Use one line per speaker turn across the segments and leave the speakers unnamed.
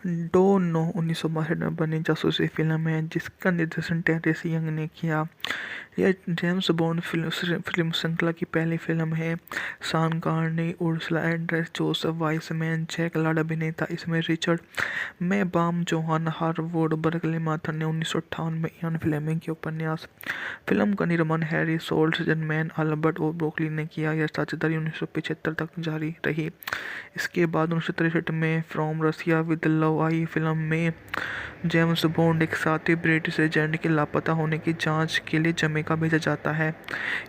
Dough no 1962 में बनी जासूसी फिल्म है जिसका निर्देशन टेरेस यंग ने किया। यह जेम्स बॉन्ड फिल्म श्रृंखला की पहली फिल्म है। Sean Connery, Ursula Andress, Joseph Wiseman, Jack Lord अभिनेता। इसमें Richard Maibaum, Johanna Harwood, Berkely Mather ने 1958 में इयान फ्लेमिंग के उपन्यास। फिल्म का निर्माण हैरी सोल्जरमैन, अल्बर्ट और ब्रोकली ने किया। यह साझेदारी 1975 तक जारी रही। इसके बाद 1963 में फ्रॉम रशिया विद लव आई। फिल्म में जेम्स बॉन्ड एक साथी ब्रिटिश एजेंट के लापता होने की जांच के लिए जमैका भेजा जाता है।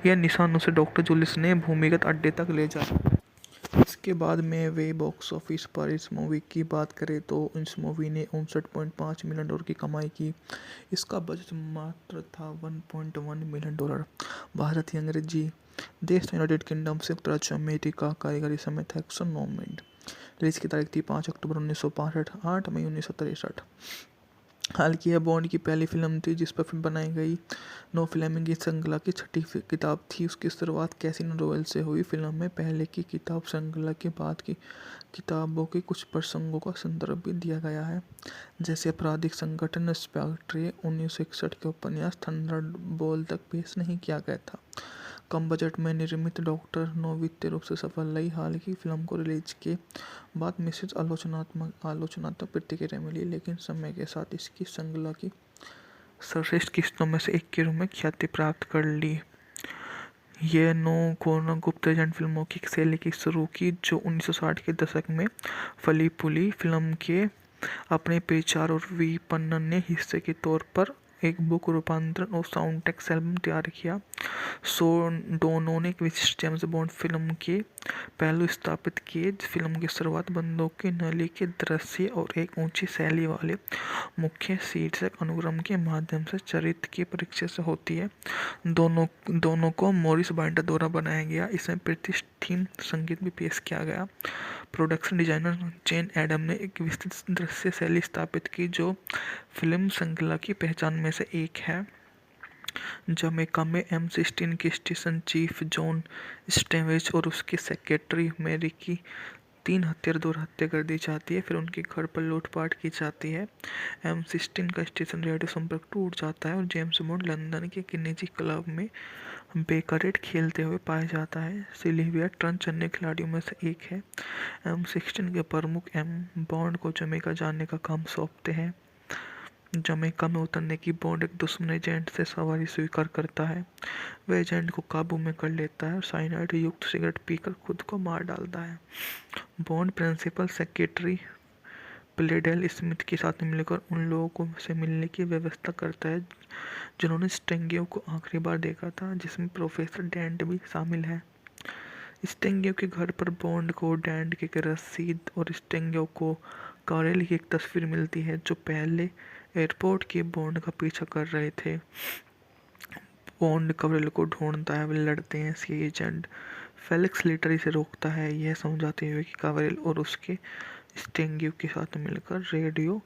यह निशान उसे डॉक्टर जुलिस ने भूमिगत अड्डे तक ले जाता है। इसके बाद में वे बॉक्स ऑफिस पर इस मूवी की बात करें तो इस मूवी ने 59.5 मिलियन डॉलर की कमाई की। इसका बजट मात्र था $1.1 मिलियन। भारतीय अंग्रेजी देश यूनाइटेड किंगडम, संयुक्त राज्य अमेरिका, कारीगरी समेत 109 मिनट। रिलीज की तारीख थी 5 अक्टूबर 1965, 8 मई 1963। हालांकि यह बॉन्ड की पहली फिल्म थी जिस पर फिल्म बनाई गई। नो फ्लेमिंग की श्रृंखला की छठी किताब थी। उसकी शुरुआत कैसिनो रॉयल से हुई। फिल्म में पहले की किताब श्रृंखला के बाद की किताबों के कुछ प्रसंगों का संदर्भ भी दिया गया है, जैसे आपराधिक संगठन स्पेक्ट्रे 1961 के उपन्यास थंडरबोल्ट तक पेश नहीं किया गया था। कम बजट में निर्मित डॉक्टर नो वित्तीय रूप से सफल रही। हालांकि फिल्म को रिलीज के बाद मिश्रित आलोचनात्मक प्रतिक्रिया मिली, लेकिन समय के साथ इसकी श्रृंखला की सर्वश्रेष्ठ किस्तों में से एक के रूप में ख्याति प्राप्त कर ली। ये नो कोना गुप्त एजेंट फिल्मों की शैली की शुरू की जो 1960 के दशक में फली फूली। फिल्म के अपने प्रचार और विपणन ने हिस्से के तौर पर एक बुक रूपांतरण और साउंड ट्रैक एल्बम तैयार किया। सो डोनो ने एक विशिष्ट जेम्स बॉन्ड फिल्म के पहलू स्थापित किए। फिल्म की शुरुआत बंदूक की नली के दृश्य और एक ऊंची शैली वाले मुख्य शीर्षक अनुक्रम के माध्यम से चरित्र के परिचय से होती है। दोनों को मॉरिस बाइंडर द्वारा बनाया गया। इसमें प्रतिष्ठित संगीत भी पेश किया गया। प्रोडक्शन डिजाइनर जेन एडम ने एक विस्तृत दृश्य शैली स्थापित की जो फिल्म श्रृंखला की पहचान में से एक है। जमैका में M16 के स्टेशन चीफ जॉन स्टेवेज और उसके सेक्रेटरी मैरी की 3 हत्यारों द्वारा हत्या कर दी जाती है। फिर उनके घर पर लूटपाट की जाती है। M16 का स्टेशन रेडियो संपर्क टूट जाता है और जेम्स बॉन्ड लंदन के एक निजी क्लब में बेकरेट खेलते हुए पाया जाता है। सिल्विया ट्रंच अन्य खिलाड़ियों में से एक है। M16 के प्रमुख बॉन्ड को जमैका जाने का काम सौंपते हैं। जमैका में उतरने की बॉन्ड एक दुश्मन एजेंट से सवारी स्वीकार करता है। वह एजेंट को काबू में कर लेता है और साइनाइड युक्त सिगरेट पीकर खुद को मार डालता है। बॉन्ड प्रिंसिपल सेक्रेटरी प्लेडेल स्मिथ के साथ मिलकर उन लोगों से मिलने की व्यवस्था करता है जिन्होंने स्टेंगियो को आखिरी बार देखा था, जिसमें प्रोफेसर डेंट भी शामिल है। स्टेंगियो के घर पर बॉन्ड को डेंट की एक रसीद और स्टेंगियो को कारेल की एक तस्वीर मिलती है जो पहले एयरपोर्ट के बॉन्ड का पीछा कर रहे थे। बॉन्ड कवरेल को ढूंढता है, वे लड़ते हैं। सी एजेंट फेलिक्स लेटर इसे रोकता है, यह समझाते हुए कि कवरेल और उसके स्टेंगियो के साथ मिलकर रेडियो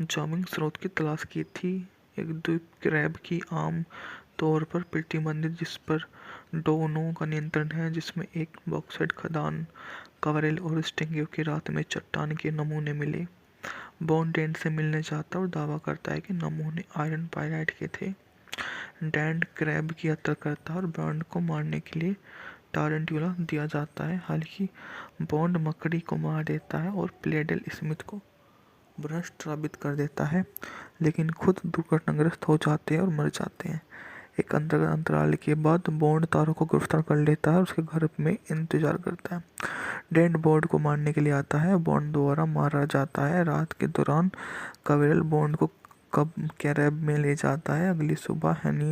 जामिंग स्रोत की तलाश की थी। एक द्वीप क्रैब की आम तौर पर प्रतिबंधित जिस पर डोनो का नियंत्रण है, जिसमें एक बॉक्साइट खदान। कवरेल और स्टेंगियो की रात में चट्टान के नमूने मिले। बॉन्ड डेंट से मिलने जाता है और दावा करता है कि नमूने आयरन पाइराइट के थे। डेंट क्रैब की यात्रा करता है और बॉन्ड को मारने के लिए टारंटुला दिया जाता है। हालांकि बॉन्ड मकड़ी को मार देता है और प्लेडेल स्मिथ को भ्रष्ट साबित कर देता है, लेकिन खुद दुर्घटनाग्रस्त हो जाते हैं और मर जाते हैं। एक अंतराल के बाद बॉन्ड तारों को गिरफ्तार कर लेता है और उसके घर में इंतजार करता है। डेंट बॉन्ड को मारने के लिए आता है, बॉन्ड द्वारा मारा जाता है। रात के दौरान कवेरल बॉन्ड को कब कैरेब में ले जाता है। अगली सुबह हनी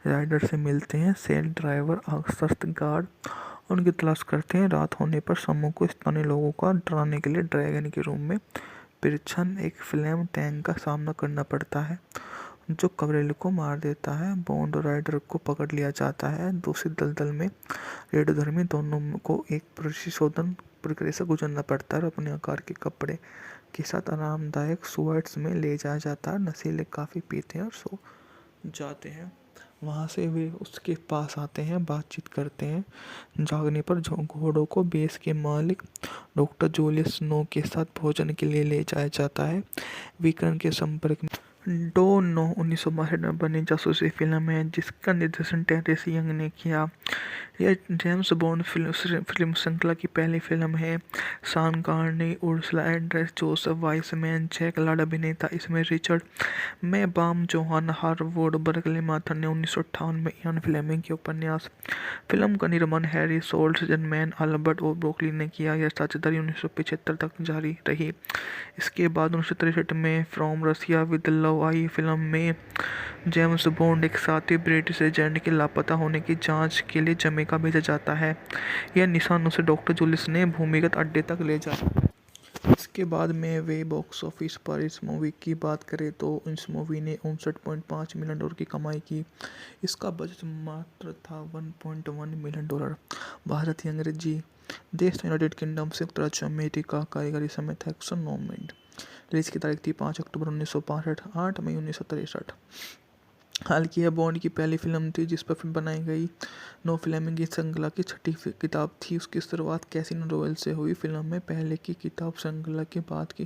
राइडर से मिलते हैं। सेल ड्राइवर शस्त्र गार्ड उनकी तलाश करते हैं। रात होने पर समूह को स्थानीय लोगों को डराने के लिए ड्रैगन के रूम में पिरछन एक फ्लेम टैंक का सामना करना पड़ता है जो कवरेल को मार देता है। बॉन्ड और राइडर को पकड़ लिया जाता है। दूसरी दलदल में रेडियोधर्मी दोनों को एक परिशोधन प्रक्रिया से गुजरना पड़ता है और अपने आकार के कपड़े के साथ आरामदायक सुअर्ट्स में ले जाया जाता है। नशीले काफ़ी पीते हैं और सो जाते हैं। वहाँ से वे उसके पास आते हैं, बातचीत करते हैं। जागने पर घोड़ों को बेस के मालिक डॉक्टर जूलियस स्नो के साथ भोजन के लिए ले जाया जाता है। विकर्ण के संपर्क में डो नो 1962 में बनी जासूसी फिल्म है जिसका निर्देशन टेरेस यंग ने किया। यह जेम्स बॉन्ड फिल्म श्रृंखला की पहली फिल्म है। Sean Connery, Ursula Andress, Joseph Wiseman, Jack Lord अभिनेता इसमें Richard Maibaum, Johanna Harwood, Berkely Mather ने 1958 में इयान फ्लेमिंग के उपन्यास। फिल्म का निर्माण हैरी सोल्टजनमैन, अल्बर्ट और ब्रोकली ने किया। यह साझेदारी 1975 तक जारी रही। इसके बाद 1963 में फ्रॉम रसिया विद लव आई। फिल्म में जेम्स बॉन्ड एक साथी ब्रिटिश एजेंट के लापता होने की जांच के लिए जमैका भेजा जाता है। यह निशान उसे डॉक्टर जूलियस ने भूमिगत अड्डे तक ले जाता है। इसके बाद में वे बॉक्स ऑफिस पर इस मूवी की बात करें तो इस मूवी ने 59.5 मिलियन डॉलर की कमाई की। इसका बजट मात्र था 1.1 मिलियन डॉलर। भारतीय अंग्रेजी देश यूनाइटेड किंगडम, संयुक्त राज्य अमेरिका, कारीगरी समय था 109 मिनट। रिलीज की तारीख थी 5 अक्टूबर 1965, 8 मई 1963। हालांकि यह बॉन्ड की पहली फिल्म थी जिस पर फिल्म बनाई गई। नो फ्लेमिंग की श्रृंखला की छठी किताब थी। उसकी शुरुआत कैसीनो रॉयल से हुई। फिल्म में पहले की किताब श्रृंखला के बाद की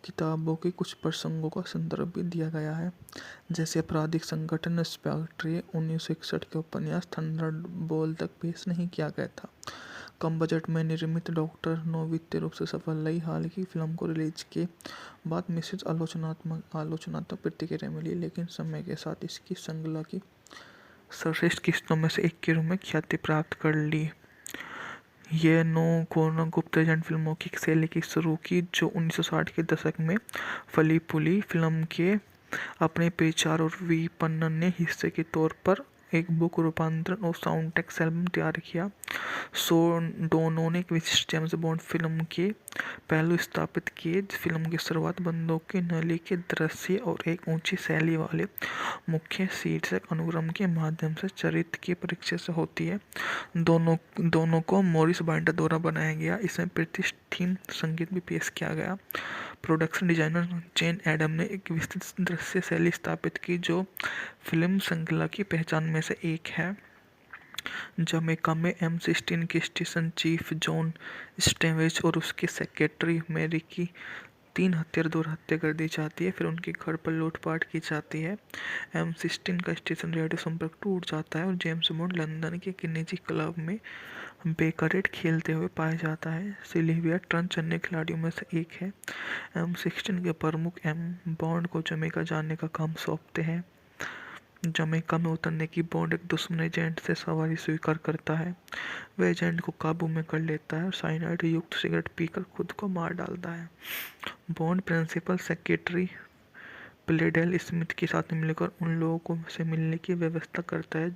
किताबों के कुछ प्रसंगों का संदर्भ भी दिया गया है, जैसे आपराधिक संगठन स्पेक्ट्रे 1961 के उपन्यास थंडरबोल्ट तक पेश नहीं किया गया था। कम बजट में निर्मित डॉक्टर नो वित्तीय रूप से सफल रही। हालांकि फिल्म को रिलीज के बाद मिश्रित आलोचनात्मक प्रतिक्रिया मिली, लेकिन समय के साथ इसकी श्रृंखला की सर्वश्रेष्ठ किस्तों में से एक के रूप में ख्याति प्राप्त कर ली। ये नो गुप्त एजेंट फिल्मों की शैली की शुरू की जो 1960 के दशक में फली फूली। फिल्म के अपने प्रचार और विपणन ने हिस्से के तौर पर एक बुक रूपांतरण और साउंड ट्रैक एल्बम तैयार किया। डोनो ने एक विशिष्ट जेम्स बॉन्ड फिल्म के पहलू स्थापित किए। फिल्म की शुरुआत बंदूक की नली के दृश्य और एक ऊंची शैली वाले मुख्य शीर्षक अनुक्रम के माध्यम से चरित्र की परीक्षा से होती है। दोनों को मॉरिस बाइंडर द्वारा बनाया गया। इसमें प्रतिष्ठित संगीत भी पेश किया गया। प्रोडक्शन डिजाइनर जेन एडम ने एक विस्तृत दृश्य शैली स्थापित की जो फिल्म श्रृंखला की पहचान में से एक है। जमैका में M16 के स्टेशन चीफ जॉन स्टेवेज और उसके सेक्रेटरी मैरी की 3 हत्यार द्वारा हत्या कर दी जाती है। फिर उनके घर पर लूटपाट की जाती है। M16 का स्टेशन रेडियो संपर्क टूट जाता है और जेम्स बॉन्ड लंदन के एक निजी क्लब में बेकरेट खेलते हुए पाया जाता है। सिल्विया ट्रंच अन्य खिलाड़ियों में से एक है। M16 के प्रमुख बॉन्ड को जमैका जाने का काम सौंपते हैं। जमैका में उतरने की बॉन्ड एक दुश्मन एजेंट से सवारी स्वीकार करता है। वह एजेंट को काबू में कर लेता है और साइनाइड युक्त सिगरेट पीकर खुद को मार डालता है। बॉन्ड प्रिंसिपल सेक्रेटरी प्लेडेल स्मिथ के साथ मिलकर उन लोगों से मिलने की व्यवस्था करता है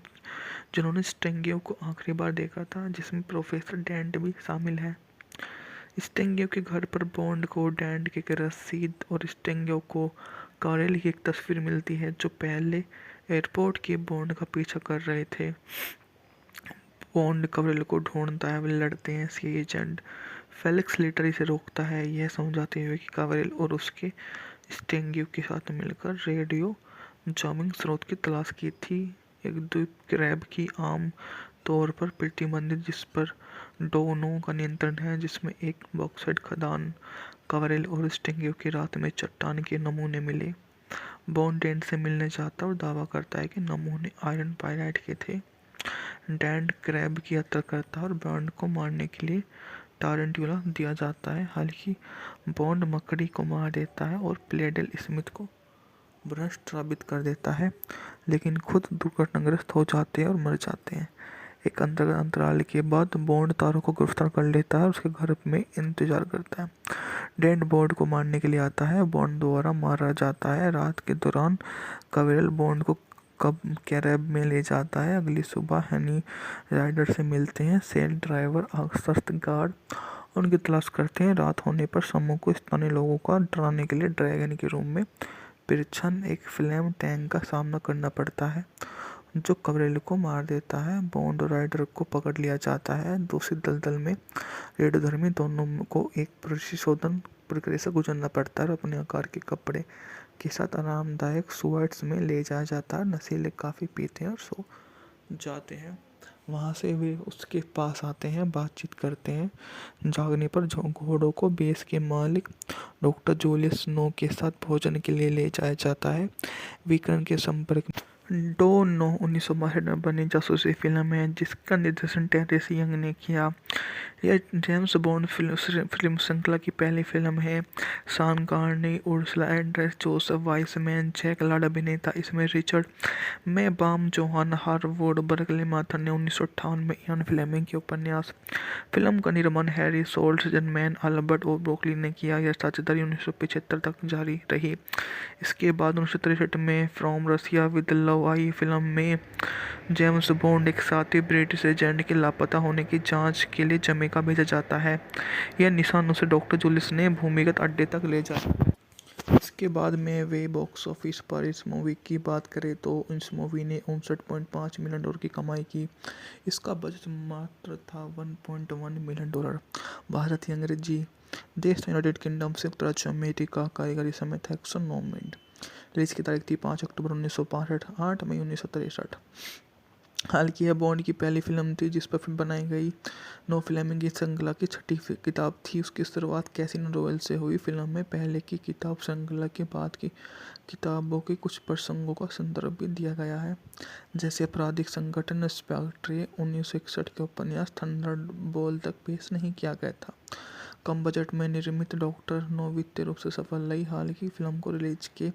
जिन्होंने स्टेंगियो को आखिरी बार देखा था, जिसमें प्रोफेसर डेंट भी शामिल है। स्टेंगियो के घर पर बॉन्ड को डेंट की एक रसीद और स्टेंगियो को कारेल की एक तस्वीर मिलती है जो पहले एयरपोर्ट के बॉन्ड का पीछा कर रहे थे। बॉन्ड कवरेल को ढूंढता है, वे लड़ते हैं। सी एजेंट फेलिक्स लेटर इसे रोकता है, यह समझाते हुए कि कवरेल और उसके स्टेंगियो के साथ मिलकर रेडियो जामिंग स्रोत की तलाश की थी। एक द्वीप क्रैब की आम तौर पर प्रतिबंधित जिस पर डोनो का नियंत्रण है, जिसमें एक बॉक्साइट खदान। कवरेल और स्टेंगियो की रात में चट्टान के नमूने मिले। बॉन्ड डेंट से मिलने जाता और दावा करता है कि नमूने आयरन पाइराइट के थे। डेंट क्रैब की हत्या करता है और बॉन्ड को मारने के लिए टारंटुला दिया जाता है। हालांकि बॉन्ड मकड़ी को मार देता है और प्लेडेल स्मिथ को भ्रष्ट साबित कर देता है, लेकिन खुद दुर्घटनाग्रस्त हो जाते हैं और मर जाते हैं। एक अंतराल के बाद बॉन्ड तारों को गिरफ्तार कर लेता है और उसके घर में इंतजार करता है। डेंट बॉन्ड को मारने के लिए आता है, बॉन्ड द्वारा मारा जाता है। रात के दौरान कवेरल बॉन्ड को कब कैरेब में ले जाता है। अगली सुबह हनी राइडर से मिलते हैं। सेल ड्राइवर सख्त गार्ड उनकी तलाश करते हैं। रात होने पर समूह को स्थानीय लोगों का डराने के लिए ड्रैगन के रूम में पिरछन एक फ्लेम टैंक का सामना करना पड़ता है जो कवरेल को मार देता है। बॉन्ड और राइडर को पकड़ लिया जाता है। दूसरी दलदल में रेडियोधर्मी दोनों को एक परिशोधन प्रक्रिया से गुजरना पड़ता है और अपने आकार के कपड़े के साथ आरामदायक सुइट्स में ले जाया जाता है। नशीले काफ़ी पीते हैं और सो जाते हैं। वहाँ से वे उसके पास आते हैं, बातचीत करते हैं। जागने पर घोड़ों को बेस के मालिक डॉक्टर जूलियस स्नो के साथ भोजन के लिए ले जाया जाता है। विकर्ण के संपर्क में डो नो 1962 में बनी जासूसी फिल्म है जिसका निर्देशन टेरेस यंग ने किया। यह जेम्स बॉन्ड फिल्म श्रृंखला की पहली फिल्म है। Sean Connery, Ursula Andress, Joseph Wiseman, Jack Lord अभिनेता इसमें Richard Maibaum, Johanna Harwood, Berkely Mather ने 1958 में इयान फ्लेमिंग के उपन्यास। फिल्म का निर्माण हैरी सोल्जरमैन, अल्बर्ट ओ ब्रोकली ने किया। यह साझेदारी 1975 तक जारी रही। इसके बाद 1963 में फ्रॉम रसिया विद लव आई। फिल्म में जेम्स बॉन्ड एक साथी ब्रिटिश एजेंट के लापता होने की जांच के लिए जमैका भेजा जाता है। यह निशान उसे डॉक्टर जूलियस ने भूमिगत अड्डे तक ले जाया। इसके बाद में वे बॉक्स ऑफिस पर इस मूवी की बात करें तो इस मूवी ने 59.5 मिलियन डॉलर की कमाई की। इसका बजट मात्र था 1.1 मिलियन डॉलर। भारतीय अंग्रेजी देश यूनाइटेड किंगडम, संयुक्त राज्य अमेरिका। कारीगरी समय था 109 मिनट। रिलीज की तारीख थी 5 अक्टूबर 1962, 8 मई 1963। हालांकि यह बॉन्ड की पहली फिल्म थी जिस पर फिल्म बनाई गई। नो फ्लेमिंग की श्रृंखला की छठी किताब थी। उसकी शुरुआत कैसिनो रॉयल से हुई। फिल्म में पहले की किताब श्रृंखला के बाद की किताबों के कुछ प्रसंगों का संदर्भ भी दिया गया है, जैसे आपराधिक संगठन स्पेक्ट्रे 1961 के उपन्यास थंडरबोल्ट तक पेश नहीं किया गया था। कम बजट में निर्मित डॉक्टर नो वित्तीय रूप से सफल रही। हालांकि फिल्म को रिलीज के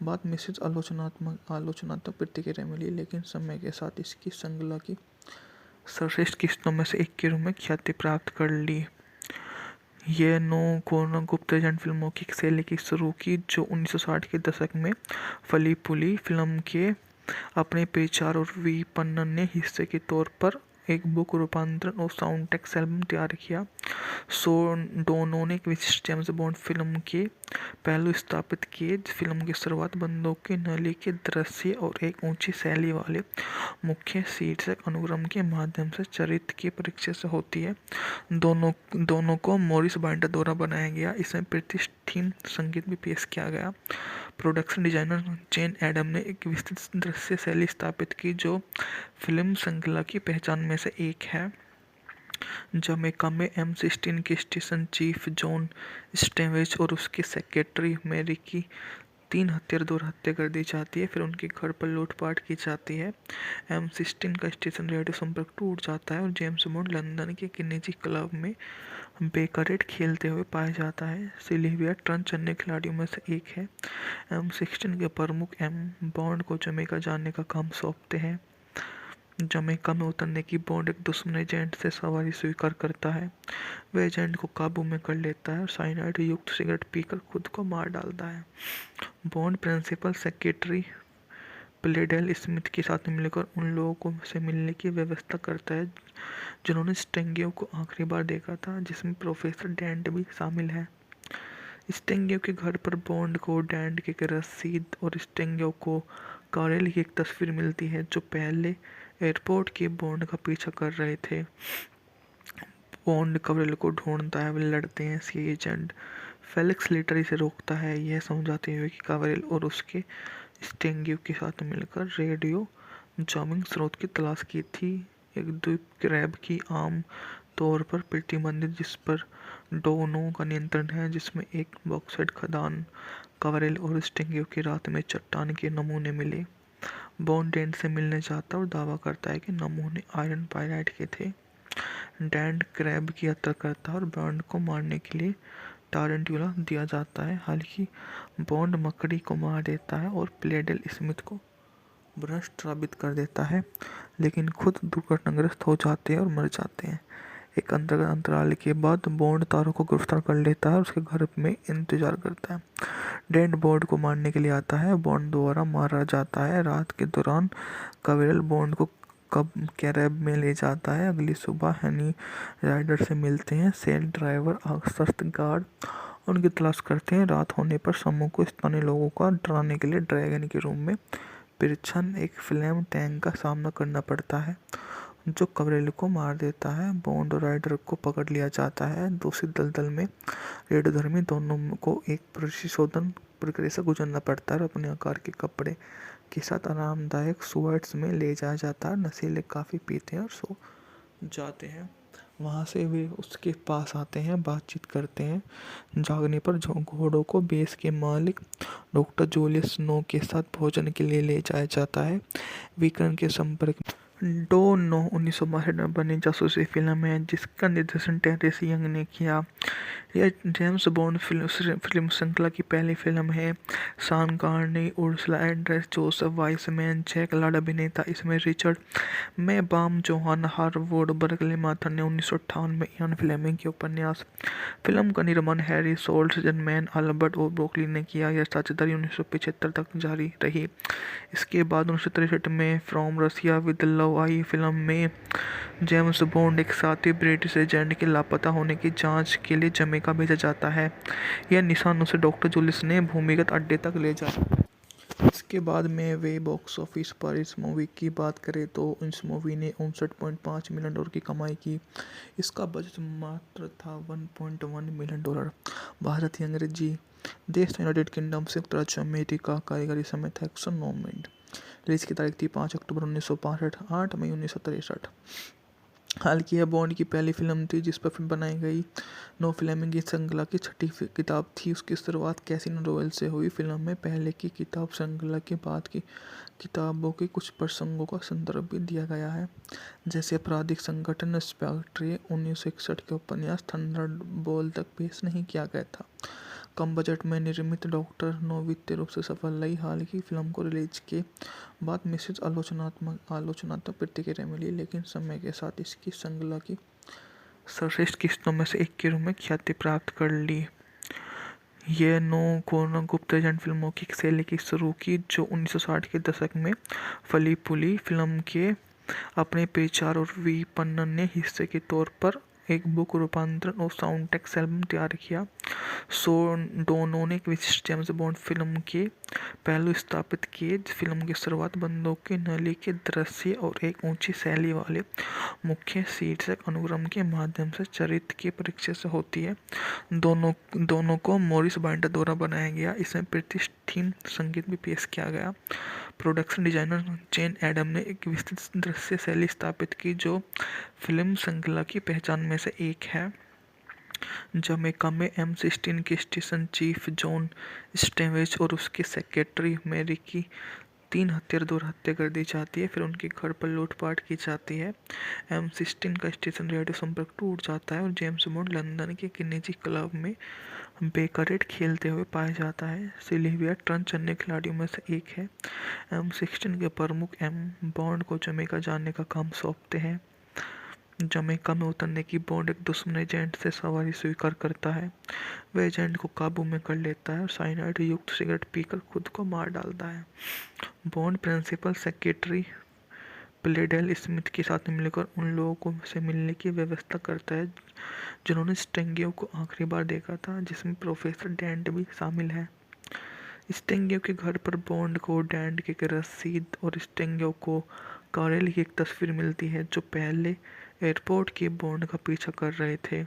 बाद मिश्रित आलोचनात्मक प्रतिक्रिया मिली, लेकिन समय के साथ इसकी श्रृंखला की सर्वश्रेष्ठ किस्तों में से एक के रूप में ख्याति प्राप्त कर ली। ये कोनो गुप्त एजेंट फिल्मों की शैली की शुरू की जो 1960 के दशक में फली फूली। फिल्म के अपने प्रचार और विपणन ने हिस्से के तौर पर एक बुक रूपांतरण और साउंड ट्रैक एल्बम तैयार किया। डोनो ने एक विशिष्ट जेम्स बॉन्ड फिल्म के पहलू स्थापित किए। फिल्म की शुरुआत बंदूक की नली के दृश्य और एक ऊंची शैली वाले मुख्य शीर्षक अनुक्रम के माध्यम से चरित्र की परिचय से होती है। दोनों को मॉरिस बाइंडर द्वारा बनाया गया। इसमें प्रतिष्ठित संगीत भी पेश किया गया। प्रोडक्शन डिजाइनर जेन एडम ने एक विस्तृत दृश्य शैली स्थापित की जो फिल्म श्रृंखला की पहचान में से एक है। जमैका में M16 के स्टेशन चीफ जॉन स्टेवेज और उसके सेक्रेटरी मैरी की 3 हत्यार द्वारा हत्या कर दी जाती है। फिर उनके घर पर लूटपाट की जाती है। M16 का स्टेशन रेडियो संपर्क टूट जाता है और जेम्स बॉन्ड लंदन के एक निजी क्लब में बेकरेट खेलते हुए पाया जाता है। सिल्विया ट्रंच अन्य खिलाड़ियों में से एक है। M16 के प्रमुख बॉन्ड को जमैका जाने का काम सौंपते हैं। जमैका में उतरने की बॉन्ड एक दुश्मन एजेंट से सवारी स्वीकार करता है। वह एजेंट को काबू में कर लेता है और साइनाइड युक्त सिगरेट पीकर खुद को मार डालता है। बॉन्ड प्रिंसिपल सेक्रेटरी प्लेडेल स्मिथ के साथ मिलकर उन लोगों से मिलने की व्यवस्था करता है जिन्होंने स्टेंगियो को आखिरी बार देखा था, जिसमें प्रोफेसर डेंट भी शामिल है। स्टेंगियो के घर पर बॉन्ड को डेंट की एक रसीद और स्टेंगियो को कॉरेल की एक तस्वीर मिलती है जो पहले एयरपोर्ट के बॉन्ड का पीछा कर रहे थे। बॉन्ड कॉरेल को ढूंढता है। वे लड़ते हैं। सी एजेंट फेलिक्स लेटर इसे रोकता है, यह समझाते हुए कि कॉरेल और उसके स्टेंगियो के साथ मिलकर रेडियो जामिंग स्रोत की तलाश की थी। एक द्वीप क्रैब की आम तौर पर प्रतिबंधित जिस पर डोनो का नियंत्रण है, जिसमें एक बॉक्साइट खदान। कॉरेल और स्टेंगियो की रात में चट्टान के नमूने मिले। बॉन्ड डेंट से मिलने जाता और दावा करता है कि नमूने आयरन पाइराइट के थे। डेंट क्रैब की हत्या करता है और बॉन्ड को मारने के लिए टारंटुला दिया जाता है। हालांकि बॉन्ड मकड़ी को मार देता है और प्लेडेल स्मिथ को भ्रष्ट साबित कर देता है, लेकिन खुद दुर्घटनाग्रस्त हो जाते हैं और मर जाते हैं। एक अंतराल के बाद बॉन्ड तारों को गिरफ्तार कर लेता है और उसके घर में इंतजार करता है। डेंट बॉन्ड को मारने के लिए आता है। बॉन्ड द्वारा मारा जाता है। रात के दौरान कॉरेल बॉन्ड को कब कैब में ले जाता है। अगली सुबह हनी राइडर से मिलते हैं। सेल ड्राइवर सशस्त्र गार्ड उनकी तलाश करते हैं। रात होने पर समूह को स्थानीय लोगों का डराने के लिए ड्रैगन के रूप में पिरछन एक फ्लेम टैंक का सामना करना पड़ता है जो कॉरेल को मार देता है। बॉन्ड और राइडर को पकड़ लिया जाता है। दूसरी दलदल में रेडियोधर्मी दोनों को एक प्रक्रिया से गुजरना पड़ता है और अपने आकार के कपड़े के साथ आरामदायक स्वर्ड्स में ले जाया जाता है। नशीले काफ़ी पीते हैं और सो जाते हैं। वहाँ से वे उसके पास आते हैं, बातचीत करते हैं। जागने पर घोड़ों को बेस के मालिक डॉक्टर जूलियस स्नो के साथ भोजन के लिए ले जाया जाता है। विकर्ण के संपर्क डो नो 1962 में बनी जासूसी फिल्म है जिसका निर्देशन टेरेस यंग ने किया। यह जेम्स बॉन्ड फिल्म श्रृंखला की पहली फिल्म है। Sean Connery, Ursula Andress, Joseph Wiseman, Jack Lord अभिनेता। इसमें Richard Maibaum, Johanna Harwood, Berkely Mather ने 1958 में इयान फ्लेमिंग के उपन्यास। फिल्म का निर्माण हैरी सोल्टजमैन, अल्बर्ट ओ ब्रोकली ने किया। यह साझेदारी 1975 तक जारी रही। इसके बाद 1963 में फ्रॉम रशिया विद लव आई। फिल्म में जेम्स बॉन्ड एक साथी ब्रिटिश एजेंट के लापता होने की जांच के लिए जमैका भेजा जाता है। यह निशान उसे डॉक्टर जूलियस ने भूमिगत अड्डे तक ले जाता है। इसके बाद में वे बॉक्स ऑफिस पर इस मूवी की बात करें तो इस मूवी ने 59.5 मिलियन डॉलर की कमाई की। इसका बजट मात्र था $1.1 मिलियन। भारतीय अंग्रेजी देश यूनाइटेड किंगडम, संयुक्त राज्य अमेरिका। कारीगरी समय था 109 मिनट। रिलीज की तारीख थी 5 अक्टूबर 1962, 8 मई 1963। हालांकि यह बॉन्ड की पहली फिल्म थी जिस पर फिल्म बनाई गई। नो फ्लेमिंग की श्रृंखला की छठी किताब थी। उसकी शुरुआत कैसीनो रॉयल से हुई। फिल्म में पहले की किताब श्रृंखला के बाद की किताबों के कुछ प्रसंगों का संदर्भ भी दिया गया है, जैसे आपराधिक संगठन स्पेक्ट्रे 1961 के उपन्यास थंडरबोल्ट तक पेश नहीं किया गया था। कम बजट में निर्मित डॉक्टर नो वित्तीय रूप से सफल रही। हालांकि फिल्म को रिलीज के बाद मिश्रित आलोचनात्मक प्रतिक्रिया मिली, लेकिन समय के साथ इसकी श्रृंखला की सर्वश्रेष्ठ किस्तों में से एक के रूप में ख्याति प्राप्त कर ली। ये कोनो गुप्त एजेंट फिल्मों की शैली की शुरू की जो 1960 के दशक में फली फूली। फिल्म के अपने प्रचार और विपणन ने हिस्से के तौर पर एक बुक रूपांतरण और साउंड ट्रैक एल्बम तैयार किया। डोनो ने एक विशिष्ट जेम्स बॉन्ड फिल्म के पहलू स्थापित किए। फिल्म की शुरुआत बंदूक की नली के दृश्य और एक ऊंची शैली वाले मुख्य शीर्षक अनुक्रम के माध्यम से चरित्र के परिचय से होती है। दोनों को मॉरिस बाइंडर द्वारा बनाया गया। इसमें प्रतिष्ठित संगीत भी पेश किया गया। प्रोडक्शन डिजाइनर जेन एडम ने एक विस्तृत दृश्य शैली स्थापित की जो फिल्म श्रृंखला की पहचान में से एक है। जमैका में M16 के स्टेशन चीफ जॉन स्टेवेज और उसके सेक्रेटरी मैरी की 3 हत्यार द्वारा हत्या कर दी जाती है। फिर उनके घर पर लूटपाट की जाती है। M16 का स्टेशन रेडियो संपर्क टूट जाता है और जेम्स बॉन्ड लंदन के एक निजी क्लब में बेकरेट खेलते हुए पाया जाता है। सिल्विया ट्रंच अन्य खिलाड़ियों में से एक है। M16 के प्रमुख बॉन्ड को जमैका जाने का काम सौंपते हैं। जमैका में उतरने की बॉन्ड एक दुश्मन एजेंट से सवारी स्वीकार करता है। वह एजेंट को काबू में कर लेता है और साइनाइड युक्त सिगरेट पीकर खुद को मार डालता है। बॉन्ड प्रिंसिपल सेक्रेटरी प्लेडेल स्मिथ के साथ मिलकर उन लोगों से मिलने की व्यवस्था करता है जिन्होंने स्टेंगियो को आखिरी बार देखा था, जिसमें प्रोफेसर डेंट भी शामिल है। स्टेंगियो के घर पर बॉन्ड को डेंट की एक रसीद और स्टेंगियो को कारेल की एक तस्वीर मिलती है जो पहले एयरपोर्ट के बॉन्ड का पीछा कर रहे थे।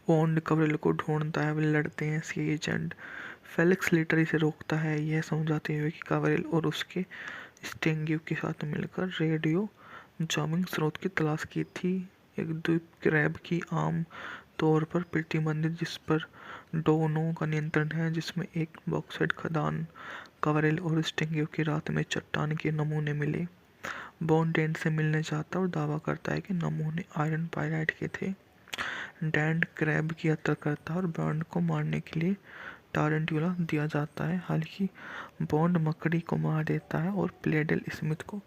बॉन्ड कवरेल को ढूंढता है। वे लड़ते हैं। सी एजेंट फेलिक्स लेटर इसे रोकता है, यह समझाते हुए कि कवरेल और उसके स्टेंगियो के साथ मिलकर रेडियो जामिंग स्रोत की तलाश की थी। एक द्वीप क्रैब की आम तौर पर प्रतिबंधित जिस पर डोनो का नियंत्रण है, जिसमें एक बॉक्साइट खदान। कवरेल और स्टेंगियो की रात में चट्टान के नमूने मिले। बॉन्ड डेंट से मिलने जाता और दावा करता है कि नमूने आयरन पाइराइट के थे। डेंट क्रैब की हत्या करता है और बॉन्ड को मारने के लिए टारंटुला दिया जाता है। हालांकि बॉन्ड मकड़ी को मार देता है और प्लेडेल स्मिथ को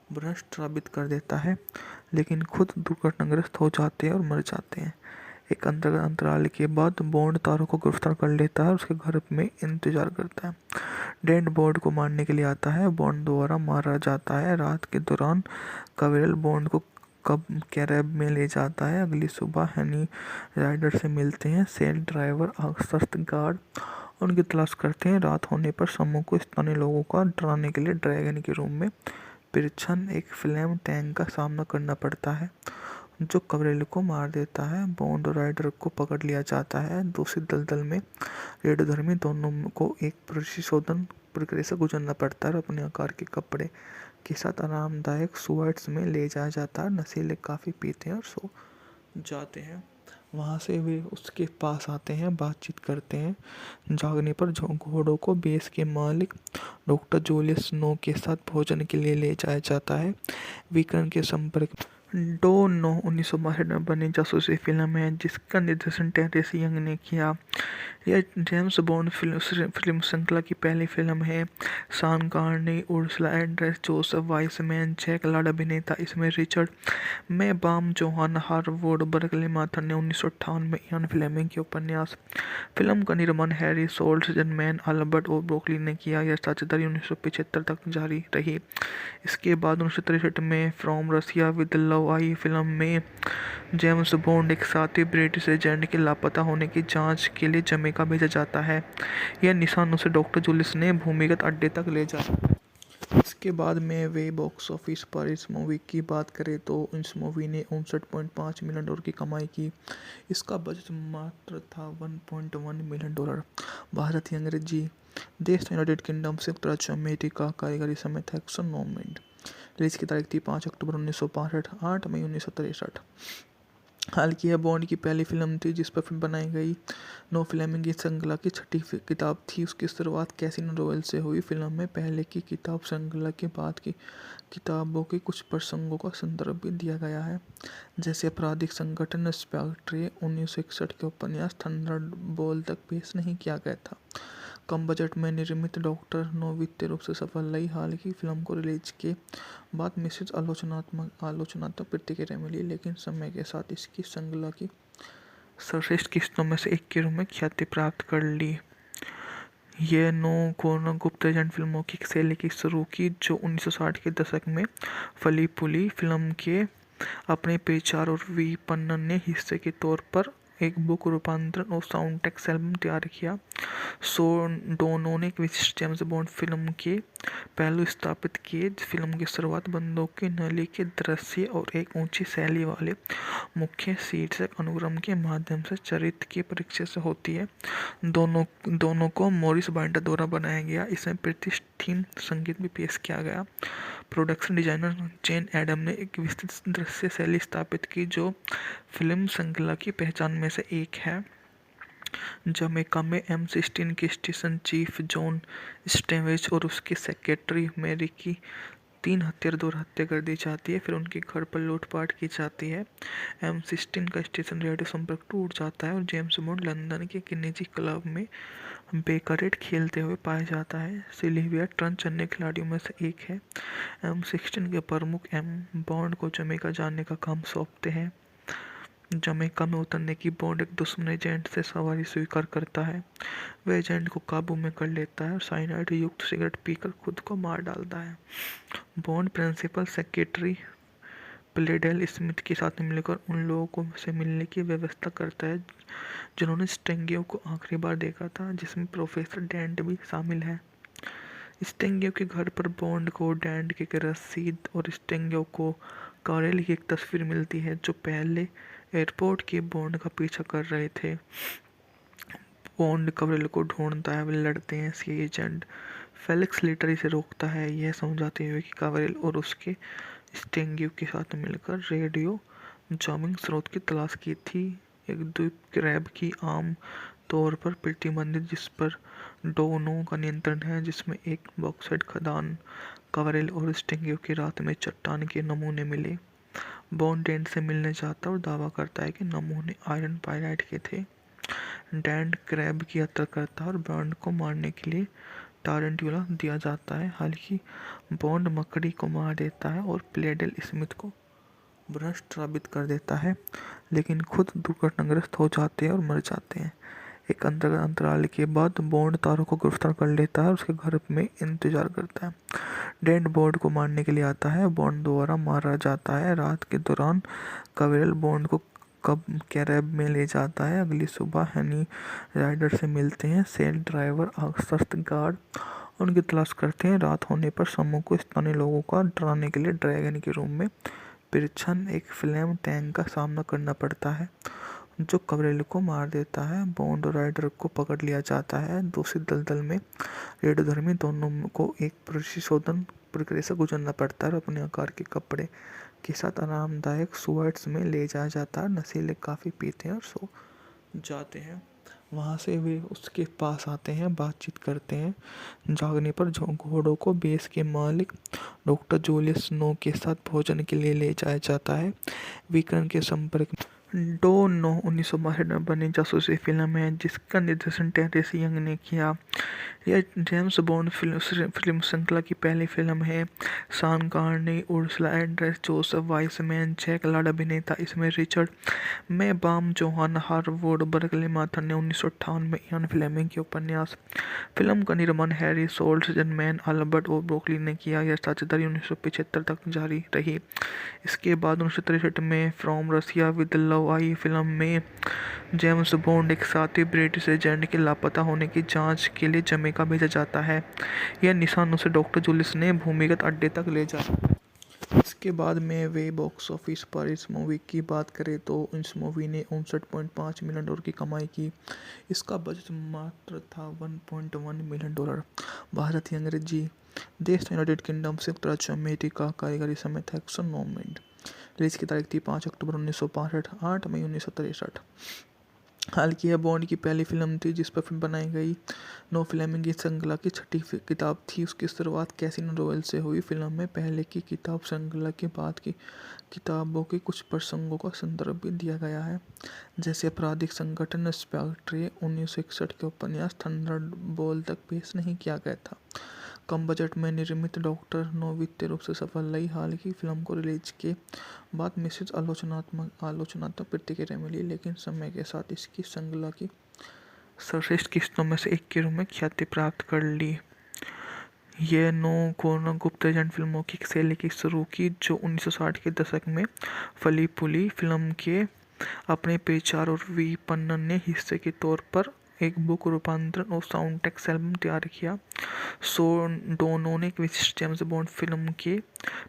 भ्रष्ट साबित कर देता है, लेकिन खुद दुर्घटनाग्रस्त हो जाते हैं और मर जाते हैं। एक अंतराल के बाद बॉन्ड तारों को गिरफ्तार कर लेता है और उसके घर में इंतजार करता है। डेंट बॉन्ड को मारने के लिए आता है। बॉन्ड द्वारा मारा जाता है। रात के दौरान कवेरल बॉन्ड को कब कैरेब में ले जाता है। अगली सुबह हनी राइडर से मिलते हैं। सेल ड्राइवर सख्त गार्ड उनकी तलाश करते हैं। रात होने पर समूह को स्थानीय लोगों का डराने के लिए ड्रैगन के रूम में परीक्षण एक फ्लेम टैंक का सामना करना पड़ता है। जो कवरेल को मार देता है। बॉन्ड और राइडर को पकड़ लिया जाता है। दूसरी दलदल में रेडियोधर्मी दोनों को एक परिशोधन प्रक्रिया से गुजरना पड़ता है और अपने आकार के कपड़े के साथ आरामदायक सुअर्ट्स में ले जाया जाता है। नशीले काफ़ी पीते हैं और सो जाते हैं। वहाँ से वे उसके पास आते हैं, बातचीत करते हैं। जागने पर घोड़ों को बेस के मालिक डॉक्टर जूलियस स्नो के साथ भोजन के लिए ले जाया जाता है। विकर्ण के संपर्क डो 1962 में बनी जासूसी फिल्म है जिसका निर्देशन टेरेस यंग ने किया। यह जेम्स बॉन्ड फिल्म श्रृंखला की पहली फिल्म है। Sean Connery, Ursula Andress, Joseph Wiseman, Jack Lord अभिनेता इसमें Richard Maibaum, Johanna Harwood, Berkely Mather ने 1958 में इयान फ्लेमिंग के उपन्यास। फिल्म का निर्माण हैरी सोल्टजमैन, अल्बर्ट और ब्रोकली ने किया। यह साझेदारी 1975 तक जारी रही। इसके बाद 1963 में फ्रॉम रसिया विद लव आई। फिल्म में जेम्स बॉन्ड एक साथी ब्रिटिश एजेंट के लापता होने की जांच के लिए जमैका भेजा जाता है। यह निशान उसे डॉक्टर जूलियस ने भूमिगत अड्डे तक ले जाता है। इसके बाद में वे बॉक्स ऑफिस पर इस मूवी की बात करें तो इस मूवी ने 59.5 मिलियन डॉलर की कमाई की। इसका बजट मात्र था 1.1 मिलियन डॉलर। भारतीय अंग्रेजी देश यूनाइटेड किंगडम, संयुक्त राज्य अमेरिका। कारीगरी समय था 109 मिनट। रिलीज की तारीख थी 5 अक्टूबर 1962, 8 मई 1963। हालांकि यह बॉन्ड की पहली फिल्म थी जिस पर फिल्म बनाई गई। नो फ्लेमिंग की श्रृंखला की छठी किताब थी। उसकी शुरुआत कैसीनो रॉयल से हुई। फिल्म में पहले की किताब श्रृंखला के बाद की किताबों के कुछ प्रसंगों का संदर्भ भी दिया गया है, जैसे आपराधिक संगठन स्पेक्ट्रे 1961 के उपन्यास थंडरबोल्ट तक पेश नहीं किया गया था। कम बजट में निर्मित डॉक्टर नो वित्तीय रूप से सफल रही। हालांकि फिल्म को रिलीज के बाद मिश्रित आलोचनात्मक प्रतिक्रिया मिली, लेकिन समय के साथ इसकी श्रृंखला की सर्वश्रेष्ठ किस्तों में से एक के रूप में ख्याति प्राप्त कर ली। ये नो गुप्त एजेंट फिल्मों की शैली की शुरू की जो 1960 के दशक में फली फूली। फिल्म के अपने पेचार और विपणन ने हिस्से के तौर पर एक बुक रूपांतरण और साउंड ट्रैक एल्बम तैयार किया। दोनों ने एक विशिष्ट जेम्स बॉन्ड फिल्म के पहलू स्थापित किए। फिल्म की शुरुआत बंदूक की नली के दृश्य और एक ऊंची शैली वाले मुख्य शीर्षक अनुक्रम के माध्यम से चरित्र की परीक्षा से होती है। दोनों को मॉरिस बाइंडर द्वारा बनाया गया। इसमें प्रतिष्ठित संगीत भी पेश किया गया। प्रोडक्शन डिजाइनर जेन एडम ने एक विस्तृत दृश्य शैली स्थापित की जो फिल्म श्रृंखला की पहचान में से एक है। जमैका में M16 के स्टेशन चीफ जॉन स्टेवेज और उसके सेक्रेटरी मैरी की 3 हत्यार द्वारा हत्या कर दी जाती है। फिर उनके घर पर लूटपाट की जाती है। M16 का स्टेशन रेडियो संपर्क टूट जाता है और जेम्स बॉन्ड लंदन के एक निजी क्लब में बेकरेट खेलते हुए पाया जाता है। सिल्विया ट्रंच अन्य खिलाड़ियों में से एक है। M16 के प्रमुख बॉन्ड को जमैका जाने का काम सौंपते हैं। जमैका में उतरने की बॉन्ड एक दुश्मन एजेंट से सवारी स्वीकार करता है। वह एजेंट को काबू में कर लेता है और साइनाइड युक्त सिगरेट पीकर खुद को मार डालता है। बॉन्ड प्रिंसिपल सेक्रेटरी प्लेडेल स्मिथ के साथ मिलकर उन लोगों से मिलने की व्यवस्था करता है जिन्होंने स्टेंगियो को आखिरी बार देखा था, जिसमें प्रोफेसर डेंट भी शामिल है। स्टेंगियो के घर पर बॉन्ड को डेंट की एक रसीद और स्टेंगियो को कॉरेल की एक तस्वीर मिलती है जो पहले एयरपोर्ट के बॉन्ड का पीछा कर रहे थे। बॉन्ड कॉरेल को ढूंढता है। वे लड़ते हैं। सी एजेंट फेलिक्स लेटर इसे रोकता है, यह समझाते हुए कि कॉरेल और उसके स्टेंगियो के साथ मिलकर रेडियो जामिंग स्रोत की तलाश की थी। एक द्वीप क्रैब की आम तौर पर प्रतिबंधित जिस पर डोनो का नियंत्रण है, जिसमें एक बॉक्साइट खदान। कॉरेल और स्टेंगियो की रात में चट्टान के नमूने मिले। बॉन्ड डेंट से मिलने जाता और दावा करता है कि नमूने आयरन पाइराइट के थे। डेंट क्रैब की यात्रा करता है और बॉन्ड को मारने के लिए टारंटुला दिया जाता है। हालांकि बॉन्ड मकड़ी को मार देता है और प्लेडेल स्मिथ को भ्रष्ट साबित कर देता है, लेकिन खुद दुर्घटनाग्रस्त हो जाते हैं और मर जाते हैं। एक अंतराल के बाद बॉन्ड तारों को गिरफ्तार कर लेता है और उसके घर में इंतजार करता है। डेंट बॉन्ड को मारने के लिए आता है। बॉन्ड द्वारा मारा जाता है। रात के दौरान कवेरल बॉन्ड को कैब में ले जाता है। अगली सुबह हनी राइडर से मिलते हैं। सेल ड्राइवर सशस्त्र गार्ड उनकी तलाश करते हैं। रात होने पर समूह को स्थानीय लोगों का डराने के लिए ड्रैगन के रूप में पिरछन एक फ्लेम टैंक का सामना करना पड़ता है जो कवरेल को मार देता है। बॉन्ड और राइडर को पकड़ लिया जाता है। दूसरी दलदल में रेडियोधर्मी दोनों को एक परिशोधन प्रक्रिया से गुजरना पड़ता है और अपने आकार के कपड़े के साथ आरामदायक सुअर्ट्स में ले जाया जाता है। नशीले काफ़ी पीते हैं और सो जाते हैं। वहाँ से वे उसके पास आते हैं, बातचीत करते हैं। जागने पर घोड़ों को बेस के मालिक डॉक्टर जूलियस स्नो के साथ भोजन के लिए ले जाया जाता है। विकर्ण के संपर्क में डो 1962 में बनी जासूसी फिल्म है जिसका निर्देशन टेरेस यंग ने किया। यह जेम्स बॉन्ड फिल्म श्रृंखला की पहली फिल्म है। Sean Connery, Ursula Andress, Joseph Wiseman, Jack Lord अभिनेता इसमें Richard Maibaum, Johanna Harwood, Berkely Mather ने 1958 में इयान फ्लेमिंग के उपन्यास। फिल्म का निर्माण हैरी सोल्टजमैन, अल्बर्ट ओ ब्रोकली ने किया। यह साझेदारी 1975 तक जारी रही। इसके बाद 1963 में फ्रॉम रसिया विद लव आई। फिल्म में जेम्स बॉन्ड एक साथी ब्रिटिश एजेंट के लापता होने की जांच के लिए जमैका भेजा जाता है। यह निशान उसे डॉक्टर जूलियस ने भूमिगत अड्डे तक ले जाता है। इसके बाद में वे बॉक्स ऑफिस पर इस मूवी की बात करें तो इस मूवी ने 59.5 मिलियन डॉलर की कमाई की। इसका बजट मात्र था 1.1 मिलियन डॉलर। भारतीय अंग्रेजी देश यूनाइटेड किंगडम, संयुक्त राज्य अमेरिका। कारीगरी समय था 109 मिनट। रिलीज की तारीख थी 5 अक्टूबर 1965, 8 मई 1963। हालांकि यह बॉन्ड की पहली फिल्म थी जिस पर फिल्म बनाई गई। नो फ्लेमिंग की श्रृंखला की छठी किताब थी। उसकी शुरुआत कैसीनो रॉयल से हुई। फिल्म में पहले की किताब श्रृंखला के बाद की किताबों के कुछ प्रसंगों का संदर्भ भी दिया गया है, जैसे आपराधिक संगठन स्पेक्ट्रे 1961 के उपन्यास थंडरबोल्ट तक पेश नहीं किया गया था। कम बजट में निर्मित डॉक्टर नो वित्तीय रूप से सफल रही। हालांकि फिल्म को रिलीज के बाद मिश्रित आलोचनात्मक प्रतिक्रिया मिली, लेकिन समय के साथ इसकी श्रृंखला की सर्वश्रेष्ठ किस्तों में से एक के रूप में ख्याति प्राप्त कर ली। ये नो गुप्त एजेंट फिल्मों की शैली की शुरू की जो 1960 के दशक में फली फूली। फिल्म के अपने प्रचार और विपणन ने हिस्से के तौर पर एक बुक रूपांतरण और साउंड ट्रैक एल्बम तैयार किया। डोनो ने एक विशिष्ट जेम्स बॉन्ड फिल्म के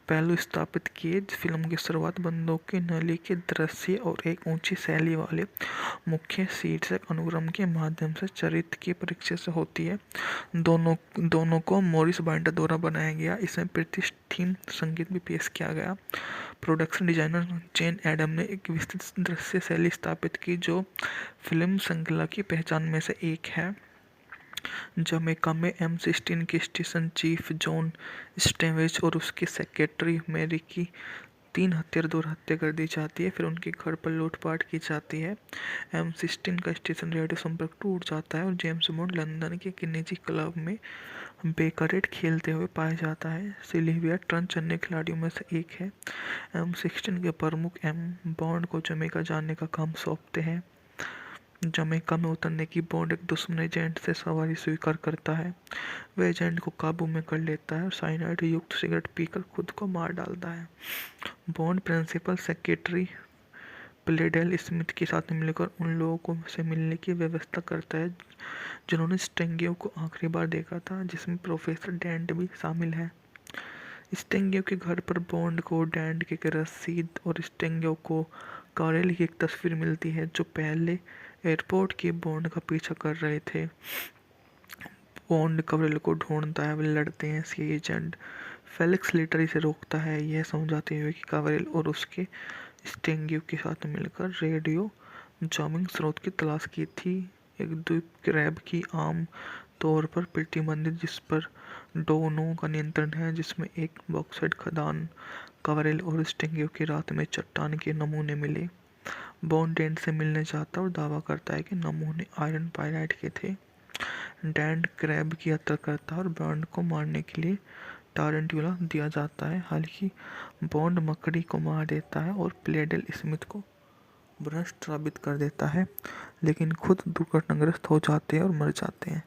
पहलू स्थापित किए। फिल्म की शुरुआत बंदूक की नली के दृश्य और एक ऊंची शैली वाले मुख्य शीर्षक अनुक्रम के माध्यम से चरित्र की परीक्षा से होती है। दोनों को मॉरिस बाइंडर द्वारा बनाया गया। इसमें प्रतिष्ठित संगीत भी पेश किया गया। प्रोडक्शन डिजाइनर जेन एडम ने एक विस्तृत दृश्य शैली स्थापित की जो फिल्म श्रृंखला की पहचान में से एक है। जमैका में M16 के स्टेशन चीफ जॉन स्टेवेज और उसके सेक्रेटरी मैरी की 3 हत्यार द्वारा हत्या कर दी जाती है। फिर उनके घर पर लूटपाट की जाती है। M16 का स्टेशन रेडियो संपर्क टूट जाता है और जेम्स बॉन्ड लंदन के एक निजी क्लब में बेकरेट खेलते हुए पाया जाता है। सिल्विया ट्रंच अन्य खिलाड़ियों में से एक है। M16 के प्रमुख बॉन्ड को जमैका जाने का काम सौंपते हैं। जमैका में उतरने की बॉन्ड एक दुश्मन एजेंट से सवारी स्वीकार करता है। वह एजेंट को काबू में कर लेता है और साइनाइड युक्त सिगरेट पीकर खुद को मार डालता है। बॉन्ड प्रिंसिपल सेक्रेटरी प्लेडेल स्मिथ के साथ मिलकर उन लोगों से मिलने की व्यवस्था करता है जिन्होंने स्टेंगियो को आखिरी बार देखा था, जिसमें प्रोफेसर डेंट भी शामिल है। स्टेंगियो के घर पर बॉन्ड को डेंट की एक रसीद और स्टेंगियो को कॉरेल की एक तस्वीर मिलती है जो पहले एयरपोर्ट के बॉन्ड का पीछा कर रहे थे। बॉन्ड कॉरेल को ढूंढता है, वे लड़ते हैं। सी एजेंट फेलिक्स लेटर इसे रोकता है, यह समझाते हुए कि कॉरेल और उसके स्टेंगियो के साथ मिलकर रेडियो जामिंग स्रोत की तलाश की थी। एक द्वीप क्रैब की आम तौर पर प्रतिबंधित जिस पर डोनो का नियंत्रण है, जिसमें एक बॉक्साइट खदान। कॉरेल और स्टेंगियो की रात में चट्टान के नमूने मिले। बॉन्ड डेंट से मिलने जाता और दावा करता है कि नमूने आयरन पाइराइट के थे। डेंट क्रैब की हत्या करता है और बॉन्ड को मारने के लिए टारंटुला दिया जाता है। हालांकि बॉन्ड मकड़ी को मार देता है और प्लेडेल स्मिथ को भ्रष्ट साबित कर देता है, लेकिन खुद दुर्घटनाग्रस्त हो जाते हैं और मर जाते हैं।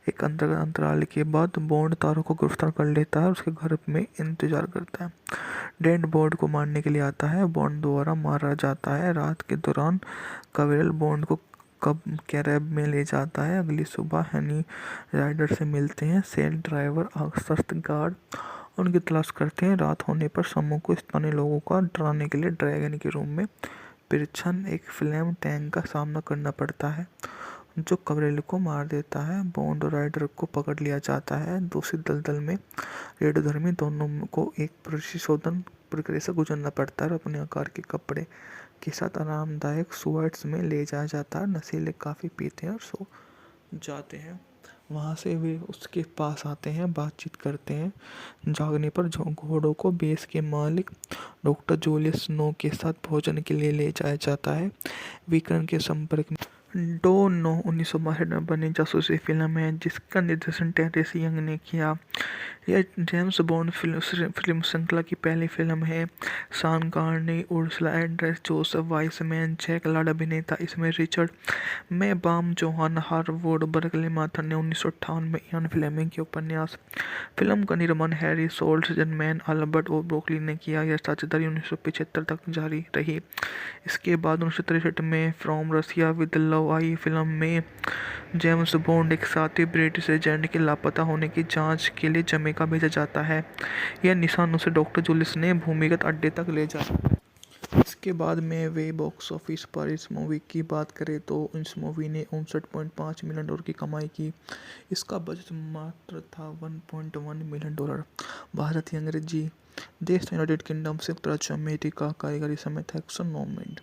एक अंतराल के बाद बॉन्ड तारों को गिरफ्तार कर लेता है और उसके घर में इंतजार करता है। डेंट बॉन्ड को मारने के लिए आता है। बॉन्ड द्वारा मारा जाता है। रात के दौरान कॉरेल बॉन्ड को कब कैब में ले जाता है। अगली सुबह हनी राइडर से मिलते हैं। सेल ड्राइवर आश्वस्त गार्ड उनकी तलाश करते हैं। रात होने पर समूह को स्थानीय लोगों का डराने के लिए ड्रैगन के रूम में पिरछन एक फ्लेम टैंक का सामना करना पड़ता है जो कवरेल को मार देता है। बॉन्ड और राइडर को पकड़ लिया जाता है। दूसरी दलदल में रेडियोधर्मी दोनों को एक परिशोधन प्रक्रिया से गुजरना पड़ता है और अपने आकार के कपड़े के साथ आरामदायक सुअर्ट्स में ले जाया जाता है। नशीले काफ़ी पीते हैं और सो जाते हैं। वहाँ से वे उसके पास आते हैं, बातचीत करते हैं। जागने पर घोड़ों को बेस के मालिक डॉक्टर जूलियस स्नो के साथ भोजन के लिए ले जाया जाता है। विकर्ण के संपर्क में डो नो 1962 में बनी जासूसी फिल्म है जिसका निर्देशन टेरेस यंग ने किया। यह जेम्स बॉन्ड फिल्म श्रृंखला की पहली फिल्म है। Sean Connery, Ursula Andress, Joseph Wiseman, Jack Lord अभिनेता। इसमें Richard Maibaum, Johanna Harwood, Berkely Mather ने 1958 में इयान फ्लेमिंग के उपन्यास। फिल्म का निर्माण हैरी सोल्टजर, मैन अल्बर्ट और ब्रोकली ने किया। यह साझेदारी 1975 तक जारी रही। इसके बाद 1963 में फ्रॉम रसिया विद लव आई। फिल्म में जेम्स बॉन्ड एक साथी ब्रिटिश एजेंट के लापता होने की जांच के लिए जमैका भेजा जाता है। यह निशान उसे डॉक्टर जूलियस ने भूमिगत अड्डे तक ले जाता है। इसके बाद में वे बॉक्स ऑफिस पर इस मूवी की बात करें तो इस मूवी ने 59.5 मिलियन डॉलर की कमाई की। इसका बजट मात्र था 1.1 मिलियन डॉलर। भारतीय अंग्रेजी देश यूनाइटेड किंगडम, संयुक्त राज्य अमेरिका। कारीगरी समय था 109 मिनट।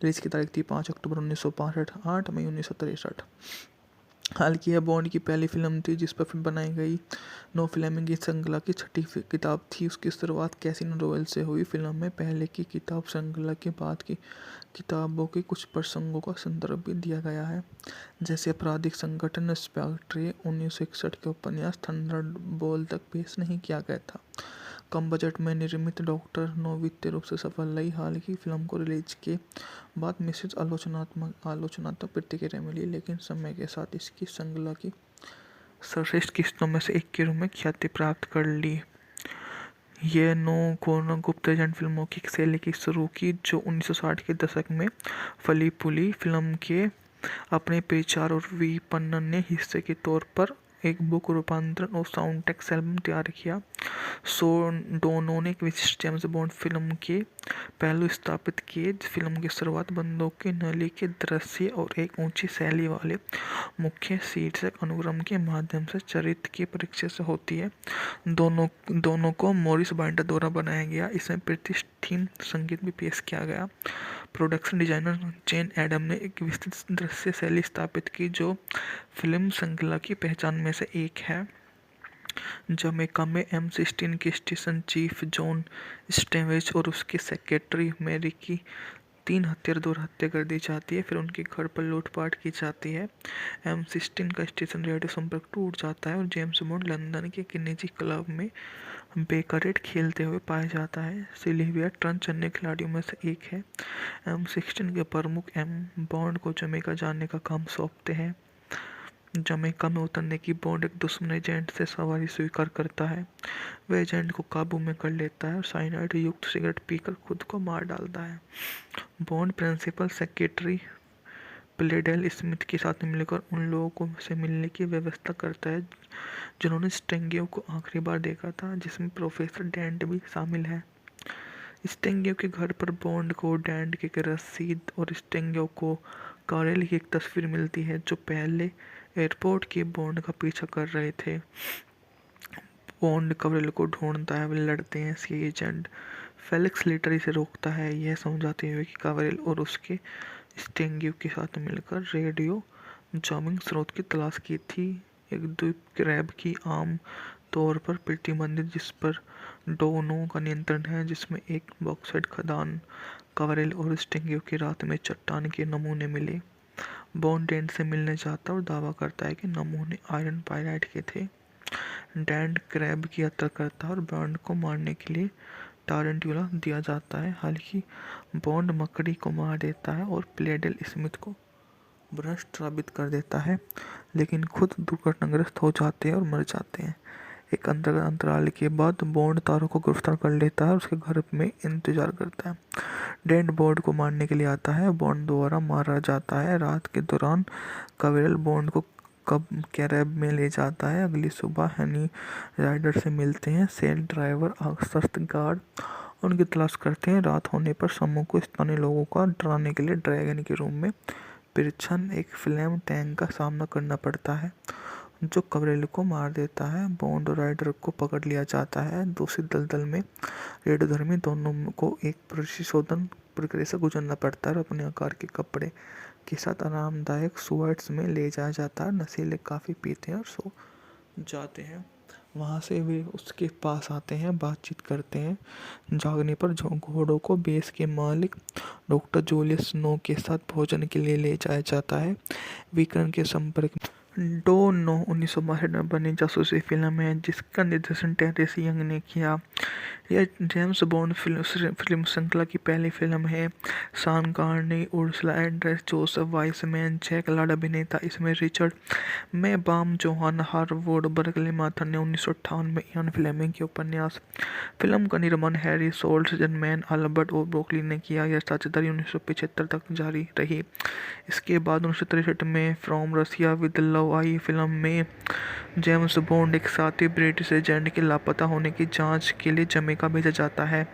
रिलीज की तारीख थी 5 अक्टूबर 1965, 8 मई 1963। हालांकि यह बॉन्ड की पहली फिल्म थी जिस पर फिल्म बनाई गई। नो फ्लेमिंग की श्रृंखला की छठी किताब थी। उसकी शुरुआत कैसीनो रॉयल से हुई। फिल्म में पहले की किताब श्रृंखला के बाद की किताबों के कुछ प्रसंगों का संदर्भ भी दिया गया है, जैसे आपराधिक संगठन स्पेक्ट्रे 1961 के उपन्यास थंडरबोल्ट तक पेश नहीं किया गया था। कम बजट में निर्मित डॉक्टर नो वित्तीय रूप से सफल रही। हालांकि फिल्म को रिलीज के बाद मिश्रित आलोचनात्मक प्रतिक्रिया मिली, लेकिन समय के साथ इसकी श्रृंखला की सर्वश्रेष्ठ किस्तों में से एक के रूप में ख्याति प्राप्त कर ली। ये कोनो गुप्त एजेंट फिल्मों की शैली की शुरू की जो 1960 के दशक में फली फूली। फिल्म के अपने प्रचार और विपणन ने हिस्से के तौर पर एक बुक रूपांतरण और साउंड ट्रैक एल्बम तैयार किया। डोनो ने एक विशिष्ट जेम्स बॉन्ड फिल्म के पहलू स्थापित किए। फिल्म की शुरुआत बंदूक की नली के दृश्य और एक ऊंची शैली वाले मुख्य शीर्षक अनुक्रम के माध्यम से चरित्र के परिचय से होती है। दोनों को मॉरिस बाइंडर द्वारा बनाया गया। इसमें प्रतिष्ठित संगीत भी पेश किया गया। प्रोडक्शन डिजाइनर जेन एडम ने एक विस्तृत दृश्य शैली स्थापित की जो फिल्म श्रृंखला की पहचान में से एक है। जमैका में M16 के स्टेशन चीफ जॉन स्टेवेज और उसके सेक्रेटरी मैरी की 3 हत्यारों द्वारा हत्या कर दी जाती है। फिर उनके घर पर लूटपाट की जाती है। M16 का स्टेशन रेडियो संपर्क टूट जाता है और जेम्स बॉन्ड लंदन के एक निजी क्लब में बेकरेट खेलते हुए पाया जाता है। सिल्विया ट्रंच अन्य खिलाड़ियों में से एक है। M16 के प्रमुख बॉन्ड को जमैका जाने का काम सौंपते हैं। जमैका में उतरने की बॉन्ड एक दुश्मन एजेंट से सवारी स्वीकार करता है। वह एजेंट को काबू में कर लेता है और साइनाइड युक्त सिगरेट पीकर खुद को मार डालता है। बॉन्ड प्रिंसिपल सेक्रेटरी प्लेडेल स्मिथ के साथ मिलकर उन लोगों से मिलने की व्यवस्था करता है जिन्होंने स्टेंगियो को आखिरी बार देखा था, जिसमें प्रोफेसर डेंट भी शामिल है। स्टेंगियो के घर पर बॉन्ड को डेंट की एक रसीद और स्टेंगियो को कॉरेल की एक तस्वीर मिलती है जो पहले एयरपोर्ट के बॉन्ड का पीछा कर रहे थे। बॉन्ड कॉरेल को ढूंढता है। वे लड़ते हैं। सी एजेंट फेलिक्स लेटर इसे रोकता है, यह समझाते हुए कि कॉरेल और उसके स्टेंगियो के साथ मिलकर रेडियो जामिंग स्रोत की तलाश की थी। एक द्वीप क्रैब की आम तौर पर प्रतिबंधित जिस पर डोनो का नियंत्रण है, जिसमें एक बॉक्साइट खदान। कॉरेल और स्टेंगियो की रात में चट्टान के नमूने मिले। बॉन्ड डेंट से मिलने जाता और दावा करता है कि नमूने आयरन पाइराइट के थे। डेंट क्रैब की यात्रा करता है और बॉन्ड को मारने के लिए टारंटुला दिया जाता है। हालांकि बॉन्ड मकड़ी को मार देता है और प्लेडेल स्मिथ को भ्रष्ट साबित कर देता है, लेकिन खुद दुर्घटनाग्रस्त हो जाते हैं और मर जाते हैं। एक अंतराल के बाद बॉन्ड तारों को गिरफ्तार कर लेता है और उसके घर में इंतजार करता है। डेंट बॉन्ड को मारने के लिए आता है, बॉन्ड द्वारा मारा जाता है। रात के दौरान कवेरल बॉन्ड को कब कैरेब में ले जाता है। अगली सुबह हनी राइडर से मिलते हैं। सेल ड्राइवर सख्त गार्ड उनकी तलाश करते हैं। रात होने पर समूह को स्थानीय लोगों का डराने के लिए ड्रैगन के रूम में पिरछन एक फ्लेम टैंक का सामना करना पड़ता है जो कवरेल को मार देता है। बॉन्ड और राइडर को पकड़ लिया जाता है। दूसरी दलदल में रेडियोधर्मी दोनों को एक परिशोधन प्रक्रिया से गुजरना पड़ता है और अपने आकार के कपड़े के साथ आरामदायक सुअर्ट्स में ले जाया जाता है। नशीले काफ़ी पीते हैं और सो जाते हैं। वहाँ से वे उसके पास आते हैं, बातचीत करते हैं। जागने पर घोड़ों को बेस के मालिक डॉक्टर जूलियस स्नो के साथ भोजन के लिए ले जाया जाता है। विकर्ण के संपर्क में डो नो 1962 में बनी जासूसी फिल्म है जिसका निर्देशन टेरेस यंग ने किया। यह जेम्स बॉन्ड फिल्म श्रृंखला की पहली फिल्म है। Sean Connery, Ursula Andress, Joseph Wiseman, Jack Lord अभिनेता। इसमें Richard Maibaum, Johanna Harwood, Berkely Mather ने 1958 में इयान फ्लेमिंग के उपन्यास। फिल्म का निर्माण हैरी सोल्जरमैन, अल्बर्ट और ब्रोकली ने किया। यह साझेदारी 1975 तक जारी रही। इसके बाद 1963 में फ्रॉम रशिया विद लव आई। फिल्म में जेम्स बॉन्ड एक साथी ब्रिटिश एजेंट के लापता होने की जांच के लिए जमैका भेजा जाता है।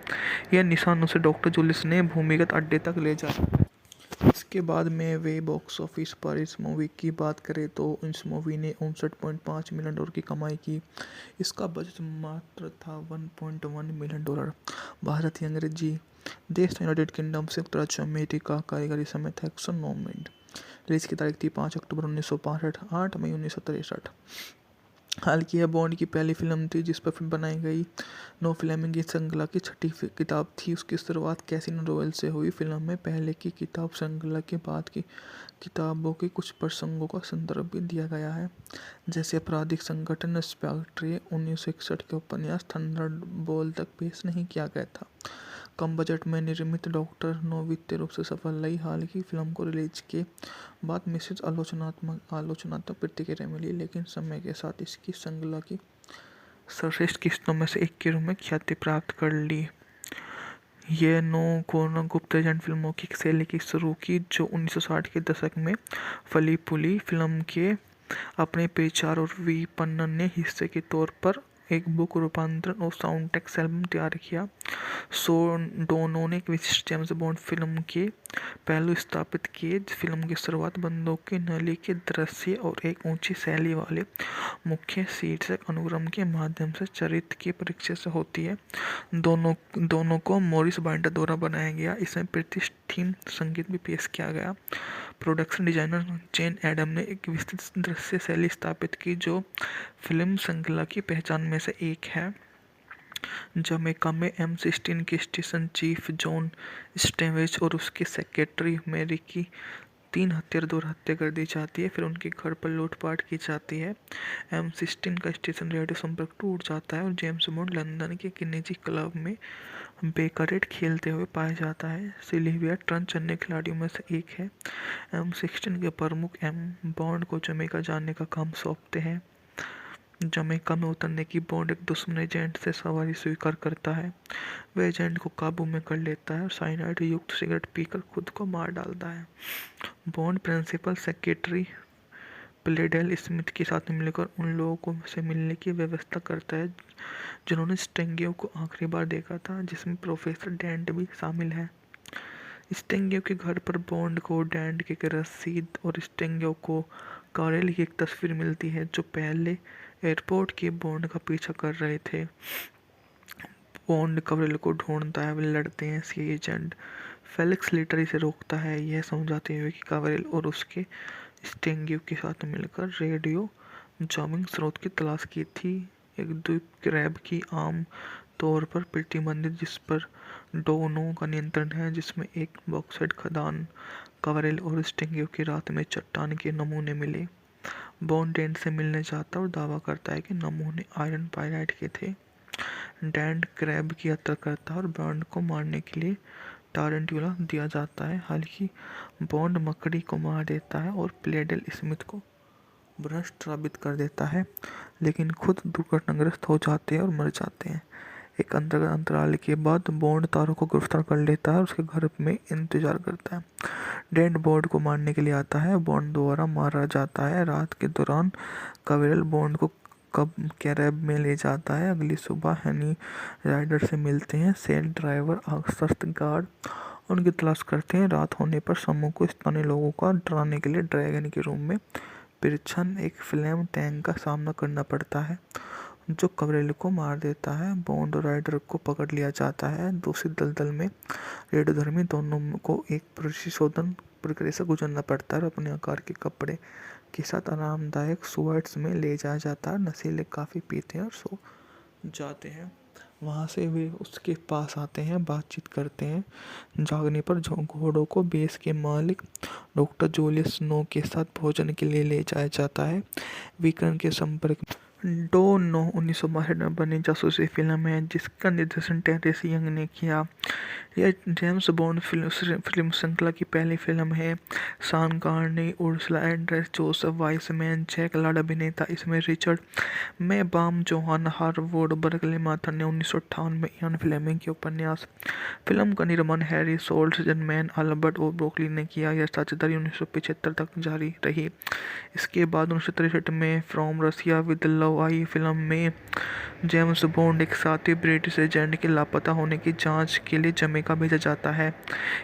यह निशान उसे डॉक्टर जूलियस ने भूमिगत अड्डे तक ले जाता है। इसके बाद में वे बॉक्स ऑफिस पर इस मूवी की बात करें तो इस मूवी ने 59.5 मिलियन डॉलर की कमाई की। इसका बजट मात्र था 1.1 मिलियन डॉलर। भारतीय अंग्रेजी देश यूनाइटेड किंगडम, संयुक्त राज्य अमेरिका। कारीगरी समय था 109 मिनट। रिलीज की तारीख थी 5 अक्टूबर 1965, 8 मई 1963। हालांकि यह बॉन्ड की पहली फिल्म थी जिस पर फिल्म बनाई गई। नो फ्लेमिंग की श्रृंखला की छठी किताब थी। उसकी शुरुआत कैसीनो रॉयल से हुई। फिल्म में पहले की किताब श्रृंखला के बाद की किताबों के कुछ प्रसंगों का संदर्भ भी दिया गया है, जैसे आपराधिक संगठन स्पेक्ट्रे 1961 के उपन्यास थंडरबोल्ट तक पेश नहीं किया गया था। कम बजट में निर्मित डॉक्टर नो वित्तीय रूप से सफल रही। हाल की फिल्म को रिलीज के बाद मिश्रित आलोचनात्मक प्रतिक्रिया मिली, लेकिन समय के साथ इसकी श्रृंखला की सर्वश्रेष्ठ किस्तों में से एक के रूप में ख्याति प्राप्त कर ली। ये कोनो गुप्त एजेंट फिल्मों की एक शैली की शुरू की जो 1960 के दशक में फली फूली। फिल्म के अपने प्रचार और विपणन ने हिस्से के तौर पर एक बुक रूपांतरण और साउंड ट्रैक एल्बम तैयार किया। डोनो ने एक विशिष्ट जेम्स बॉन्ड फिल्म के पहलू स्थापित किए। फिल्म की शुरुआत बंदूक की नली के दृश्य और एक ऊंची शैली वाले मुख्य शीर्षक अनुक्रम के माध्यम से चरित्र के परिचय से होती है। दोनों को मॉरिस बाइंडर द्वारा बनाया गया। इसमें प्रतिष्ठित संगीत भी पेश किया गया। प्रोडक्शन डिजाइनर जेन एडम ने एक विस्तृत दृश्य शैली स्थापित की जो फिल्म श्रृंखला की पहचान में से एक है। जमैका में M16 के स्टेशन चीफ जॉन स्टेवेज और उसके सेक्रेटरी मैरी की 3 हत्यारों द्वारा हत्या कर दी जाती है। फिर उनके घर पर लूटपाट की जाती है। M16 का स्टेशन रेडियो संपर्क टूट जाता है और जेम्स बॉन्ड लंदन के एक निजी क्लब में बेकरेट खेलते हुए पाया जाता है। सिल्विया ट्रंच अन्य खिलाड़ियों में से एक है। M16 के प्रमुख बॉन्ड को जमैका जाने का काम सौंपते हैं। जमैका में उतरने की बॉन्ड एक दुश्मन एजेंट से सवारी स्वीकार करता है। वह एजेंट को काबू में कर लेता है और साइनाइड युक्त सिगरेट पीकर खुद को मार डालता है। बॉन्ड प्रिंसिपल सेक्रेटरी प्लेडेल स्मिथ के साथ मिलकर उन लोगों से मिलने की व्यवस्था करता है जिन्होंने स्टेंगियो को आखिरी बार देखा था, जिसमें प्रोफेसर डेंट भी शामिल है। स्टेंगियो के घर पर बॉन्ड को डेंट की एक रसीद और स्टेंगियो को कॉरेल की एक तस्वीर मिलती है जो पहले एयरपोर्ट के बॉन्ड का पीछा कर रहे थे। बॉन्ड कॉरेल को ढूंढता है। वे लड़ते हैं। सी एजेंट फेलिक्स लेटर इसे रोकता है, यह समझाते हुए कि कॉरेल और उसके स्टेंगियो के साथ मिलकर रेडियो जामिंग स्रोत की तलाश की थी। एक द्वीप क्रैब की आम तौर पर प्रतिबंधित जिस पर डोनो का नियंत्रण है, जिसमें एक बॉक्साइट खदान। कॉरेल और स्टेंगियो की रात में चट्टान के नमूने मिले। बॉन्ड डेंट से मिलने जाता और दावा करता है कि नमूने आयरन पाइराइट के थे। डेंट क्रैब की यात्रा करता है और बॉन्ड को मारने के लिए टारंटुला दिया जाता है। हालांकि बॉन्ड मकड़ी को मार देता है और प्लेडेल स्मिथ को भ्रष्ट साबित कर देता है, लेकिन खुद दुर्घटनाग्रस्त हो जाते हैं और मर जाते हैं। एक अंतराल के बाद बॉन्ड तारों को गिरफ्तार कर लेता है और उसके घर में इंतजार करता है। डेड बॉन्ड को मारने के लिए आता है। बॉन्ड द्वारा मारा जाता है। रात के दौरान कवेरल बॉन्ड को कब कैब में ले जाता है। अगली सुबह हनी राइडर से मिलते हैं। सेल ड्राइवर सख्त गार्ड उनकी तलाश करते हैं। रात होने पर समूह को स्थानीय लोगों का डराने के लिए ड्रैगन के रूम में पिरछन एक फ्लेम टैंक का सामना करना पड़ता है, जो कवरेल को मार देता है। बॉन्ड और राइडर को पकड़ लिया जाता है। दूसरी दलदल में रेडियोधर्मी दोनों को एक परिशोधन प्रक्रिया से गुजरना पड़ता है और अपने आकार के कपड़े के साथ आरामदायक सुअर्ट्स में ले जाया जाता है। नशीले काफ़ी पीते हैं और सो जाते हैं। वहाँ से वे उसके पास आते हैं, बातचीत करते हैं। जागने पर घोड़ों को बेस के मालिक डॉक्टर जूलियस स्नो के साथ भोजन के लिए ले जाया जाता है। विक्रम के संपर्क डो 1962 में बनी जासूसी फिल्म है जिसका निर्देशन टेरेस यंग ने किया। यह जेम्स बॉन्ड फिल्म श्रृंखला की पहली फिल्म है। Sean Connery, Ursula Andress, Joseph Wiseman, Jack Lord अभिनेता। इसमें Richard Maibaum, Johanna Harwood, Berkely Mather ने 1958 में इयान फ्लेमिंग के उपन्यास। फिल्म का निर्माण हैरी सोल्ट्जमैन, अल्बर्ट और ब्रोकली ने किया। यह साझेदारी 1975 तक जारी रही। इसके बाद 1963 में फ्रॉम रशिया विद लव आई। फिल्म में जेम्स बॉन्ड एक साथी ब्रिटिश एजेंट के लापता होने की जांच के लिए जमैका भेजा जाता है।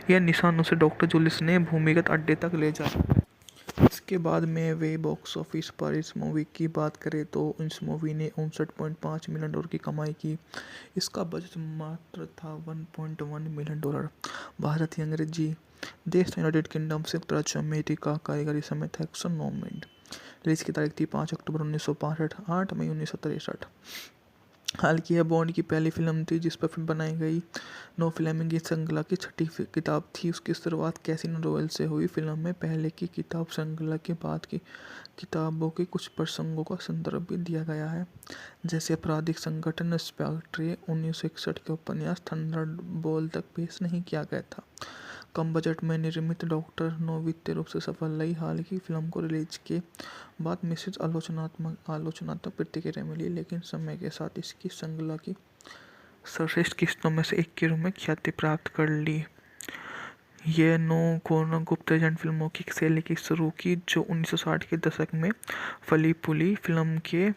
यह निशान उसे डॉक्टर जूलियस ने भूमिगत अड्डे तक ले जाता है। इसके बाद में वे बॉक्स ऑफिस पर इस मूवी की बात करें तो इस मूवी ने 59.5 मिलियन डॉलर की कमाई की। इसका बजट मात्र था $1.1 मिलियन। भारतीय अंग्रेजी देश यूनाइटेड किंगडम, संयुक्त राज्य अमेरिका। कारीगरी समय था 109 मिनट। रिलीज की तारीख थी 5 अक्टूबर 1962, 8 मई 1963। हालांकि यह बॉन्ड की पहली फिल्म थी जिस पर फिल्म बनाई गई। नो फ्लेमिंग इस श्रृंखला की छठी किताब थी। उसकी शुरुआत कैसीनो रॉयल से हुई। फिल्म में पहले की किताब श्रृंखला के बाद की किताबों के कुछ प्रसंगों का संदर्भ भी दिया गया है, जैसे आपराधिक संगठन स्पेक्ट्रे 1961 के उपन्यास थंडरबोल्ट तक पेश नहीं किया गया था। कम बजट में निर्मित डॉक्टर नो वित्तीय रूप से सफल रही। हाल की फिल्म को रिलीज के बाद मिश्रित आलोचनात्मक प्रतिक्रिया मिली, लेकिन समय के साथ इसकी श्रृंखला की सर्वश्रेष्ठ किस्तों में से एक के रूप में ख्याति प्राप्त कर ली। ये कोनो गुप्त एजेंट फिल्मों की शैली की शुरू की, जो 1960 के दशक में फली फूली। फिल्म के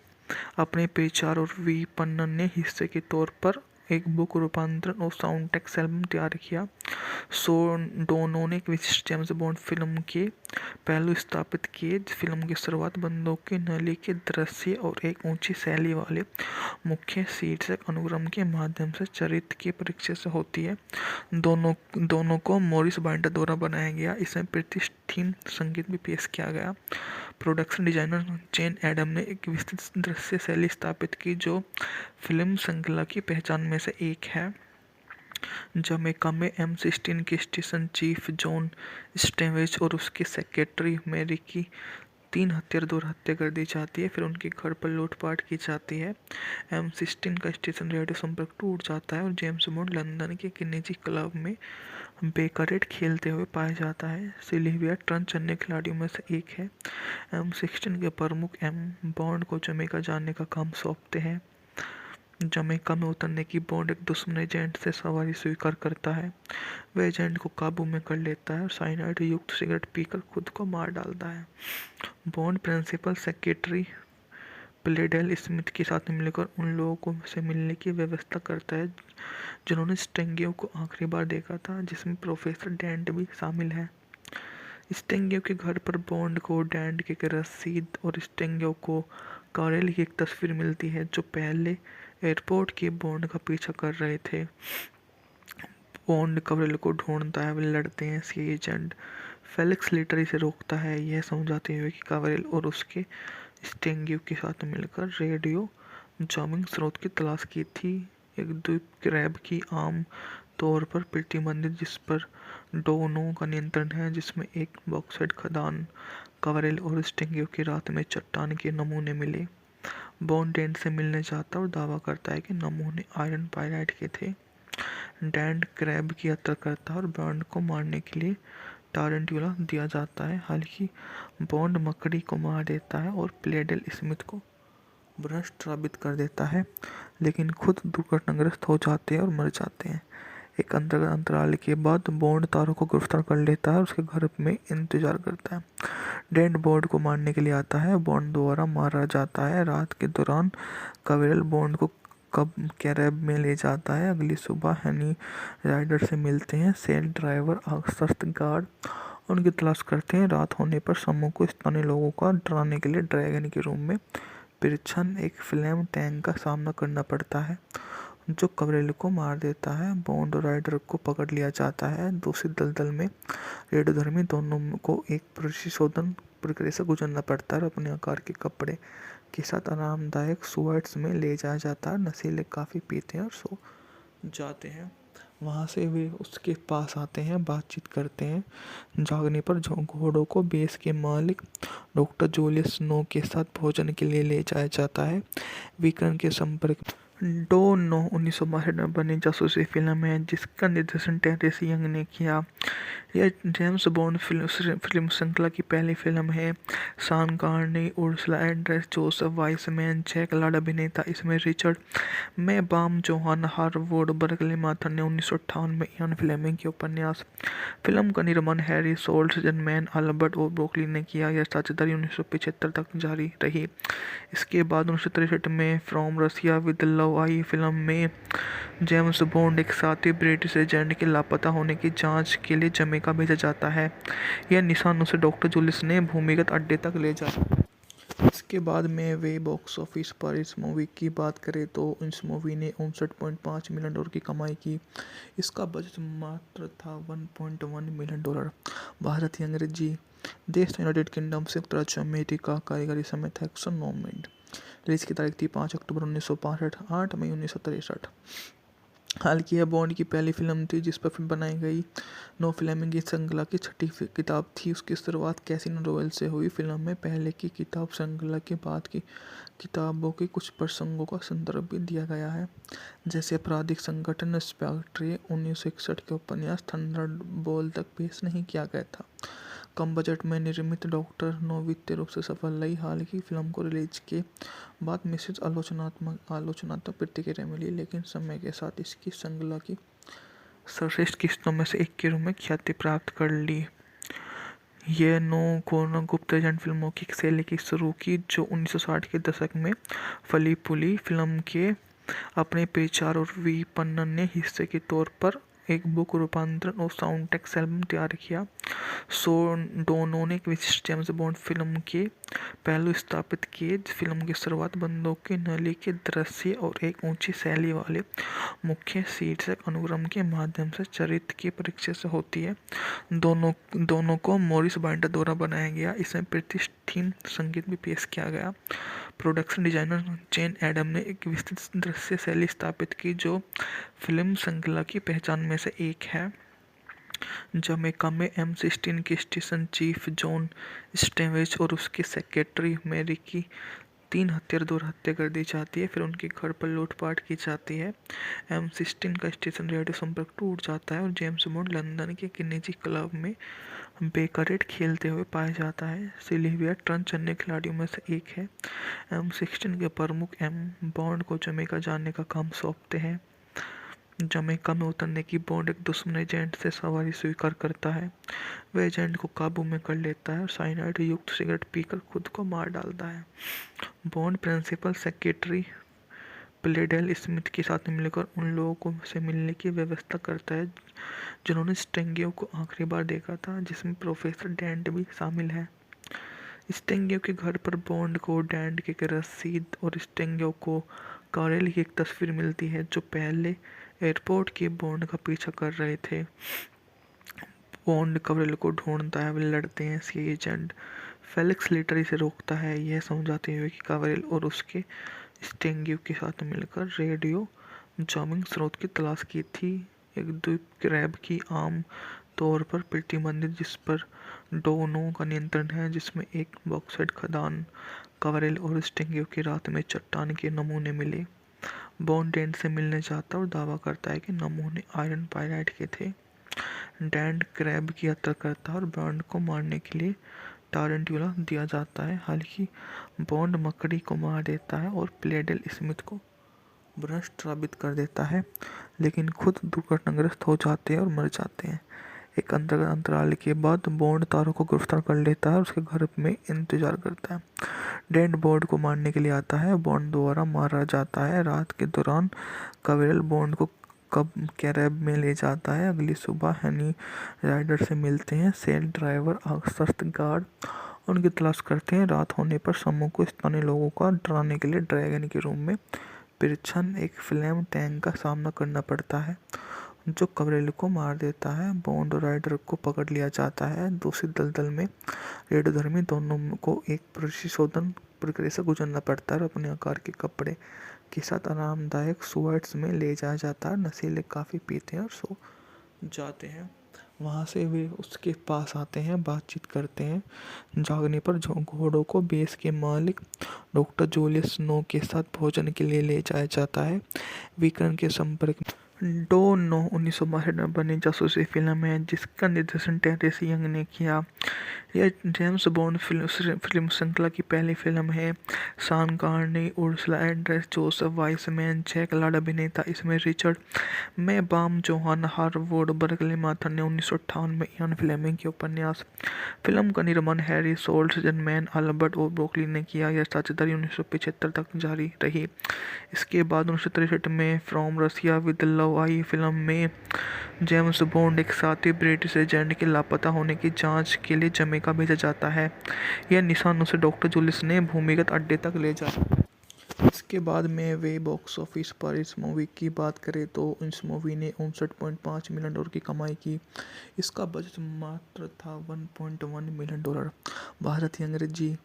अपने प्रचार और विपणन ने हिस्से के तौर पर एक बुक रूपांतरण और साउंड ट्रैक एल्बम तैयार किया। डोनो ने एक विशिष्ट जेम्स बॉन्ड फिल्म के पहलू स्थापित किए। फिल्म की शुरुआत बंदूक की नली के दृश्य और एक ऊंची शैली वाले मुख्य शीर्षक अनुक्रम के माध्यम से चरित्र के परिचय से होती है। दोनों को मॉरिस बाइंडर द्वारा बनाया गया। इसमें प्रतिष्ठित संगीत भी पेश किया गया। प्रोडक्शन डिजाइनर जेन एडम ने एक विस्तृत दृश्य शैली स्थापित की, जो फिल्म श्रृंखला की पहचान में से एक है। जमैका में M16 के स्टेशन चीफ जॉन स्टेवेज और उसके सेक्रेटरी मैरी की 3 हत्यारों द्वारा हत्या कर दी जाती है। फिर उनके घर पर लूटपाट की जाती है। M16 का स्टेशन रेडियो संपर्क टूट जाता है और जेम्स बॉन्ड लंदन के एक निजी क्लब में बेकरेट खेलते हुए पाया जाता है। सिल्विया ट्रंच अन्य खिलाड़ियों में से एक है। M16 के प्रमुख बॉन्ड को जमैका जाने का काम सौंपते हैं। जमैका में उतरने की बॉन्ड एक दुश्मन एजेंट से सवारी स्वीकार करता है। वह एजेंट को काबू में कर लेता है और साइनाइड युक्त सिगरेट पीकर खुद को मार डालता है। बॉन्ड प्रिंसिपल सेक्रेटरी प्लेडेल स्मिथ के साथ मिलकर उन लोगों से मिलने की व्यवस्था करता है जिन्होंने स्टेंगियो को आखिरी बार देखा था, जिसमें प्रोफेसर डेंट भी शामिल है। स्टेंगियो के घर पर बॉन्ड को डेंट की एक रसीद और स्टेंगियो को कॉरेल की एक तस्वीर मिलती है, जो पहले एयरपोर्ट के बॉन्ड का पीछा कर रहे थे। बॉन्ड कॉरेल को ढूंढता है। वे लड़ते हैं। सी एजेंट फेलिक्स लेटर इसे रोकता है, यह समझाते हुए कि कॉरेल और उसके स्टेंगियो के साथ मिलकर रेडियो जामिंग स्रोत की तलाश की थी। एक द्वीप क्रैब की आम तौर पर प्रतिबंधित जिस पर डोनो का नियंत्रण है, जिसमें एक बॉक्साइट खदान। कॉरेल और स्टेंगियो की रात में चट्टान के नमूने मिले। बॉन्ड डेंट से मिलने जाता और दावा करता है कि नमूने आयरन पाइराइट के थे। डेंट क्रैब की यात्रा करता है और बॉन्ड को मारने के लिए टारंटुला दिया जाता है। हालांकि बॉन्ड मकड़ी को मार देता है और प्लेडेल स्मिथ को भ्रष्ट साबित कर देता है, लेकिन खुद दुर्घटनाग्रस्त हो जाते हैं और मर जाते हैं। एक अंतराल के बाद बॉन्ड तारों को गिरफ्तार कर लेता है और उसके घर में इंतजार करता है। डेंट बॉन्ड को मारने के लिए आता है। बॉन्ड द्वारा मारा जाता है। रात के दौरान कवेरल बॉन्ड को कब कैरेब में ले जाता है। अगली सुबह हनी राइडर से मिलते हैं। सेल ड्राइवर सख्त गार्ड उनकी तलाश करते हैं। रात होने पर समूह को स्थानीय लोगों का डराने के लिए ड्रैगन के रूम में पिरछन एक फ्लेम टैंक का सामना करना पड़ता है, जो कवरेल को मार देता है। बॉन्ड और राइडर को पकड़ लिया जाता है। दूसरी दलदल में रेडियोधर्मी दोनों को एक परिशोधन प्रक्रिया से गुजरना पड़ता है और अपने आकार के कपड़े के साथ आरामदायक सुअर्ट्स में ले जाया जाता है। नशीले काफ़ी पीते हैं और सो जाते हैं। वहाँ से वे उसके पास आते हैं, बातचीत करते हैं। जागने पर घोड़ों को बेस के मालिक डॉक्टर जूलियस स्नो के साथ भोजन के लिए ले जाया जाता है। विक्रम के संपर्क डो नो 1962 में बनी जासूसी फिल्म है जिसका निर्देशन टेरेस यंग ने किया। यह जेम्स बॉन्ड फिल्म श्रृंखला की पहली फिल्म है। Sean Connery, Ursula Andress, Joseph Wiseman, Jack Lord अभिनेता इसमें Richard Maibaum, Johanna Harwood, Berkely Mather ने 1958 में इयान फ्लेमिंग के उपन्यास। फिल्म का निर्माण हैरी सोल्टजन, मैन अल्बर्ट और ब्रोकली ने किया। यह साझेदारी 1975 तक जारी रही। इसके बाद 1963 में फ्रॉम रसिया विद लव आई। फिल्म में जेम्स बॉन्ड एक साथी ब्रिटिश एजेंट के लापता होने की जांच के लिए जमैका भेजा जाता है। यह निशान उसे डॉक्टर जूलियस ने भूमिगत अड्डे तक ले जाता है। इसके बाद में वे बॉक्स ऑफिस पर इस मूवी की बात करें तो इस मूवी ने 59.5 मिलियन डॉलर की कमाई की। इसका बजट मात्र था 1.1 मिलियन डॉलर। भारतीय अंग्रेजी देश यूनाइटेड किंगडम, संयुक्त राज्य अमेरिका। कारीगरी समय था 109 मिनट। रिलीज की तारीख थी 5 अक्टूबर 1965, 8 मई 1963। हालांकि यह बॉन्ड की पहली फिल्म थी जिस पर फिल्म बनाई गई। नो फ्लेमिंग की श्रृंखला की छठी किताब थी। उसकी शुरुआत कैसीनो रॉयल से हुई। फिल्म में पहले की किताब श्रृंखला के बाद की किताबों के कुछ प्रसंगों का संदर्भ भी दिया गया है, जैसे आपराधिक संगठन स्पेक्ट्रे 1961 के उपन्यास थंडरबोल्ट तक पेश नहीं किया गया था। कम बजट में निर्मित डॉक्टर नो वित्तीय रूप से सफल रही। हालांकि फिल्म को रिलीज के बाद मिश्रित आलोचनात्मक प्रतिक्रिया मिली, लेकिन समय के साथ इसकी श्रृंखला की सर्वश्रेष्ठ किस्तों में से एक के रूप में ख्याति प्राप्त कर ली। ये कोनो गुप्त एजेंट फिल्मों की शैली की शुरू की, जो 1960 के दशक में फली फूली। फिल्म के अपने प्रचार और विपणन ने हिस्से के तौर पर एक बुक रूपांतरण और साउंड ट्रैक एल्बम तैयार किया। डोनो ने एक विशिष्ट जेम्स बॉन्ड फिल्म के पहलू स्थापित किए। फिल्म की शुरुआत बंदूक की नली के दृश्य और एक ऊंची शैली वाले मुख्य शीर्षक अनुक्रम के माध्यम से चरित्र के परिचय से होती है। दोनों को मॉरिस बाइंडर द्वारा बनाया गया। इसमें प्रतिष्ठित संगीत भी पेश किया गया। प्रोडक्शन डिजाइनर जेन एडम ने एक विस्तृत दृश्य शैली स्थापित की, जो फिल्म श्रृंखला की पहचान में से एक है। जमैका में M16 के स्टेशन चीफ जॉन स्टेवेज और उसके सेक्रेटरी मैरी की 3 हत्यारों द्वारा हत्या कर दी जाती है। फिर उनके घर पर लूटपाट की जाती है। M16 का स्टेशन रेडियो संपर्क टूट जाता है और जेम्स बॉन्ड लंदन के एक निजी क्लब में बेकरेट खेलते हुए पाया जाता है। सिल्विया ट्रंच अन्य खिलाड़ियों में से एक है। M16 के प्रमुख बॉन्ड को जमैका जाने का काम सौंपते हैं। जमैका में उतरने की बॉन्ड एक दुश्मन एजेंट से सवारी स्वीकार करता है। वह एजेंट को काबू में कर लेता है और साइनाइड युक्त सिगरेट पीकर खुद को मार डालता है। बॉन्ड प्रिंसिपल सेक्रेटरी प्लेडेल स्मिथ के साथ मिलकर उन लोगों से मिलने की व्यवस्था करता है जिन्होंने स्टेंगियो को आखिरी बार देखा था, जिसमें प्रोफेसर डेंट भी शामिल है। स्टेंगियो के घर पर बॉन्ड को डेंट की एक रसीद और स्टेंगियो को कॉरेल की एक तस्वीर मिलती है, जो पहले एयरपोर्ट के बॉन्ड का पीछा कर रहे थे। बॉन्ड कॉरेल को ढूंढता है। वे लड़ते हैं। सी एजेंट फेलिक्स लेटर इसे रोकता है, यह समझाते हुए कि कॉरेल और उसके स्टेंगियो के साथ मिलकर रेडियो जामिंग स्रोत की तलाश की थी। एक द्वीप क्रैब की आम तौर पर प्रतिबंधित जिस पर डोनो का नियंत्रण है, जिसमें एक बॉक्साइट खदान। कॉरेल और स्टेंगियो की रात में चट्टान के नमूने मिले। बॉन्ड डेंट से मिलने जाता और दावा करता है कि नमूने आयरन पाइराइट के थे। डैन क्रैब की हत्या करता है और बॉन्ड को मारने के लिए टारंटुला दिया जाता है। हालांकि बॉन्ड मकड़ी को मार देता है और प्लेडेल स्मिथ को भ्रष्ट साबित कर देता है, लेकिन खुद दुर्घटनाग्रस्त हो जाते हैं और मर जाते हैं। एक अंतराल के बाद बॉन्ड तारों को गिरफ्तार कर लेता है और उसके घर में इंतजार करता है। डैन बॉन्ड को मारने के लिए आता है, बॉन्ड द्वारा मारा जाता है। रात के दौरान कवेरल बॉन्ड को कब कैरेब में ले जाता है। अगली सुबह हनी राइडर से मिलते हैं। सेल ड्राइवर सख्त गार्ड उनकी तलाश करते हैं। रात होने पर समूह को स्थानीय लोगों का डराने के लिए ड्रैगन के रूम में पिरछन एक फ्लेम टैंक का सामना करना पड़ता है, जो कवरेल को मार देता है। बॉन्ड और राइडर को पकड़ लिया जाता है। दूसरी दलदल में रेडियोधर्मी दोनों को एक परिशोधन प्रक्रिया से गुजरना पड़ता है और अपने आकार के कपड़े के साथ आरामदायक सुअर्ट्स में ले जाया जाता है। नशीले काफ़ी पीते हैं और सो जाते हैं। वहाँ से वे उसके पास आते हैं, बातचीत करते हैं। जागने पर घोड़ों को बेस के मालिक डॉक्टर जूलियस स्नो के साथ भोजन के लिए ले जाया जाता है। विकर्ण के संपर्क में डो नो 1962 में बनी जासूसी फिल्म है जिसका निर्देशन टेरेस यंग ने किया। यह जेम्स बॉन्ड फिल्म श्रृंखला की पहली फिल्म है। Sean Connery, Ursula Andress, Joseph Wiseman, Jack Lord अभिनेता इसमें Richard Maibaum, Johanna Harwood, Berkely Mather ने 1958 में इयान फ्लेमिंग के उपन्यास। फिल्म का निर्माण हैरी सोल्टजन, मैन अल्बर्ट और ब्रोकली ने किया। यह साझेदारी 1975 तक जारी रही। इसके बाद 1963 में फ्रॉम रसिया विद लव आई। फिल्म में जेम्स बॉन्ड एक साथी ब्रिटिश एजेंट के लापता होने की जांच के लिए जमैका भेजा जाता है। यह निशान उसे डॉक्टर जूलियस ने भूमिगत अड्डे तक ले जाता है। इसके बाद में वे बॉक्स ऑफिस पर इस मूवी की बात करें तो इस मूवी ने 59.5 मिलियन डॉलर की कमाई की। इसका बजट मात्र था $1.1 मिलियन। भारतीय अंग्रेजी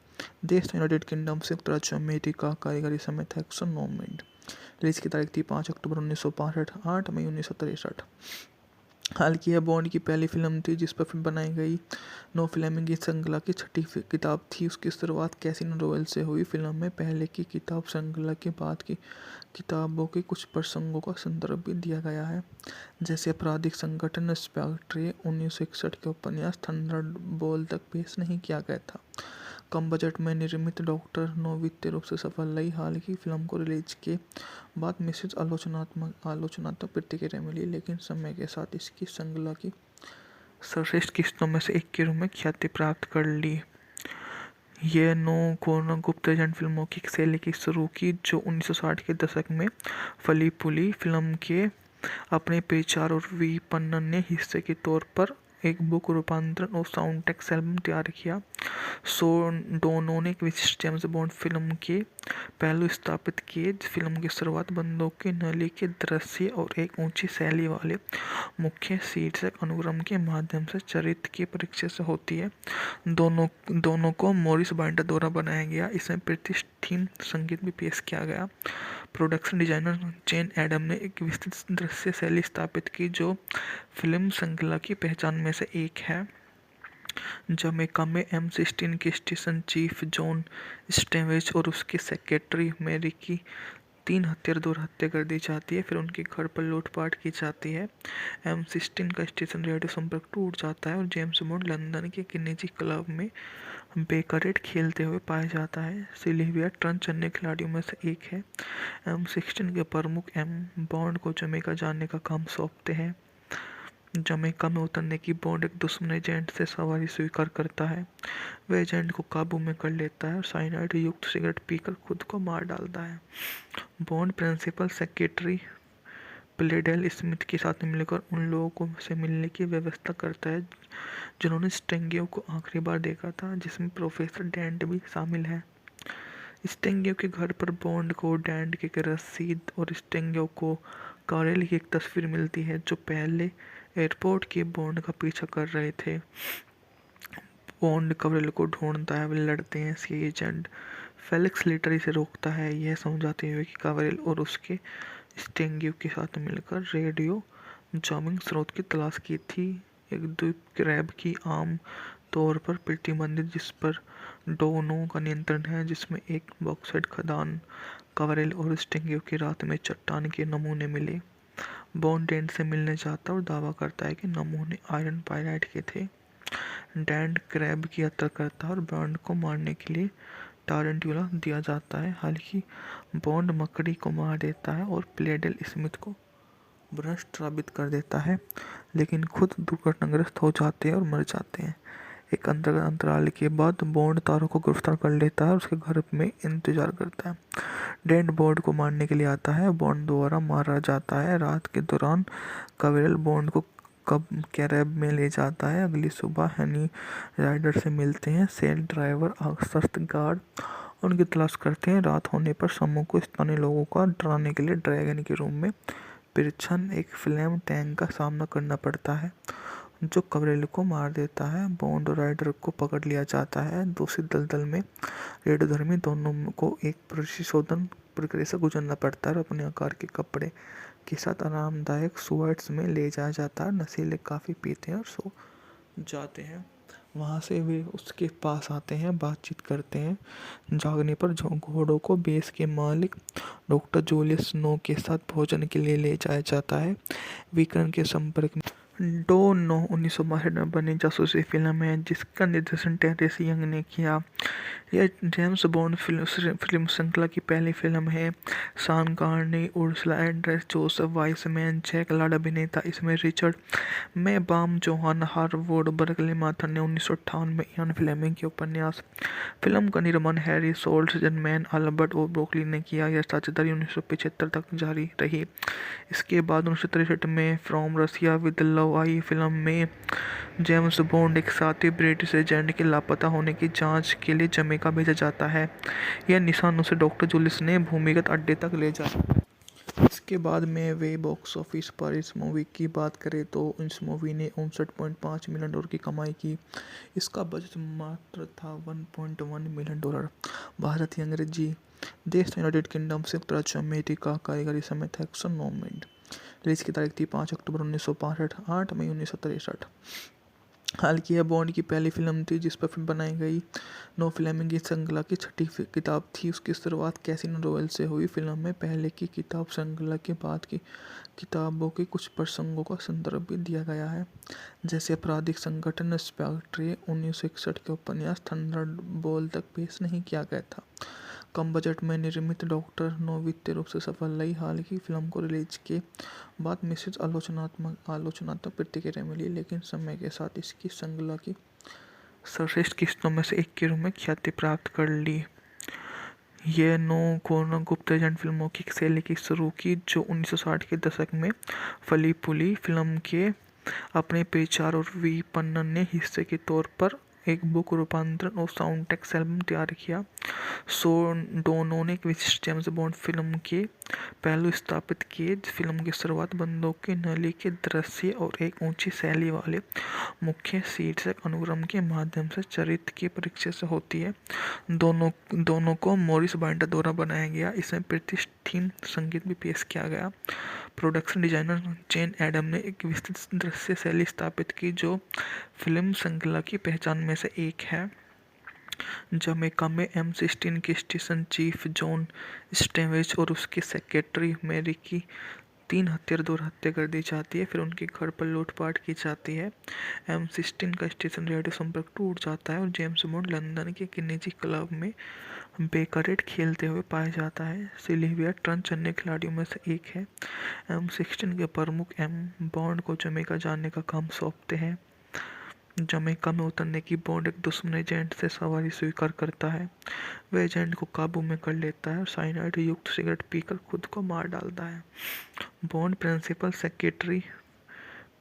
देश यूनाइटेड किंगडम, संयुक्त राज्य अमेरिका। कारीगरी समय था 109 मिनट। रिलीज की तारीख थी 5 अक्टूबर 1965, 8 मई 1963। हालांकि यह बॉन्ड की पहली फिल्म थी जिस पर फिल्म बनाई गई। नो फ्लेमिंग की श्रृंखला की छठी किताब थी। उसकी शुरुआत कैसीनो रॉयल से हुई। फिल्म में पहले की किताब श्रृंखला के बाद की किताबों के कुछ प्रसंगों का संदर्भ भी दिया गया है, जैसे आपराधिक संगठन स्पेक्ट्रे 1961 के उपन्यास थंडरबोल्ट तक पेश नहीं किया गया था। कम बजट में निर्मित डॉक्टर नो वित्तीय रूप से सफल रही। हालांकि फिल्म को रिलीज के बाद मिश्रित आलोचनात्मक प्रतिक्रिया मिली, लेकिन समय के साथ इसकी श्रृंखला की सर्वश्रेष्ठ किस्तों में से एक के रूप में ख्याति प्राप्त कर ली। ये कोनो गुप्त एजेंट फिल्मों की शैली की शुरू की, जो 1960 के दशक में फली फूली। फिल्म के अपने प्रचार और विपणन ने हिस्से के तौर पर एक बुक रूपांतरण और साउंड ट्रैक एल्बम तैयार किया। डोनो ने एक विशिष्ट जेम्स बॉन्ड फिल्म के पहलू स्थापित किए। फिल्म की शुरुआत बंदूक की नली के दृश्य और एक ऊंची शैली वाले मुख्य शीर्षक अनुक्रम के माध्यम से चरित्र के परिचय से होती है। दोनों को मॉरिस बाइंडर द्वारा बनाया गया। इसमें प्रतिष्ठित संगीत भी पेश किया गया। प्रोडक्शन डिजाइनर जेन एडम ने एक विस्तृत दृश्य शैली स्थापित की, जो फिल्म श्रृंखला की पहचान में से एक है। जमैका में M16 के स्टेशन चीफ जॉन स्टेवेज और उसके सेक्रेटरी मैरी की 3 हत्यारों द्वारा हत्या कर दी जाती है। फिर उनके घर पर लूटपाट की जाती है। M16 का स्टेशन रेडियो संपर्क टूट जाता है और जेम्स बॉन्ड लंदन के एक निजी क्लब में बेकरेट खेलते हुए पाया जाता है। सिल्विया ट्रंच अन्य खिलाड़ियों में से एक है। M16 के प्रमुख बॉन्ड को जमैका जाने का काम सौंपते हैं। जमैका में उतरने की बॉन्ड एक दुश्मन एजेंट से सवारी स्वीकार करता है। वह एजेंट को काबू में कर लेता है और साइनाइड युक्त सिगरेट पीकर खुद को मार डालता है। बॉन्ड प्रिंसिपल सेक्रेटरी प्लेडेल स्मिथ के साथ मिलकर उन लोगों से मिलने की व्यवस्था करता है जिन्होंने स्टेंगियो को आखिरी बार देखा था, जिसमें प्रोफेसर डेंट भी शामिल है। स्टेंगियो के घर पर बॉन्ड को डेंट की रसीद और स्टेंगियो को कॉरेल की एक तस्वीर मिलती है, जो पहले एयरपोर्ट के बॉन्ड का पीछा कर रहे थे। बॉन्ड कॉरेल को ढूंढता है, वे लड़ते हैं। सी एजेंट फेलिक्स लेटर इसे रोकता है, यह समझाते हुए कि कॉरेल और उसके स्टेंगियो के साथ मिलकर रेडियो जामिंग स्रोत की तलाश की थी। एक द्वीप क्रैब की आम तौर पर प्रतिबंधित जिस पर डोनो का नियंत्रण है, जिसमें एक बॉक्साइट खदान। कॉरेल और स्टेंगियो की रात में चट्टान के नमूने मिले। बॉन्ड डेंट से मिलने जाता है और दावा करता है कि नमूने आयरन पायराइड के थे। डेंट क्रैब की हत्या करता है और बॉन्ड को मारने के लिए टारंटुला दिया जाता है। हालांकि बॉन्ड मकड़ी को मार देता है और प्लेडेल स्मिथ को भ्रष्ट साबित कर देता है, लेकिन खुद दुर्घटनाग्रस्त हो जाते हैं और मर जाते हैं। एक अंतराल के बाद बॉन्ड तारों को गिरफ्तार कर लेता है और उसके घर में इंतजार करता है। डेंट बॉन्ड को मारने के लिए आता है, बॉन्ड द्वारा मारा जाता है। रात के दौरान कवेरल बॉन्ड को कब कैरेब में ले जाता है। अगली सुबह हनी राइडर से मिलते हैं। सेल ड्राइवर सशस्त्र गार्ड उनकी तलाश करते हैं। रात होने पर समूह को स्थानीय लोगों को डराने के लिए ड्रैगन के रूम में पिरछन एक फ्लेम टैंक का सामना करना पड़ता है, जो कवरेल को मार देता है। बॉन्ड और राइडर को पकड़ लिया जाता है। दूसरी दलदल में रेडियोधर्मी दोनों को एक परिशोधन प्रक्रिया से गुजरना पड़ता है और अपने आकार के कपड़े के साथ आरामदायक सुअर्ट्स में ले जाया जाता है। नशीले काफ़ी पीते हैं और सो जाते हैं। वहाँ से वे उसके पास आते हैं, बातचीत करते हैं। जागने पर घोड़ों को बेस के मालिक डॉक्टर जूलियस स्नो के साथ भोजन के लिए ले जाया जाता है। विकर्ण के संपर्क में 2/9/1962 में बनी जासूसी फिल्म है जिसका निर्देशन टेरेस यंग ने किया। यह जेम्स बॉन्ड फिल्म श्रृंखला की पहली फिल्म है। Sean Connery, Ursula Andress, Joseph Wiseman, Jack Lord अभिनेता। इसमें Richard Maibaum, Johanna Harwood, Berkely Mather ने 1958 में इयान फ्लेमिंग के उपन्यास। फिल्म का निर्माण हैरी सोल्ट्जमैन, अल्बर्ट और ब्रोकली ने किया। यह साझेदारी 1975 तक जारी रही। इसके बाद 1963 में फ्रॉम रशिया विद लव आई। फिल्म में जेम्स बॉन्ड एक साथी ब्रिटिश एजेंट के लापता होने की जांच के लिए जमैका भेजा जाता है। यह निशान उसे डॉक्टर जूलियस ने भूमिगत अड्डे तक ले जाता है। इसके बाद में वे बॉक्स ऑफिस पर इस मूवी की बात करें तो इस मूवी ने $59.5 मिलियन की कमाई की। इसका बजट मात्र था $1.1 मिलियन। भारतीय अंग्रेजी देश यूनाइटेड किंगडम, संयुक्त राज्य अमेरिका कारीगरी समेत 109 मिनट। रिलीज की तारीख थी 5 अक्टूबर 1965, 8 मई 1963। हालांकि यह बॉन्ड की पहली फिल्म थी जिस पर फिल्म बनाई गई। नो फ्लेमिंग की श्रृंखला की छठी किताब थी। उसकी शुरुआत कैसिनो रॉयल से हुई। फिल्म में पहले की किताब श्रृंखला के बाद की किताबों के कुछ प्रसंगों का संदर्भ भी दिया गया है, जैसे आपराधिक संगठन स्पेक्ट्रे 1961 के उपन्यास थंडरबोल्ट तक पेश नहीं किया गया था। कम बजट में निर्मित डॉक्टर नो वित्तीय रूप से सफल रही। हालांकि फिल्म को रिलीज के बाद मिश्रित आलोचनात्मक प्रतिक्रिया मिली, लेकिन समय के साथ इसकी श्रृंखला की सर्वश्रेष्ठ किस्तों में से एक के रूप में ख्याति प्राप्त कर ली। ये नो गुप्त एजेंट फिल्मों की शैली की शुरू की, जो 1960 के दशक में फली फूली। फिल्म के अपने प्रचार और विपणन ने हिस्से के तौर पर एक बुक रूपांतरण और साउंड ट्रैक एल्बम तैयार किया। दोनों ने एक विशिष्ट जेम्स बॉन्ड फिल्म के पहलू स्थापित किए। फिल्म की शुरुआत बंदूक की नली के दृश्य और एक ऊंची शैली वाले मुख्य शीर्षक अनुक्रम के माध्यम से चरित्र की परीक्षा से होती है। दोनों को मॉरिस बाइंडर द्वारा बनाया गया। इसमें प्रतिष्ठित संगीत भी पेश किया गया। प्रोडक्शन डिजाइनर जेन एडम ने एक विस्तृत दृश्य शैली स्थापित की, जो फिल्म श्रृंखला की पहचान में से एक है। जमैका में M16 के स्टेशन चीफ जॉन स्टेवेज और उसके सेक्रेटरी मैरी की 3 हत्यारों द्वारा हत्या कर दी जाती है। फिर उनके घर पर लूटपाट की जाती है। M16 का स्टेशन रेडियो संपर्क टूट जाता है और जेम्स बॉन्ड लंदन के एक निजी क्लब में बेकरेट खेलते हुए पाया जाता है। सिल्विया ट्रंच अन्य खिलाड़ियों में से एक है। M16 के प्रमुख बॉन्ड को जमैका जाने का काम सौंपते हैं। जमैका में उतरने की बॉन्ड एक दुश्मन एजेंट से सवारी स्वीकार करता है। वह एजेंट को काबू में कर लेता है और साइनाइड युक्त सिगरेट पीकर खुद को मार डालता है। बॉन्ड प्रिंसिपल सेक्रेटरी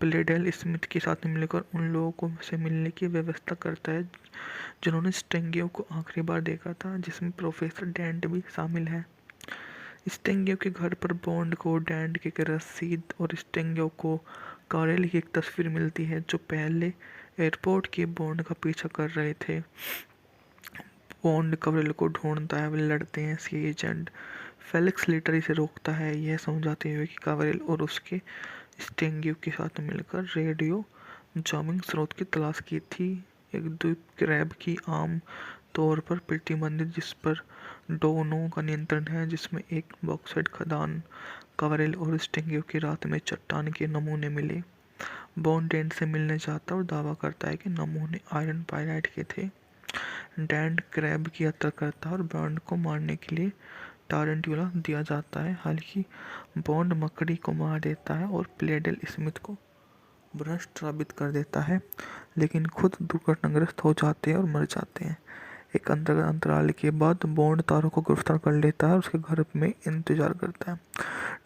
प्लेडेल स्मिथ के साथ मिलकर उन लोगों से मिलने की व्यवस्था करता है जिन्होंने स्टेंगियो को आखिरी बार देखा था, जिसमें प्रोफेसर डेंट भी शामिल है। स्टेंगियो के घर पर बॉन्ड को डेंट की एक रसीद और स्टेंगियो को कॉरेल की एक तस्वीर मिलती है, जो पहले एयरपोर्ट के बॉन्ड का पीछा कर रहे थे। बॉन्ड कॉरेल को ढूंढता है, वे लड़ते हैं। सी एजेंट फेलिक्स लेटर इसे रोकता है, यह समझाते हुए कि कॉरेल और उसके स्टेंगियो के साथ मिलकर रेडियो जामिंग स्रोत की तलाश की थी। एक द्वीप क्रैब की आम तौर पर प्रतिबंधित, जिस पर डोनो का नियंत्रण है, जिसमें एक बॉक्साइट खदान कवरेल और स्टिंगियो की रात में चट्टान के नमूने मिले। बॉन्ड डेंट से मिलने जाता है और दावा करता है कि नमूने आयरन पाइराइट के थे। डेंट क्रैब की यात्रा करता है और बॉन्ड को मारने के लिए टारंटुला दिया जाता है। हालांकि बॉन्ड मकड़ी को मार देता है और प्लेडेल स्मिथ को भ्रष्ट साबित कर देता है, लेकिन खुद दुर्घटनाग्रस्त हो जाते हैं और मर जाते हैं। एक अंतराल के बाद बॉन्ड तारों को गिरफ्तार कर लेता है और उसके घर में इंतजार करता है।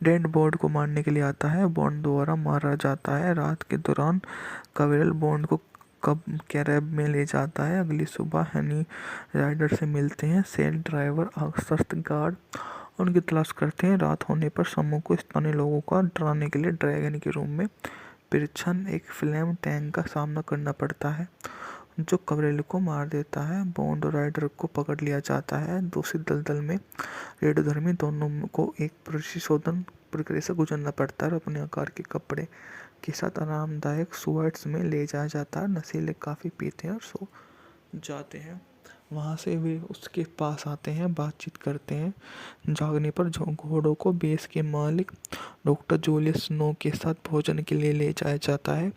डेंट बॉन्ड को मारने के लिए आता है। बॉन्ड द्वारा मारा जाता है। रात के दौरान कवेरल बॉन्ड को कब कैरेब में ले जाता है। अगली सुबह हनी राइडर से मिलते हैं। सेल ड्राइवर सख्त गार्ड उनकी तलाश करते हैं। रात होने पर समूह को स्थानीय लोगों का डराने के लिए ड्रैगन के रूम में पिरछन एक फ्लेम टैंक का सामना करना पड़ता है, जो कवरेल को मार देता है। बॉन्ड और राइडर को पकड़ लिया जाता है। दूसरी दलदल में रेडियोधर्मी दोनों को एक परिशोधन प्रक्रिया से गुजरना पड़ता है और अपने आकार के कपड़े के साथ आरामदायक सुअर्ट्स में ले जाया जाता है। नशीले काफ़ी पीते हैं और सो जाते हैं। वहाँ से वे उसके पास आते हैं, बातचीत करते हैं। जागने पर घोड़ों को बेस के मालिक डॉक्टर जूलियस स्नो के साथ भोजन के लिए ले जाया जाता है।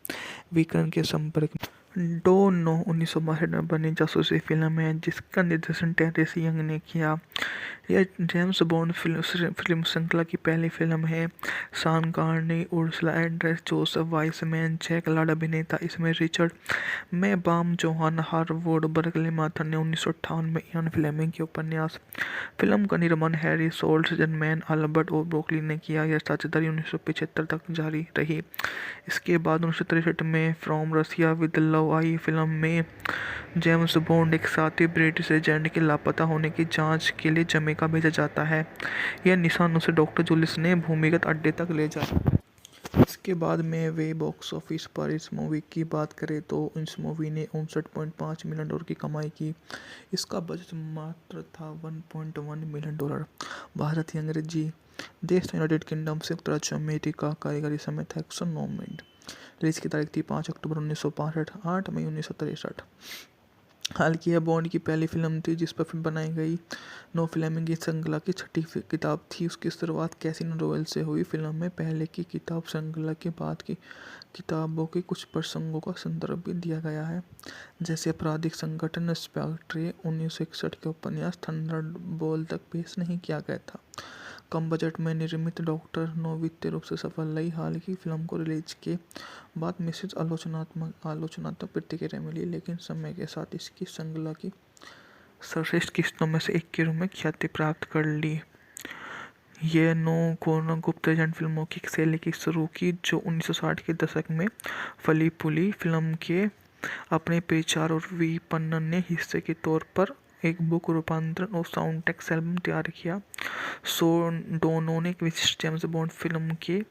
विकर्ण के संपर्क में डो नो 1962 में बनी जासूसी फिल्म है, जिसका निर्देशन टेरेस यंग ने किया। यह जेम्स बॉन्ड फिल्म श्रृंखला की पहली फिल्म है। Sean Connery, Ursula Andress, Joseph Wiseman, Jack Lord अभिनेता। इसमें Richard Maibaum, Johanna Harwood, Berkely Mather ने 1958 में इयान फ्लेमिंग के उपन्यास। फिल्म का निर्माण हैरी सोल्जरमैन, अल्बर्ट और ब्रोकली ने किया। यह साझेदारी 1975 तक जारी रही। इसके बाद 1963 में फ्रॉम रशिया विद लव आई। फिल्म में जेम्स बॉन्ड एक साथी ब्रिटिश एजेंट के लापता होने की जांच के लिए जमैका भेजा जाता है। यह निशान उसे डॉक्टर जूलियस ने भूमिगत अड्डे तक ले जाता है। इसके बाद में वे बॉक्स ऑफिस पर इस मूवी की बात करें तो इस मूवी ने $59.5 मिलियन की कमाई की। इसका बजट मात्र था $1.1 मिलियन। भारत या अंग्रेजी देश यूनाइटेड किंगडम, संयुक्त राज्य अमेरिका कारीगरी समय था 109 मिनट। रिलीज की तारीख थी 5 अक्टूबर 1965, 8 मई 1963। हालांकि यह बॉन्ड की पहली फिल्म थी जिस पर फिल्म बनाई गई। नो फ्लेमिंग की श्रृंखला की छठी किताब थी। उसकी शुरुआत कैसिनो रॉयल से हुई। फिल्म में पहले की किताब श्रृंखला के बाद की किताबों के कुछ प्रसंगों का संदर्भ भी दिया गया है, जैसे आपराधिक संगठन स्पेक्ट्रे 1961 के उपन्यास थंडरबोल्ट तक पेश नहीं किया गया था। कम बजट में निर्मित डॉक्टर नो वित्तीय रूप से सफल रही। हालांकि फिल्म को रिलीज के बाद मिश्रित आलोचनात्मक प्रतिक्रिया मिली, लेकिन समय के साथ इसकी श्रृंखला की सर्वश्रेष्ठ किस्तों में से एक के रूप में ख्याति प्राप्त कर ली। ये नो गुप्त एजेंट फिल्मों की शैली की शुरू की, जो 1960 के दशक में फली फूली। फिल्म के अपने प्रचार और विपणन ने हिस्से के तौर पर एक बुक रूपांतरण और साउंड ट्रैक एल्बम तैयार किया। डोनो ने एक विशिष्ट जेम्स बॉन्ड फिल्म के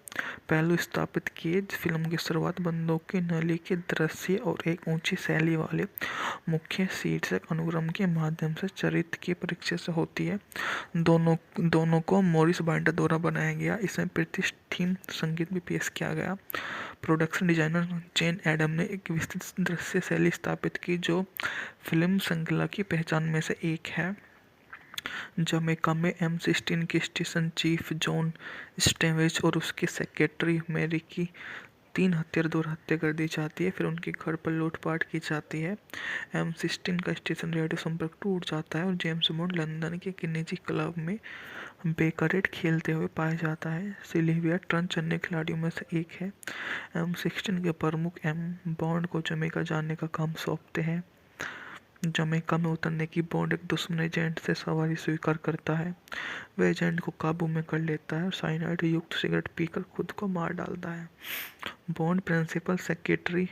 पहलू स्थापित किए। फिल्म की शुरुआत बंदूक की नली के दृश्य और एक ऊंची शैली वाले मुख्य शीर्षक अनुक्रम के माध्यम से चरित्र के परिचय से होती है। दोनों को मॉरिस बाइंडर द्वारा बनाया गया। इसमें प्रतिष्ठित संगीत भी पेश किया गया। प्रोडक्शन डिजाइनर जेन एडम ने एक विस्तृत दृश्य शैली स्थापित की, जो फिल्म श्रृंखला की पहचान में से एक है। जमैका में M16 के स्टेशन चीफ जॉन स्टेवेज और उसके सेक्रेटरी मैरी की 3 हत्यारों द्वारा हत्या कर दी जाती है। फिर उनके घर पर लूटपाट की जाती है। M16 का स्टेशन रेडियो संपर्क टूट जाता है और जेम्स बॉन्ड लंदन के एक निजी क्लब में बेकरेट खेलते हुए पाया जाता है। सिल्विया ट्रंच अन्य खिलाड़ियों में से एक है। M16 के प्रमुख बॉन्ड को जमैका जाने का काम सौंपते हैं। जमैका में उतरने की बॉन्ड एक दुश्मन एजेंट से सवारी स्वीकार करता है। वह एजेंट को काबू में कर लेता है और साइनाइड युक्त सिगरेट पीकर खुद को मार डालता है। बॉन्ड प्रिंसिपल सेक्रेटरी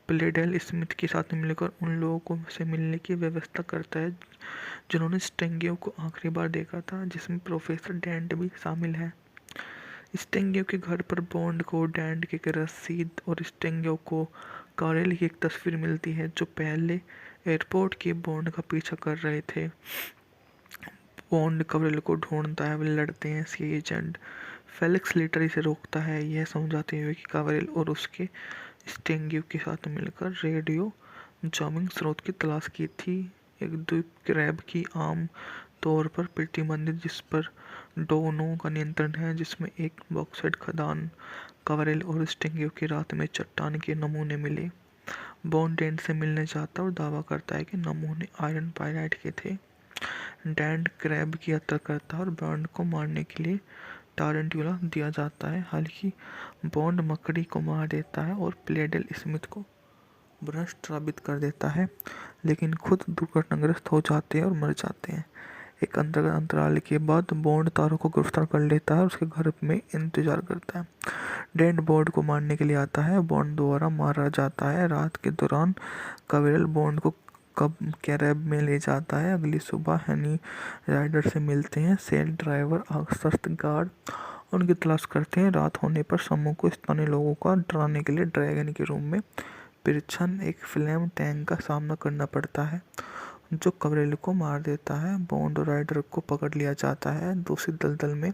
प्लेडेल स्मिथ के साथ मिलकर उन लोगों से मिलने की व्यवस्था करता है जिन्होंने स्टिंगियो को आखिरी बार देखा था, जिसमें प्रोफेसर डेंट भी शामिल है। स्टिंगियो के घर पर बॉन्ड को डेंट की रसीद और स्टिंगियो को कॉरेल की एक तस्वीर मिलती है, जो पहले एयरपोर्ट के बॉन्ड का पीछा कर रहे थे। बॉन्ड कॉरेल को ढूंढता है। वे लड़ते हैं। सी एजेंट फेलिक्स लेटर इसे रोकता है, यह समझाते हुए कि कॉरेल और उसके स्टिंगियो के साथ मिलकर रेडियो जामिंग स्रोत की तलाश की थी। एक द्वीप क्रैब की आम तौर पर प्रतिबंधित, जिस पर डोनो का नियंत्रण है, जिसमें एक बॉक्साइट खदान कवरेल और स्टिंगियो की रात में चट्टान के नमूने मिले। बॉन्ड डेंट से मिलने जाता है और दावा करता है कि नमूने आयरन पाइराइट के थे। डेंट क्रैब की यात्रा करता है और बॉन्ड को मारने के लिए टारंटुला दिया जाता है। हालांकि बॉन्ड मकड़ी को मार देता है और प्लेडेल स्मिथ को भ्रष्ट साबित कर देता है, लेकिन खुद दुर्घटनाग्रस्त हो जाते हैं और मर जाते हैं। एक अंतराल के बाद बॉन्ड तारों को गिरफ्तार कर लेता है और उसके घर में इंतजार करता है। डेंट बॉन्ड को मारने के लिए आता है। बॉन्ड द्वारा मारा जाता है। रात के दौरान कवेरल बॉन्ड को कब कैरेब में ले जाता है। अगली सुबह हनी राइडर से मिलते हैं। सेल ड्राइवर सख्त गार्ड उनकी तलाश करते हैं। रात होने पर समूह को स्थानीय लोगों का डराने के लिए ड्रैगन के रूम में पिरछन एक फ्लेम टैंक का सामना करना पड़ता है, जो कवरेल को मार देता है। बॉन्ड और राइडर को पकड़ लिया जाता है। दूसरी दलदल में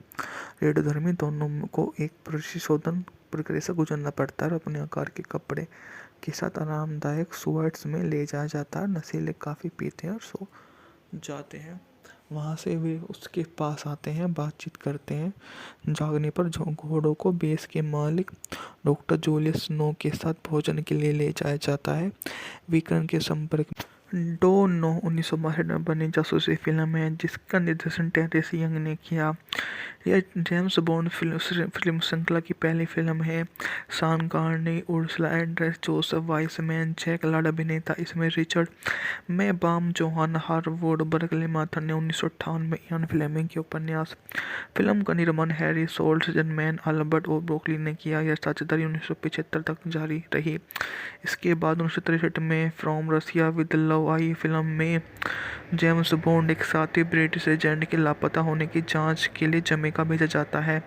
रेडियोधर्मी दोनों को एक परिशोधन प्रक्रिया से गुजरना पड़ता है और अपने आकार के कपड़े के साथ आरामदायक सुअर्ट्स में ले जाया जाता है। नशीले काफ़ी पीते हैं और सो जाते हैं। वहाँ से वे उसके पास आते हैं, बातचीत करते हैं। जागने पर घोड़ों को बेस के मालिक डॉक्टर जूलियस स्नो के साथ भोजन के लिए ले जाया जाता है। विक्रम के संपर्क में डो नो 1962 में बनी जासूसी फिल्म है, जिसका निर्देशन टेरेस यंग ने किया। यह जेम्स बॉन्ड फिल्म श्रृंखला की पहली फिल्म है। Sean Connery, Ursula Andress, Joseph Wiseman, Jack Lord अभिनेता। इसमें Richard Maibaum, Johanna Harwood, Berkely Mather ने 1958 में इयान फ्लेमिंग के उपन्यास। फिल्म का निर्माण हैरी सोल्जरमैन, अल्बर्ट और ब्रोकली ने किया। यह साझेदारी 1975 तक जारी रही। इसके बाद 1963 में फ्रॉम रशिया विद लव आई। फिल्म में जेम्स बॉन्ड एक साथी ब्रिटिश एजेंट के लापता होने की जांच के लिए जमैका भेजा जाता है।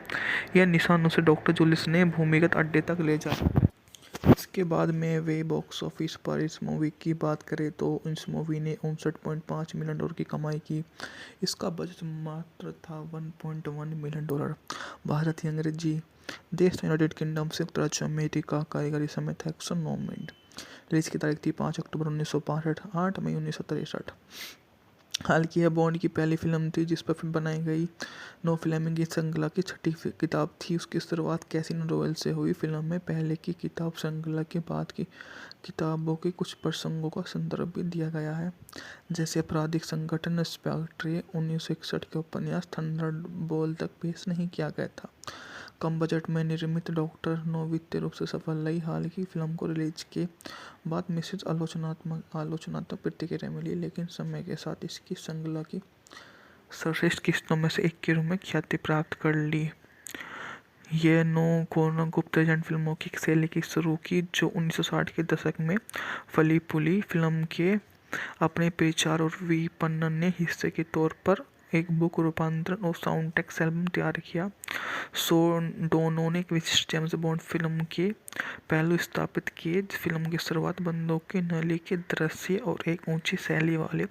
यह निशान उसे डॉक्टर जूलियस ने भूमिगत अड्डे तक ले जाता है। इसके बाद में वे बॉक्स ऑफिस पर इस मूवी की बात करें तो इस मूवी ने 59.5 मिलियन डॉलर की कमाई की। इसका बजट मात्र था $1.1 मिलियन। भारतीय अंग्रेजी देश यूनाइटेड किंगडम, संयुक्त राज्य अमेरिका, कारीगरी समेत 109 मिनट। रिलीज की तारीख थी 5 अक्टूबर 1965, 8 मई 1963। हालांकि यह बॉन्ड की पहली फिल्म थी जिस पर फिल्म बनाई गई। नो फ्लेमिंग की श्रृंखला की छठी किताब थी। उसकी शुरुआत कैसिनो रॉयल से हुई। फिल्म में पहले की किताब श्रृंखला के बाद की किताबों के कुछ प्रसंगों का संदर्भ भी दिया गया है, जैसे आपराधिक संगठन स्पेक्ट्रे 1961 के उपन्यास थंडरबोल्ट तक पेश नहीं किया गया था। कम बजट में निर्मित डॉक्टर नो वित्तीय रूप से सफल रही। हालांकि फिल्म को रिलीज के बाद मिश्रित आलोचनात्मक प्रतिक्रिया मिली, लेकिन समय के साथ इसकी श्रृंखला की सर्वश्रेष्ठ किस्तों में से एक के रूप में ख्याति प्राप्त कर ली। ये नो गुप्त एजेंट फिल्मों की शैली की शुरू की, जो 1960 के दशक में फली फूली। फिल्म के अपने प्रचार और विपणन ने हिस्से के तौर पर एक बुक रूपांतरण और साउंड ट्रैक एल्बम तैयार किया। डोनो ने एक विशिष्ट जेम्स बॉन्ड फिल्म के पहलू स्थापित किए। फिल्म की शुरुआत बंदूक की नली के दृश्य और एक ऊंची शैली वाले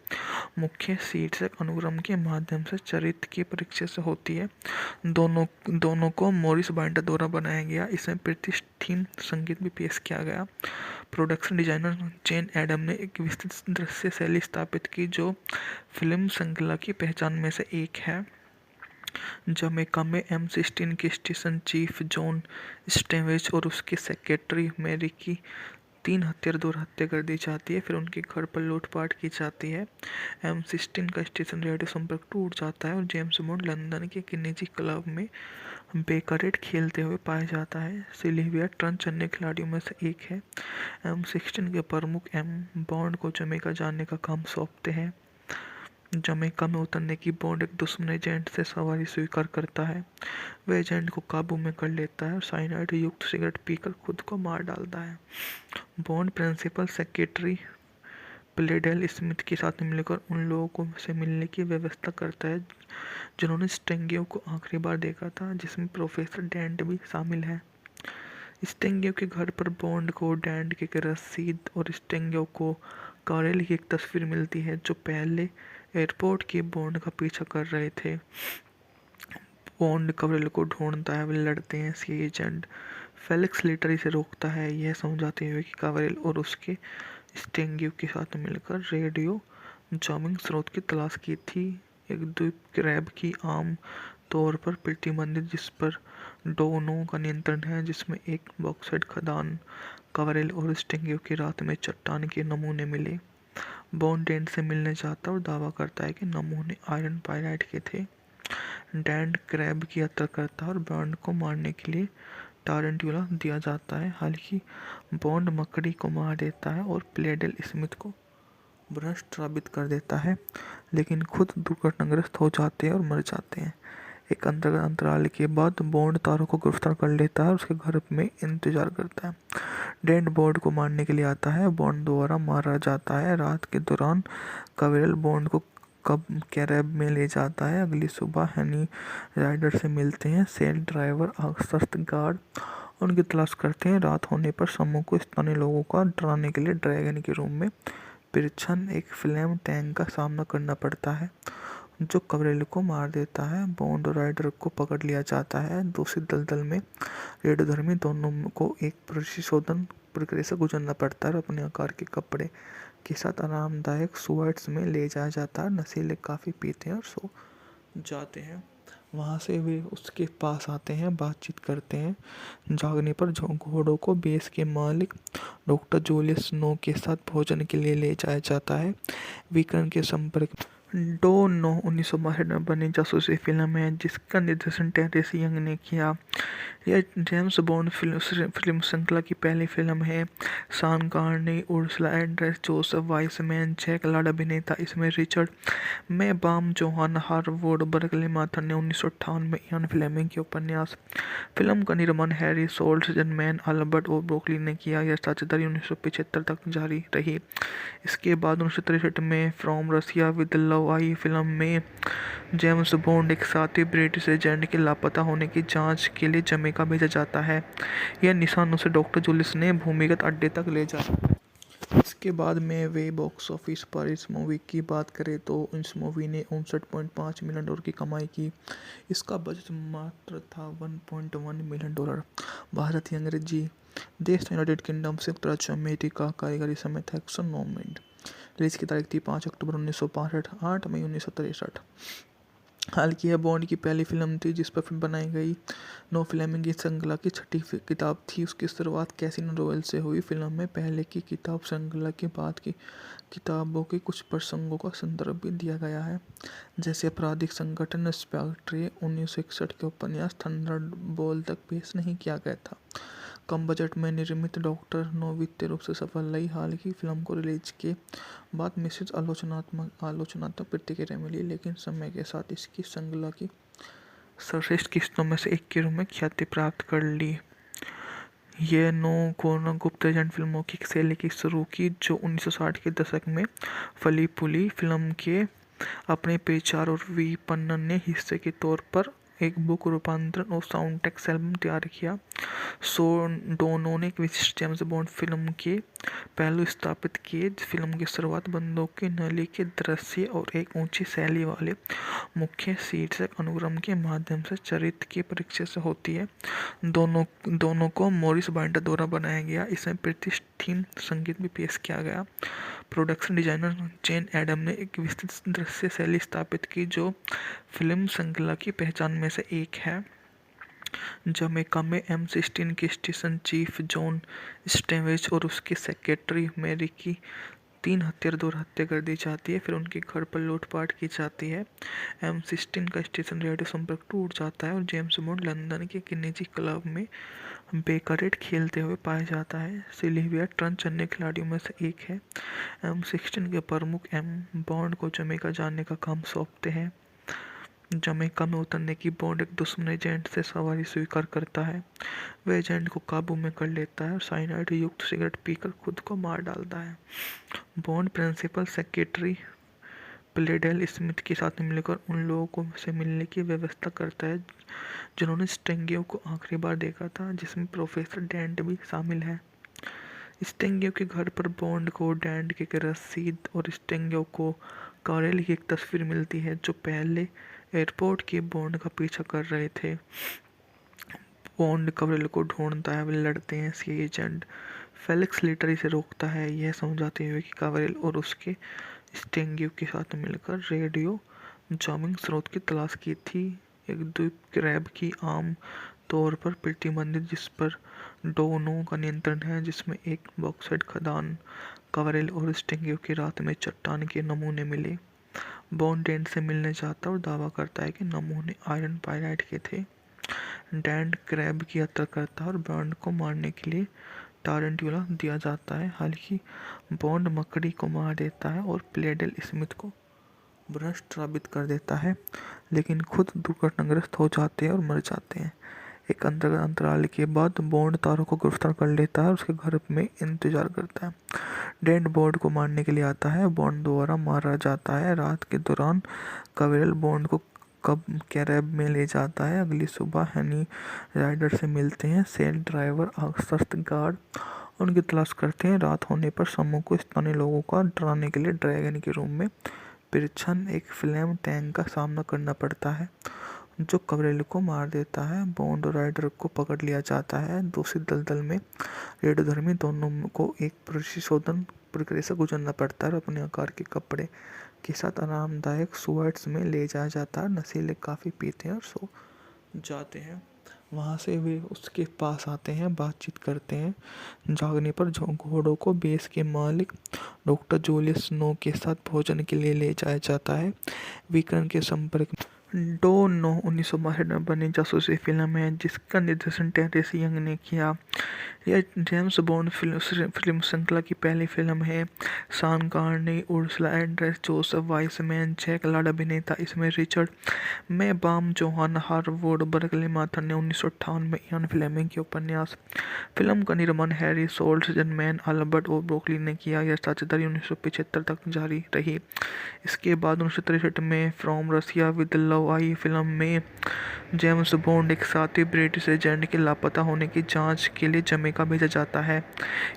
मुख्य शीर्षक अनुक्रम के माध्यम से चरित्र के परिचय से होती है। दोनों को मॉरिस बाइंडर द्वारा बनाया गया। इसमें प्रतिष्ठित संगीत भी पेश किया गया। प्रोडक्शन डिजाइनर जेन एडम ने एक विस्तृत दृश्य शैली स्थापित की, जो फिल्म श्रृंखला की पहचान में से एक है। जमैका में M16 के स्टेशन चीफ जॉन स्टेवेज और उसके सेक्रेटरी मैरी की 3 हत्यारों द्वारा हत्या कर दी जाती है। फिर उनके घर पर लूटपाट की जाती है। M16 का स्टेशन रेडियो संपर्क टूट जाता है और जेम्स बॉन्ड लंदन के एक निजी क्लब में बेकरेट खेलते हुए पाया जाता है। सिल्विया ट्रंच अन्य खिलाड़ियों में से एक है। M16 के प्रमुख बॉन्ड को जमैका जाने का काम सौंपते हैं। जमैका में उतरने की बॉन्ड एक दुश्मन एजेंट से सवारी स्वीकार करता है। वह एजेंट को काबू में कर लेता है और साइनाइड युक्त सिगरेट पीकर खुद को मार डालता है। बॉन्ड प्रिंसिपल सेक्रेटरी प्लेडेल स्मिथ के साथ मिलकर उन लोगों से मिलने की व्यवस्था करता है जिन्होंने स्टिंगियो को आखिरी बार देखा था, जिसमें प्रोफेसर डेंट भी शामिल है। स्टिंगियो के घर पर बॉन्ड को डेंट की रसीद और स्टिंगियो को कॉरेल की एक तस्वीर मिलती है, जो पहले एयरपोर्ट के बॉन्ड का पीछा कर रहे थे। बॉन्ड कॉरेल को ढूंढता है। वे लड़ते हैं। सी एजेंट फेलिक्स लेटर इसे रोकता है, यह समझाते हुए कि कॉरेल और उसके स्टिंगियो के साथ मिलकर रेडियो जॉमिंग स्रोत की तलाश की थी। एक द्वीप क्रैब की आम तौर पर प्रतिबंधित जिस पर डोनो का नियंत्रण है, जिसमें एक बॉक्साइट खदान कवरेल और स्टिंगियो की रात में चट्टान के नमूने मिले। बॉन्ड डेंट से मिलने जाता है और दावा करता है कि नमूने आयरन पाइराइट के थे। डेंट क्रैब की यात्रा करता है और बॉन्ड को मारने के लिए टारंटुला दिया जाता है। हालांकि बॉन्ड मकड़ी को मार देता है और प्लेडेल स्मिथ को भ्रष्ट साबित कर देता है, लेकिन खुद दुर्घटनाग्रस्त हो जाते हैं और मर जाते हैं। एक अंतराल के बाद बॉन्ड तारों को गिरफ्तार कर लेता है और उसके घर में इंतजार करता है। डेंट बॉन्ड को मारने के लिए आता है। बॉन्ड द्वारा मारा जाता है। रात के दौरान कवेरल बॉन्ड को कब कैरेब में ले जाता है। अगली सुबह हनी राइडर से मिलते हैं। सेल ड्राइवर सख्त गार्ड उनकी तलाश करते हैं। रात होने पर समूह को स्थानीय लोगों का डराने के लिए ड्रैगन के रूम में पिरछन एक फ्लेम टैंक का सामना करना पड़ता है, जो कवरेल को मार देता है। बॉन्ड और राइडर को पकड़ लिया जाता है। दूसरी दलदल में रेडियोधर्मी दोनों को एक परिशोधन प्रक्रिया से गुजरना पड़ता है और अपने आकार के कपड़े के साथ आरामदायक सुअर्ट्स में ले जाया जाता है। नशीले काफ़ी पीते हैं और सो जाते हैं। वहाँ से वे उसके पास आते हैं, बातचीत करते हैं। जागने पर घोड़ों को बेस के मालिक डॉक्टर जूलियस स्नो के साथ भोजन के लिए ले जाया जाता है। विक्रम के संपर्क डो 1962 में बनी जासूसी फिल्म है जिसका निर्देशन टेरेस यंग ने किया। यह जेम्स बॉन्ड फिल्म श्रृंखला की पहली फिल्म है। Sean Connery, Ursula Andress, Joseph Wiseman, Jack Lord अभिनेता। इसमें Richard Maibaum, Johanna Harwood, Berkely Mather ने 1958 में इयान फ्लेमिंग के उपन्यास। फिल्म का निर्माण हैरी सोल्ट्जमैन, अल्बर्ट और ब्रोकली ने किया। यह साझेदारी 1975 तक जारी रही। इसके बाद 1963 में फ्रॉम रशिया विद लव आई। फिल्म में जेम्स बॉन्ड एक साथी ब्रिटिश एजेंट के लापता होने की जांच के लिए जमैका भेजा जाता है। यह निशान उसे डॉक्टर जूलियस ने भूमिगत अड्डे तक ले जाता है। इसके बाद में वे बॉक्स ऑफिस पर इस मूवी की बात करें तो इस मूवी ने $59.5 मिलियन की कमाई की। इसका बजट मात्र था $1.1 मिलियन। भारतीय अंग्रेजी देश यूनाइटेड किंगडम, संयुक्त राज्य अमेरिका कारीगरी समय था 109 मिनट। रिलीज की तारीख थी 5 अक्टूबर 1965, 8 मई 1963। हालांकि यह बॉन्ड की पहली फिल्म थी जिस पर फिल्म बनाई गई। नो फ्लेमिंग की श्रृंखला की छठी किताब थी। उसकी शुरुआत कैसिनो रॉयल से हुई। फिल्म में पहले की किताब श्रृंखला के बाद की किताबों के कुछ प्रसंगों का संदर्भ भी दिया गया है, जैसे आपराधिक संगठन स्पेक्ट्रे 1961 के उपन्यास थंडरबोल्ट तक पेश नहीं किया गया था। कम बजट में निर्मित डॉक्टर नो वित्तीय रूप से सफल रही। हालांकि फिल्म को रिलीज के बाद मिश्रित आलोचनात्मक प्रतिक्रिया मिली, लेकिन समय के साथ इसकी श्रृंखला की सर्वश्रेष्ठ किस्तों में से एक के रूप में ख्याति प्राप्त कर ली। ये नो गुप्त एजेंट फिल्मों की शैली की शुरू की, जो 1960 के दशक में फली फूली। फिल्म के अपने प्रचार और विपणन ने हिस्से के तौर पर एक बुक रूपांतरण और साउंड ट्रैक एल्बम तैयार किया। डोनो ने एक विशिष्ट जेम्स बॉन्ड फिल्म के पहलू स्थापित किए। फिल्म की शुरुआत बंदूक की नली के दृश्य और एक ऊंची शैली वाले मुख्य शीर्षक अनुक्रम के माध्यम से चरित्र के परिचय से होती है। दोनों को मॉरिस बाइंडर द्वारा बनाया गया। इसमें प्रतिष्ठित संगीत भी पेश किया गया। प्रोडक्शन डिजाइनर जेन एडम ने एक विस्तृत दृश्य शैली स्थापित की, जो फिल्म श्रृंखला की पहचान में से एक है। जमैका में M16 के स्टेशन चीफ जॉन स्टेवेज और उसके सेक्रेटरी मैरी की 3 हत्यारों द्वारा हत्या कर दी जाती है। फिर उनके घर पर लूटपाट की जाती है। M16 का स्टेशन रेडियो संपर्क टूट जाता है और जेम्स बॉन्ड लंदन के एक निजी क्लब में बेकरेट खेलते हुए पाया जाता है। सिल्विया ट्रंच अन्य खिलाड़ियों में से एक है। M16 के प्रमुख बॉन्ड को जमैका जाने का काम सौंपते हैं। जमैका में उतरने की बॉन्ड एक दुश्मन एजेंट से सवारी स्वीकार करता है। वह एजेंट को काबू में कर लेता है और साइनाइड युक्त सिगरेट पीकर खुद को मार डालता है। बॉन्ड प्रिंसिपल सेक्रेटरी प्लेडेल स्मिथ के साथ मिलकर उन लोगों से मिलने की व्यवस्था करता है जिन्होंने स्टिंगियो को आखिरी बार देखा था, जिसमें प्रोफेसर डेंट भी शामिल है। स्टिंगियो के घर पर बॉन्ड को डेंट की रसीद और स्टिंगियो को कॉरेल की एक तस्वीर मिलती है, जो पहले एयरपोर्ट के बॉन्ड का पीछा कर रहे थे। बॉन्ड कॉरेल को ढूंढता है। वे लड़ते हैं। सी एजेंट फेलिक्स लेटर इसे रोकता है, यह समझाते हुए कि कॉरेल और उसके स्टिंगियो के साथ मिलकर रेडियो जामिंग स्रोत की तलाश की थी। एक द्वीप क्रैब की आम तौर पर प्रतिबंधित जिस पर डोनो का नियंत्रण है, जिसमें एक बॉक्साइट खदान, कवरेल और स्टिंगियो की रात में चट्टान के नमूने मिले। बॉन्ड डेंट से मिलने जाता है और दावा करता है कि नमूने आयरन पाइराइट के थे। डेंट क्रैब की यात्रा करता है और बॉन्ड को मारने के लिए टारंटुला दिया जाता है। हालांकि बॉन्ड मकड़ी को मार देता है और प्लेडेल स्मिथ को भ्रष्ट साबित कर देता है, लेकिन खुद दुर्घटनाग्रस्त हो जाते हैं और मर जाते हैं। एक अंतराल के बाद बॉन्ड तारों को गिरफ्तार कर लेता है और उसके घर में इंतजार करता है। डेंट बॉन्ड को मारने के लिए आता है। बॉन्ड द्वारा मारा जाता है। रात के दौरान कवेरल बॉन्ड को कब कैरेब में ले जाता है। अगली सुबह हनी राइडर से मिलते हैं। सेल ड्राइवर सख्त गार्ड उनकी तलाश करते हैं। रात होने पर समूह को स्थानीय लोगों का डराने के लिए ड्रैगन के रूम में पिरछन एक फ्लेम टैंक का सामना करना पड़ता है, जो कवरेल को मार देता है। बॉन्ड और राइडर को पकड़ लिया जाता है। दूसरी दलदल में रेडियोधर्मी दोनों को एक परिशोधन प्रक्रिया से गुजरना पड़ता है और अपने आकार के कपड़े के साथ आरामदायक सुएट्स में ले जाया जाता है। नशीले काफ़ी पीते हैं और सो जाते हैं। वहाँ से वे उसके पास आते हैं, बातचीत करते हैं। जागने पर घोड़ों को बेस के मालिक डॉक्टर जूलियस स्नो के साथ भोजन के लिए ले जाया जाता है। विकर्ण के संपर्क में डो नो 1962 में बनी जासूसी फिल्म है जिसका निर्देशन टेरेस यंग ने किया। यह जेम्स बॉन्ड फिल्म श्रृंखला की पहली फिल्म है। Sean Connery, Ursula Andress, Joseph Wiseman, Jack Lord अभिनेता। इसमें Richard Maibaum, Johanna Harwood, Berkely Mather ने 1958 में इयान फ्लेमिंग के उपन्यास। फिल्म का निर्माण हैरी सोल्ट्जमैन, अल्बर्ट और ब्रोकली ने किया। यह साझेदारी 1975 तक जारी रही। इसके बाद 1963 में फ्रॉम रशिया विद लव आई। फिल्म में जेम्स बॉन्ड एक साथी ब्रिटिश एजेंट के लापता होने की जांच के लिए जमैका भेजा जाता है।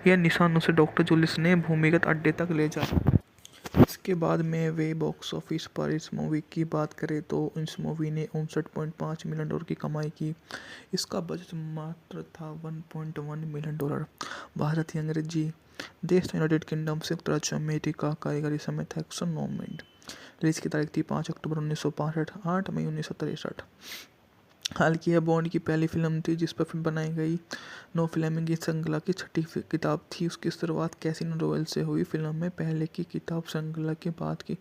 यह निशान उसे डॉक्टर जूलियस ने भूमिगत अड्डे तक ले जाता है। इसके बाद में वे बॉक्स ऑफिस पर इस मूवी की बात करें तो इस मूवी ने 59.5 मिलियन डॉलर की कमाई की। इसका बजट मात्र था $1.1 मिलियन। भारतीय अंग्रेजी देश यूनाइटेड किंगडम, संयुक्त राज्य अमेरिका कारीगरी समेत 109 मिनट। रिलीज की तारीख थी 5 अक्टूबर 1965, 8 मई 1963। हालांकि यह बॉन्ड की पहली फिल्म थी जिस पर फिल्म बनाई गई। नो फ्लेमिंग की श्रृंखला की छठी किताब थी। उसकी शुरुआत कैसिनो रॉयल से हुई। फिल्म में पहले की किताब श्रृंखला के बाद की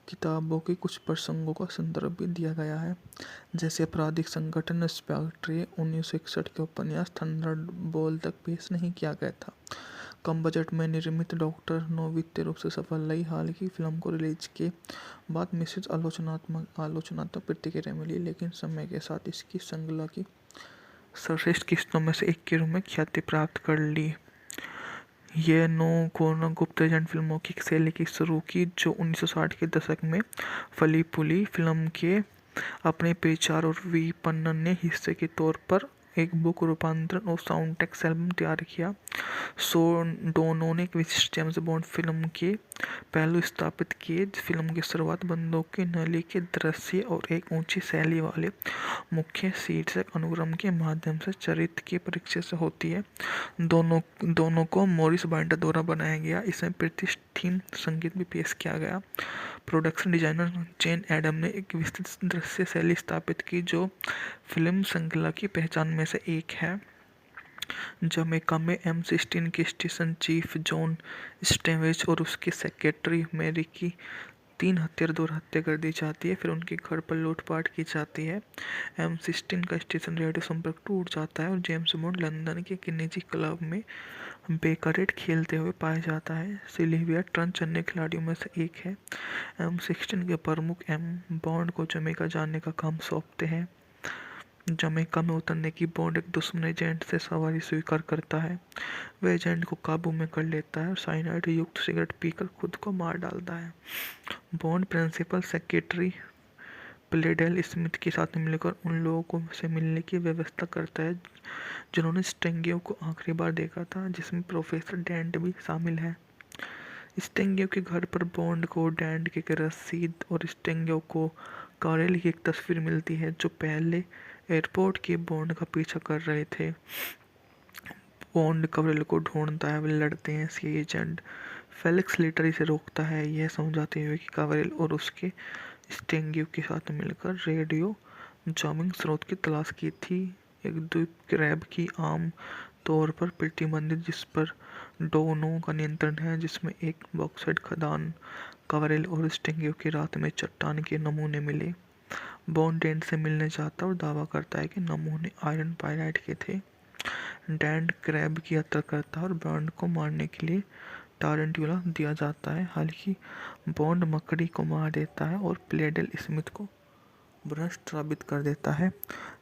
किताबों के कुछ प्रसंगों का संदर्भ भी दिया गया है, जैसे आपराधिक संगठन स्पेक्ट्रे 1961 के उपन्यास थंडरबोल्ट तक पेश नहीं किया गया था। कम बजट में निर्मित डॉक्टर नो वित्तीय रूप से सफल रही। हालांकि फिल्म को रिलीज के बाद मिश्रित आलोचनात्मक प्रतिक्रिया मिली, लेकिन समय के साथ इसकी श्रृंखला की सर्वश्रेष्ठ किस्तों में से एक के रूप में ख्याति प्राप्त कर ली। ये नो गुप्त एजेंट फिल्मों की शैली की शुरू की, जो 1960 के दशक में फली फूली। फिल्म के अपने प्रचार और विपणन ने हिस्से के तौर पर एक बुक रूपांतरण और साउंड ट्रैक एल्बम तैयार किया। डोनो ने एक विशिष्ट जेम्स बॉन्ड फिल्म के पहलू स्थापित किए। फिल्म की शुरुआत बंदूक की नली के दृश्य और एक ऊंची शैली वाले मुख्य शीर्षक अनुक्रम के माध्यम से चरित्र के परिचय से होती है। दोनों को मॉरिस बाइंडर द्वारा बनाया गया। इसमें प्रतिष्ठित संगीत भी पेश किया गया। प्रोडक्शन डिजाइनर जेन एडम ने एक विस्तृत दृश्य शैली स्थापित की, जो फिल्म श्रृंखला की पहचान में से एक है। जमैका में M16 के स्टेशन चीफ जॉन स्टेवेज और उसके सेक्रेटरी मैरी की 3 हत्यारों द्वारा हत्या कर दी जाती है। फिर उनके घर पर लूटपाट की जाती है। M16 का स्टेशन रेडियो संपर्क टूट जाता है और जेम्स बॉन्ड लंदन के एक निजी क्लब में बेकारेट खेलते हुए पाया जाता है। सिल्विया ट्रंच अन्य खिलाड़ियों में से एक है। M16 के प्रमुख बॉन्ड को जमैका जाने का काम सौंपते हैं। जमैका में उतरने की बॉन्ड एक दुश्मन एजेंट से सवारी स्वीकार करता है। वह एजेंट को काबू में कर लेता है और साइनाइड युक्त सिगरेट पीकर खुद को मार डालता है। बॉन्ड प्रिंसिपल सेक्रेटरी प्लेडेल स्मिथ के साथ मिलकर उन लोगों से मिलने की व्यवस्था करता है जिन्होंने स्टिंगियो को आखिरी बार देखा था, जिसमें प्रोफेसर डेंट भी शामिल है। स्टिंगियो के घर पर बॉन्ड को डेंट की एक रसीद और स्टिंगियो को कॉरेल की एक तस्वीर मिलती है, जो पहले एयरपोर्ट के बॉन्ड का पीछा कर रहे थे। बॉन्ड कॉरेल को ढूंढता है। वे लड़ते हैं। सी एजेंट फेलिक्स लेटर इसे रोकता है, यह समझाते हुए कि कॉरेल और उसके स्टेंगियो के साथ मिलकर रेडियो जामिंग स्रोत की तलाश की थी। एक द्वीप क्रैब की आम तौर पर प्रतिबंधित जिस पर डोनो का नियंत्रण है, जिसमें एक बॉक्साइट खदान कवरेल और स्टेंगियो की रात में चट्टान के नमूने मिले। बॉन्ड डेंट से मिलने जाता और दावा करता है कि नमूने आयरन पाइराइट के थे। डेंट क्रैब की यात्रा करता है और बॉन्ड को मारने के लिए टारंटुला दिया जाता है। हालांकि बॉन्ड मकड़ी को मार देता है और प्लेडेल स्मिथ को भ्रष्ट साबित कर देता है,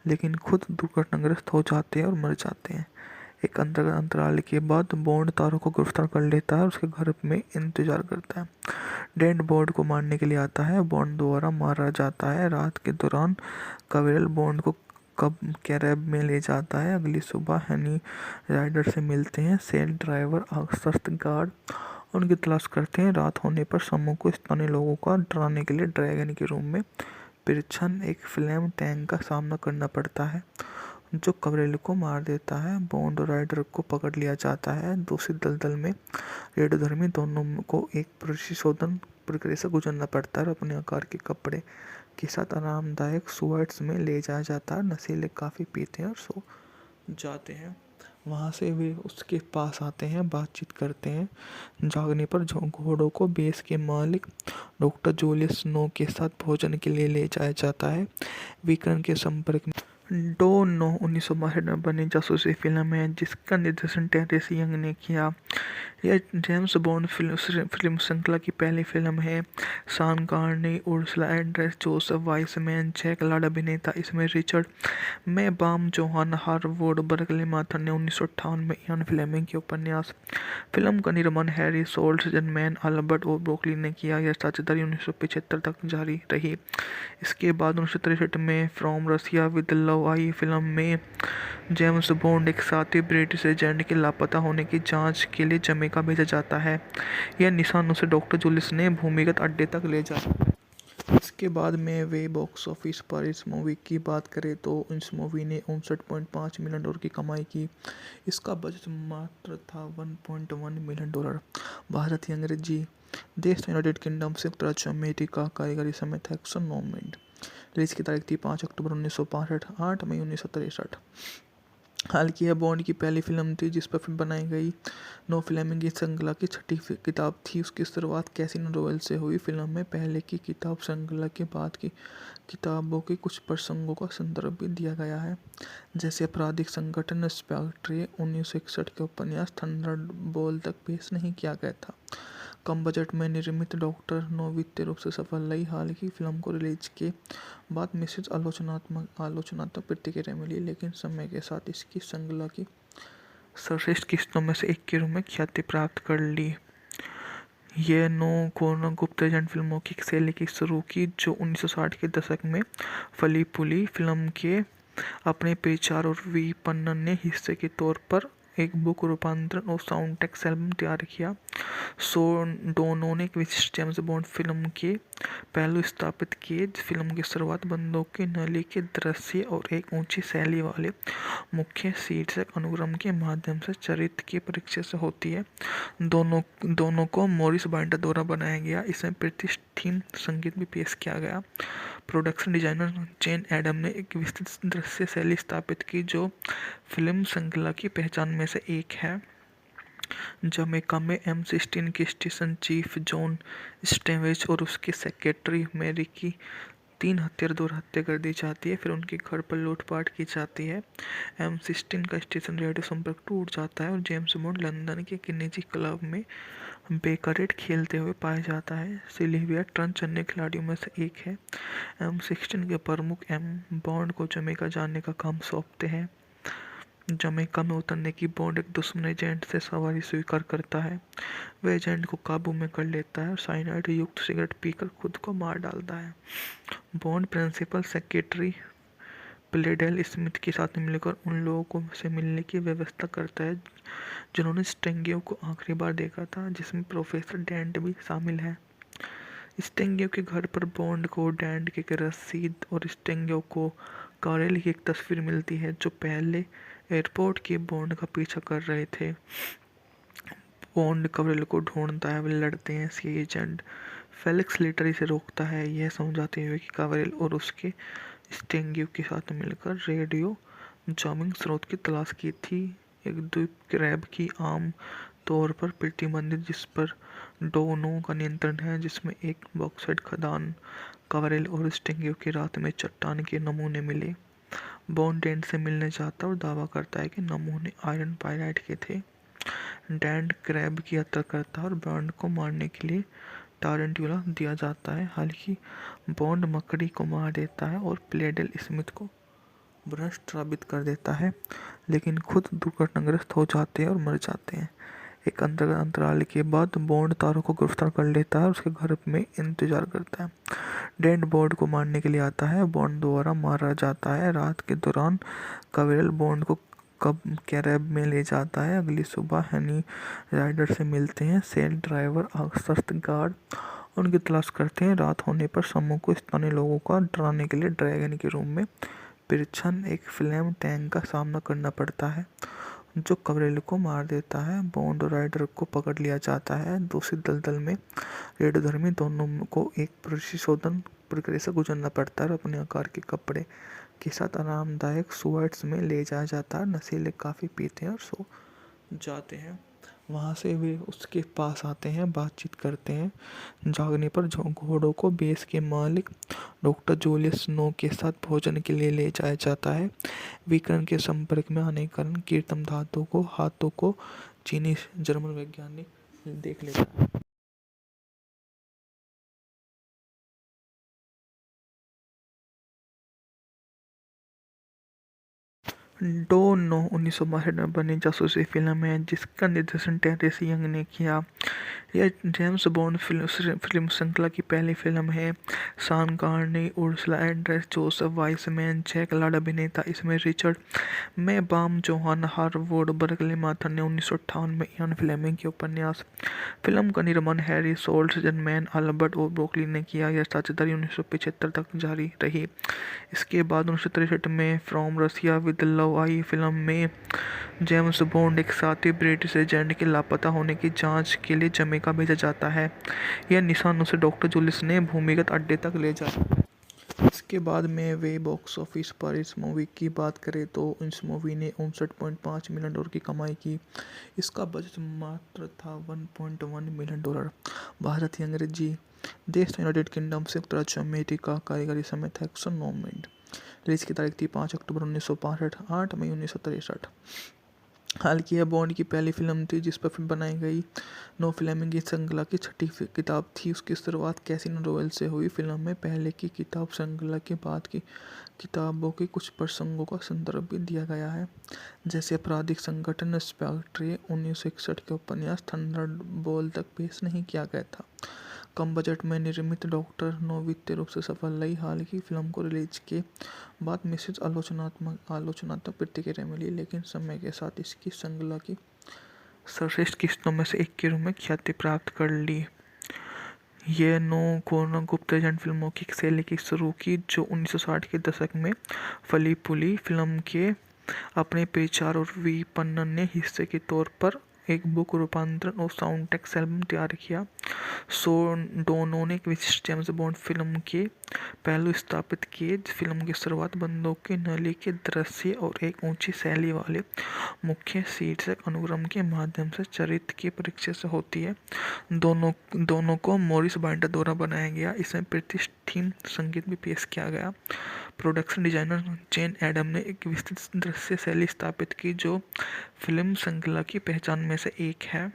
लेकिन खुद दुर्घटनाग्रस्त हो जाते हैं और मर जाते हैं। एक अंतराल के बाद बॉन्ड तारों को गिरफ्तार कर लेता है और उसके घर में इंतजार करता है। डेंट बॉन्ड को मारने के लिए आता है। बॉन्ड द्वारा मारा जाता है। रात के दौरान कवेरल बॉन्ड को कब कैरेब में ले जाता है। अगली सुबह हनी राइडर से मिलते हैं। सेल ड्राइवर सख्त गार्ड उनकी तलाश करते हैं। रात होने पर समूह को स्थानीय लोगों का डराने के लिए ड्रैगन के रूम में पिरछन एक फ्लेम टैंक का सामना करना पड़ता है, जो कवरेल को मार देता है। बॉन्ड और राइडर को पकड़ लिया जाता है। दूसरी दलदल में रेडियोधर्मी दोनों को एक परिशोधन प्रक्रिया से गुजरना पड़ता है और अपने आकार के कपड़े के साथ आरामदायक सुअर्ट्स में ले जाया जाता है। नशीले काफ़ी पीते हैं और सो जाते हैं। वहाँ से वे उसके पास आते हैं, बातचीत करते हैं। जागने पर घोड़ों को बेस के मालिक डॉक्टर जूलियस स्नो के साथ भोजन के लिए ले जाया जाता है। विकर्ण के संपर्क में डो 1962 में बनी जासूसी फिल्म है जिसका निर्देशन टेरेस यंग ने किया। यह जेम्स बॉन्ड फिल्म श्रृंखला की पहली फिल्म है। Sean Connery, Ursula Andress, Joseph Wiseman, Jack Lord अभिनेता। इसमें Richard Maibaum, Johanna Harwood, Berkely Mather ने 1958 में इयान फ्लेमिंग के उपन्यास। फिल्म का निर्माण हैरी सोल्जरमैन, अल्बर्ट और ब्रोकली ने किया। यह साझेदारी 1975 तक जारी रही। इसके बाद 1963 में फ्रॉम रशिया विद लव आई। फिल्म में जेम्स बॉन्ड एक साथी ब्रिटिश एजेंट के लापता होने की जांच के लिए जमैका भेजा जाता है। यह निशान उसे डॉक्टर जूलियस ने भूमिगत अड्डे तक ले जाता है। इसके बाद में वे बॉक्स ऑफिस पर इस मूवी की बात करें तो इस मूवी ने 59.5 मिलियन डॉलर की कमाई की। इसका बजट मात्र था $1.1 मिलियन। भारतीय अंग्रेजी देश यूनाइटेड किंगडम, संयुक्त राज्य अमेरिका कारीगरी समेत 109 मिनट। रिलीज की तारीख थी 5 अक्टूबर 1965, 8 मई 1963। हालांकि यह बॉन्ड की पहली फिल्म थी जिस पर फिल्म बनाई गई। नो फ्लेमिंग की श्रृंखला की छठी किताब थी। उसकी शुरुआत कैसिनो रॉयल से हुई। फिल्म में पहले की किताब श्रृंखला के बाद की किताबों के कुछ प्रसंगों का संदर्भ भी दिया गया है, जैसे आपराधिक संगठन स्पेक्ट्रे 1961 के उपन्यास थंडरबोल्ट तक पेश नहीं किया गया था। कम बजट में निर्मित डॉक्टर नो वित्तीय रूप से सफल रही। हालांकि फिल्म को रिलीज के बाद मिश्रित आलोचनात्मक प्रतिक्रिया मिली, लेकिन समय के साथ इसकी श्रृंखला की सर्वश्रेष्ठ किस्तों में से एक के रूप में ख्याति प्राप्त कर ली। ये नो गुप्त एजेंट फिल्मों की शैली की शुरू की, जो 1960 के दशक में फली फूली। फिल्म के अपने प्रचार और विपणन ने हिस्से के तौर पर एक बुक रूपांतरण और साउंड ट्रैक एल्बम तैयार किया। डोनो ने एक विशिष्ट जेम्स बॉन्ड फिल्म के पहलू स्थापित किए। फिल्म की शुरुआत बंदूक की नली के दृश्य और एक ऊंची शैली वाले मुख्य शीर्षक अनुक्रम के माध्यम से चरित्र के परिचय से होती है। दोनों को मॉरिस बाइंडर द्वारा बनाया गया। इसमें प्रतिष्ठित थीम संगीत भी पेश किया गया। प्रोडक्शन डिजाइनर जेन एडम ने एक विस्तृत दृश्य शैली स्थापित की, जो फिल्म श्रृंखला की पहचान में से एक है। जमैका में M16 के स्टेशन चीफ जॉन स्टेवेज और उसके सेक्रेटरी मैरी की 3 हत्यारों द्वारा हत्या कर दी जाती है। फिर उनके घर पर लूटपाट की जाती है। M16 का स्टेशन रेडियो संपर्क टूट जाता है और जेम्स बॉन्ड लंदन के एक निजी क्लब में बेकरेट खेलते हुए पाया जाता है। सिल्विया ट्रंच अन्य खिलाड़ियों में से एक है। M16 के प्रमुख बॉन्ड को जमैका जाने का काम सौंपते हैं। जमैका में उतरने की बॉन्ड एक दुश्मन एजेंट से सवारी स्वीकार करता है। वह एजेंट को काबू में कर लेता है और साइनाइड युक्त सिगरेट पीकर खुद को मार डालता है। बॉन्ड प्रिंसिपल सेक्रेटरी प्लेडेल स्मिथ के साथ मिलकर उन लोगों से मिलने की व्यवस्था करता है जिन्होंने स्टेंगियो को आखिरी बार देखा था, जिसमें प्रोफेसर डेंट भी शामिल है। स्टेंगियो के घर पर बॉन्ड को डेंट की एक रसीद और स्टेंगियो को कॉरेल की एक तस्वीर मिलती है, जो पहले एयरपोर्ट के बॉन्ड का पीछा कर रहे थे। बॉन्ड कॉरेल को ढूंढता है, वे लड़ते हैं। सी एजेंट फेलिक्स लेटर इसे रोकता है, यह समझाते हुए कि कावरेल और उसके स्टेंग्यू के साथ मिलकर रेडियो जामिंग स्रोत की तलाश की थी। एक द्वीप क्रैब की आम तौर पर प्रतिबंधित जिस पर डोनो का नियंत्रण है, जिसमें एक बॉक्साइट खदान। कावरेल और स्टेंग्यू की रात में चट्टान के नमूने मिले। बॉन्ड डेंट से मिलने जाता और दावा करता है कि नमूने आयरन पाइराइट के थे। डेंट क्रैब की हत्या करता है और बॉन्ड को मारने के लिए टारंटुला दिया जाता है। हालांकि बॉन्ड मकड़ी को मार देता है और प्लेडेल स्मिथ को भ्रष्ट साबित कर देता है, लेकिन खुद दुर्घटनाग्रस्त हो जाते हैं और मर जाते हैं। एक अंतराल के बाद बॉन्ड तारों को गिरफ्तार कर लेता है और उसके घर में इंतजार करता है। डेंट बॉन्ड को मारने के लिए आता है, बॉन्ड द्वारा मारा जाता है। रात के दौरान कवेरल बॉन्ड को कब कैरेब में ले जाता है। अगली सुबह हनी राइडर से मिलते हैं। सेल ड्राइवर सख्त गार्ड उनकी तलाश करते हैं। रात होने पर समूह को स्थानीय लोगों को डराने के लिए ड्रैगन के रूम में पिरछन एक फ्लेम टैंक का सामना करना पड़ता है, जो कवरेल को मार देता है। बॉन्ड और राइडर को पकड़ लिया जाता है। दूसरी दलदल में रेडियोधर्मी दोनों को एक परिशोधन प्रक्रिया से गुजरना पड़ता है और अपने आकार के कपड़े के साथ आरामदायक सुअर्ट्स में ले जाया जाता है। नशीले काफ़ी पीते हैं और सो जाते हैं। वहाँ से वे उसके पास आते हैं, बातचीत करते हैं। जागने पर घोड़ों को बेस के मालिक डॉक्टर जूलियस स्नो के साथ भोजन के लिए ले जाया जाता है। विकिरण के संपर्क में आने के कारण कीर्तन धातु को हाथों को चीनी जर्मन वैज्ञानिक देख लेता है। डोनो 1962 में बनी जासूसी फिल्म है जिसका निर्देशन टेरेस यंग ने किया। यह जेम्स बॉन्ड फिल्म श्रृंखला की पहली फिल्म है। Sean Connery, Ursula Andress, Joseph Wiseman, Jack Lord अभिनेता। इसमें Richard Maibaum, Johanna Harwood, Berkely Mather ने 1958 में इयान फ्लेमिंग के उपन्यास। फिल्म का निर्माण हैरी सोल्टजनमैन, अल्बर्ट ओ ब्रोकली ने किया। यह साझेदारी 1975 तक जारी रही। इसके बाद 1963 में फ्रॉम रसिया विद लव आई। फिल्म में जेम्स बॉन्ड एक साथी ब्रिटिश एजेंट के लापता होने की जांच के लिए जमैका भेजा जाता है। यह निशान उसे डॉक्टर जूलियस ने भूमिगत अड्डे तक ले जाता है। इसके बाद में वे बॉक्स ऑफिस पर इस मूवी की बात करें तो इस मूवी ने 59.5 मिलियन डॉलर की कमाई की। इसका बजट मात्र था 1.1 मिलियन डॉलर। भारतीय अंग्रेजी देश यूनाइटेड किंगडम, संयुक्त राज्य अमेरिका। कारीगरी समय था 109 मिनट। रिलीज की तारीख थी 5 अक्टूबर 1965, 8 मई 1963। हालांकि यह बॉन्ड की पहली फिल्म थी जिस पर फिल्म बनाई गई। नो फ्लेमिंग की श्रृंखला की छठी किताब थी। उसकी शुरुआत कैसीनो रॉयल से हुई। फिल्म में पहले की किताब श्रृंखला के बाद की किताबों के कुछ प्रसंगों का संदर्भ भी दिया गया है, जैसे आपराधिक संगठन स्पेक्ट्रे 1961 के उपन्यास थंडरबोल्ट तक पेश नहीं किया गया था। कम बजट में निर्मित डॉक्टर नो वित्तीय रूप से सफल रही। हालांकि फिल्म को रिलीज के बाद मिश्रित आलोचनात्मक प्रतिक्रिया मिली, लेकिन समय के साथ इसकी श्रृंखला की सर्वश्रेष्ठ किस्तों में से एक के रूप में ख्याति प्राप्त कर ली। ये नो कोना गुप्त एजेंट फिल्मों की शैली की शुरू की, जो 1960 के दशक में फली फूली। फिल्म के अपने पेचार और विपणन ने हिस्से के तौर पर एक बुक रूपांतरण और साउंड ट्रैक एल्बम तैयार किया। सो डोनो ने एक विशिष्ट जेम्स बॉन्ड फिल्म के पहलू स्थापित किए। फिल्म की शुरुआत बंदूक की नली के दृश्य और एक ऊंची शैली वाले मुख्य शीर्षक अनुक्रम के माध्यम से चरित्र की परीक्षा से होती है। दोनों को मॉरिस बाइंडर द्वारा बनाया गया। इसमें प्रतिष्ठित थीम संगीत भी पेश किया गया। प्रोडक्शन डिजाइनर जेन एडम ने एक विस्तृत दृश्य शैली स्थापित की, जो फिल्म श्रृंखला की पहचान में से एक है।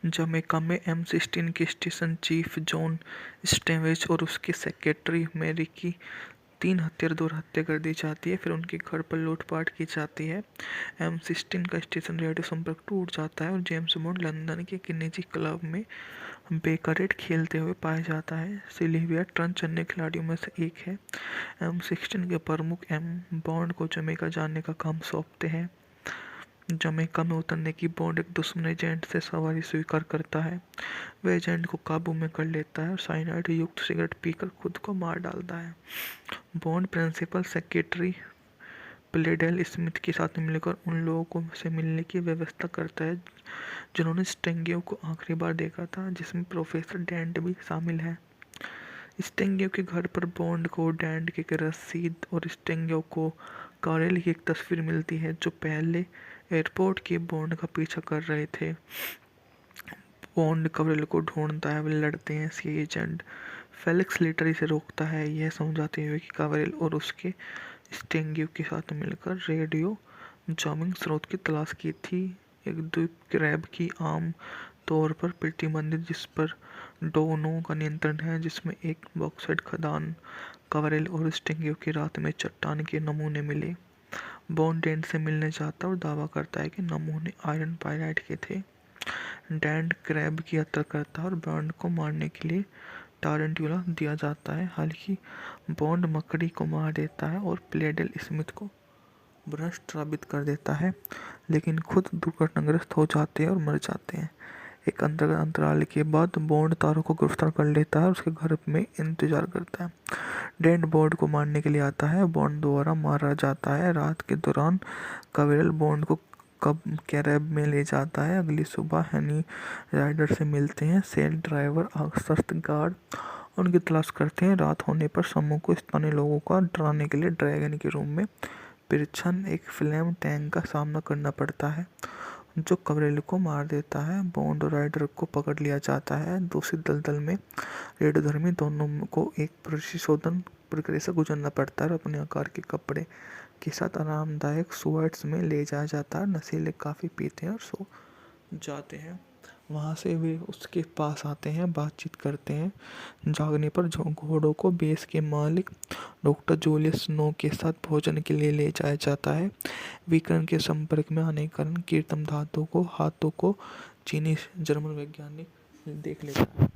जमैका में M16 के स्टेशन चीफ जॉन स्टेवेज और उसके सेक्रेटरी मैरी की 3 हत्यारों द्वारा हत्या कर दी जाती है। फिर उनके घर पर लूटपाट की जाती है। M16 का स्टेशन रेडियो संपर्क टूट जाता है और जेम्स बॉन्ड लंदन के एक निजी क्लब में बेकरेट खेलते हुए पाया जाता है। सिल्विया ट्रंच अन्य खिलाड़ियों में से एक है। M16 के प्रमुख बॉन्ड को जमैका जाने का काम सौंपते हैं। जमैका में उतरने की बॉन्ड एक दुश्मन एजेंट से सवारी स्वीकार करता है। वह एजेंट को काबू में कर लेता है और साइनाइड युक्त सिगरेट पीकर खुद को मार डालता है। बॉन्ड प्रिंसिपल सेक्रेटरी प्लेडेल स्मिथ के साथ मिलकर उन लोगों को से मिलने की व्यवस्था करता है जिन्होंने स्टेंगियो को आखिरी बार देखा था, जिसमें प्रोफेसर डेंट भी शामिल है। स्टेंगियो के घर पर बॉन्ड को डेंट की एक रसीद और स्टेंगियो को कारेल की एक तस्वीर मिलती है जो पहले एयरपोर्ट के बॉन्ड का पीछा कर रहे थे। बॉन्ड कारेल को ढूंढता है, वे लड़ते हैं। सी एजेंट फेलिक्स लेटर इसे रोकता है, यह समझाते हुए कि कारेल और उसके स्टेंगियो के साथ मिलकर रेडियो जामिंग स्रोत की तलाश की थी। एक द्वीप क्रैब की आम तौर पर प्रतिबंधित जिस पर डोनो का नियंत्रण है, जिसमें एक बॉक्साइट खदान कारेल और स्टेंगियो की रात में चट्टान के नमूने मिले। बॉन्ड डेंट से मिलने जाता और दावा करता है कि नमूने आयरन पाइराइट के थे। डेंट क्रैब की यात्रा करता है और बॉन्ड को मारने के लिए टारंटुला दिया जाता है। हालांकि बॉन्ड मकड़ी को मार देता है और प्लेडेल स्मिथ को भ्रष्ट साबित कर देता है, लेकिन खुद दुर्घटनाग्रस्त हो जाते हैं और मर जाते हैं। एक अंतराल के बाद बॉन्ड तारों को गिरफ्तार कर लेता है और उसके घर में इंतजार करता है। डेंट बॉन्ड को मारने के लिए आता है, बॉन्ड द्वारा मारा जाता है। रात के दौरान कावेरल बॉन्ड को कब कैरेब में ले जाता है। अगली सुबह हनी राइडर से मिलते हैं। सेल ड्राइवर सख्त गार्ड उनकी तलाश करते हैं। रात होने पर समूह को स्थानीय लोगों का डराने के लिए ड्रैगन के रूम में पिरछन एक फ्लेम टैंक का सामना करना पड़ता है जो कवरेल को मार देता है। बॉन्ड और राइडर को पकड़ लिया जाता है। दूसरी दलदल में रेडियोधर्मी दोनों को एक परिशोधन प्रक्रिया से गुजरना पड़ता है और अपने आकार के कपड़े के साथ आरामदायक सुअर्ट्स में ले जाया जाता है। नशीले काफ़ी पीते हैं और सो जाते हैं। वहाँ से वे उसके पास आते हैं, बातचीत करते हैं। जागने पर घोड़ों को बेस के मालिक डॉक्टर जूलियस स्नो के साथ भोजन के लिए ले जाया जाता है। विकर्ण के संपर्क में आने के कारण कीर्तन धातु को हाथों को चीनी जर्मन वैज्ञानिक देख लेता है।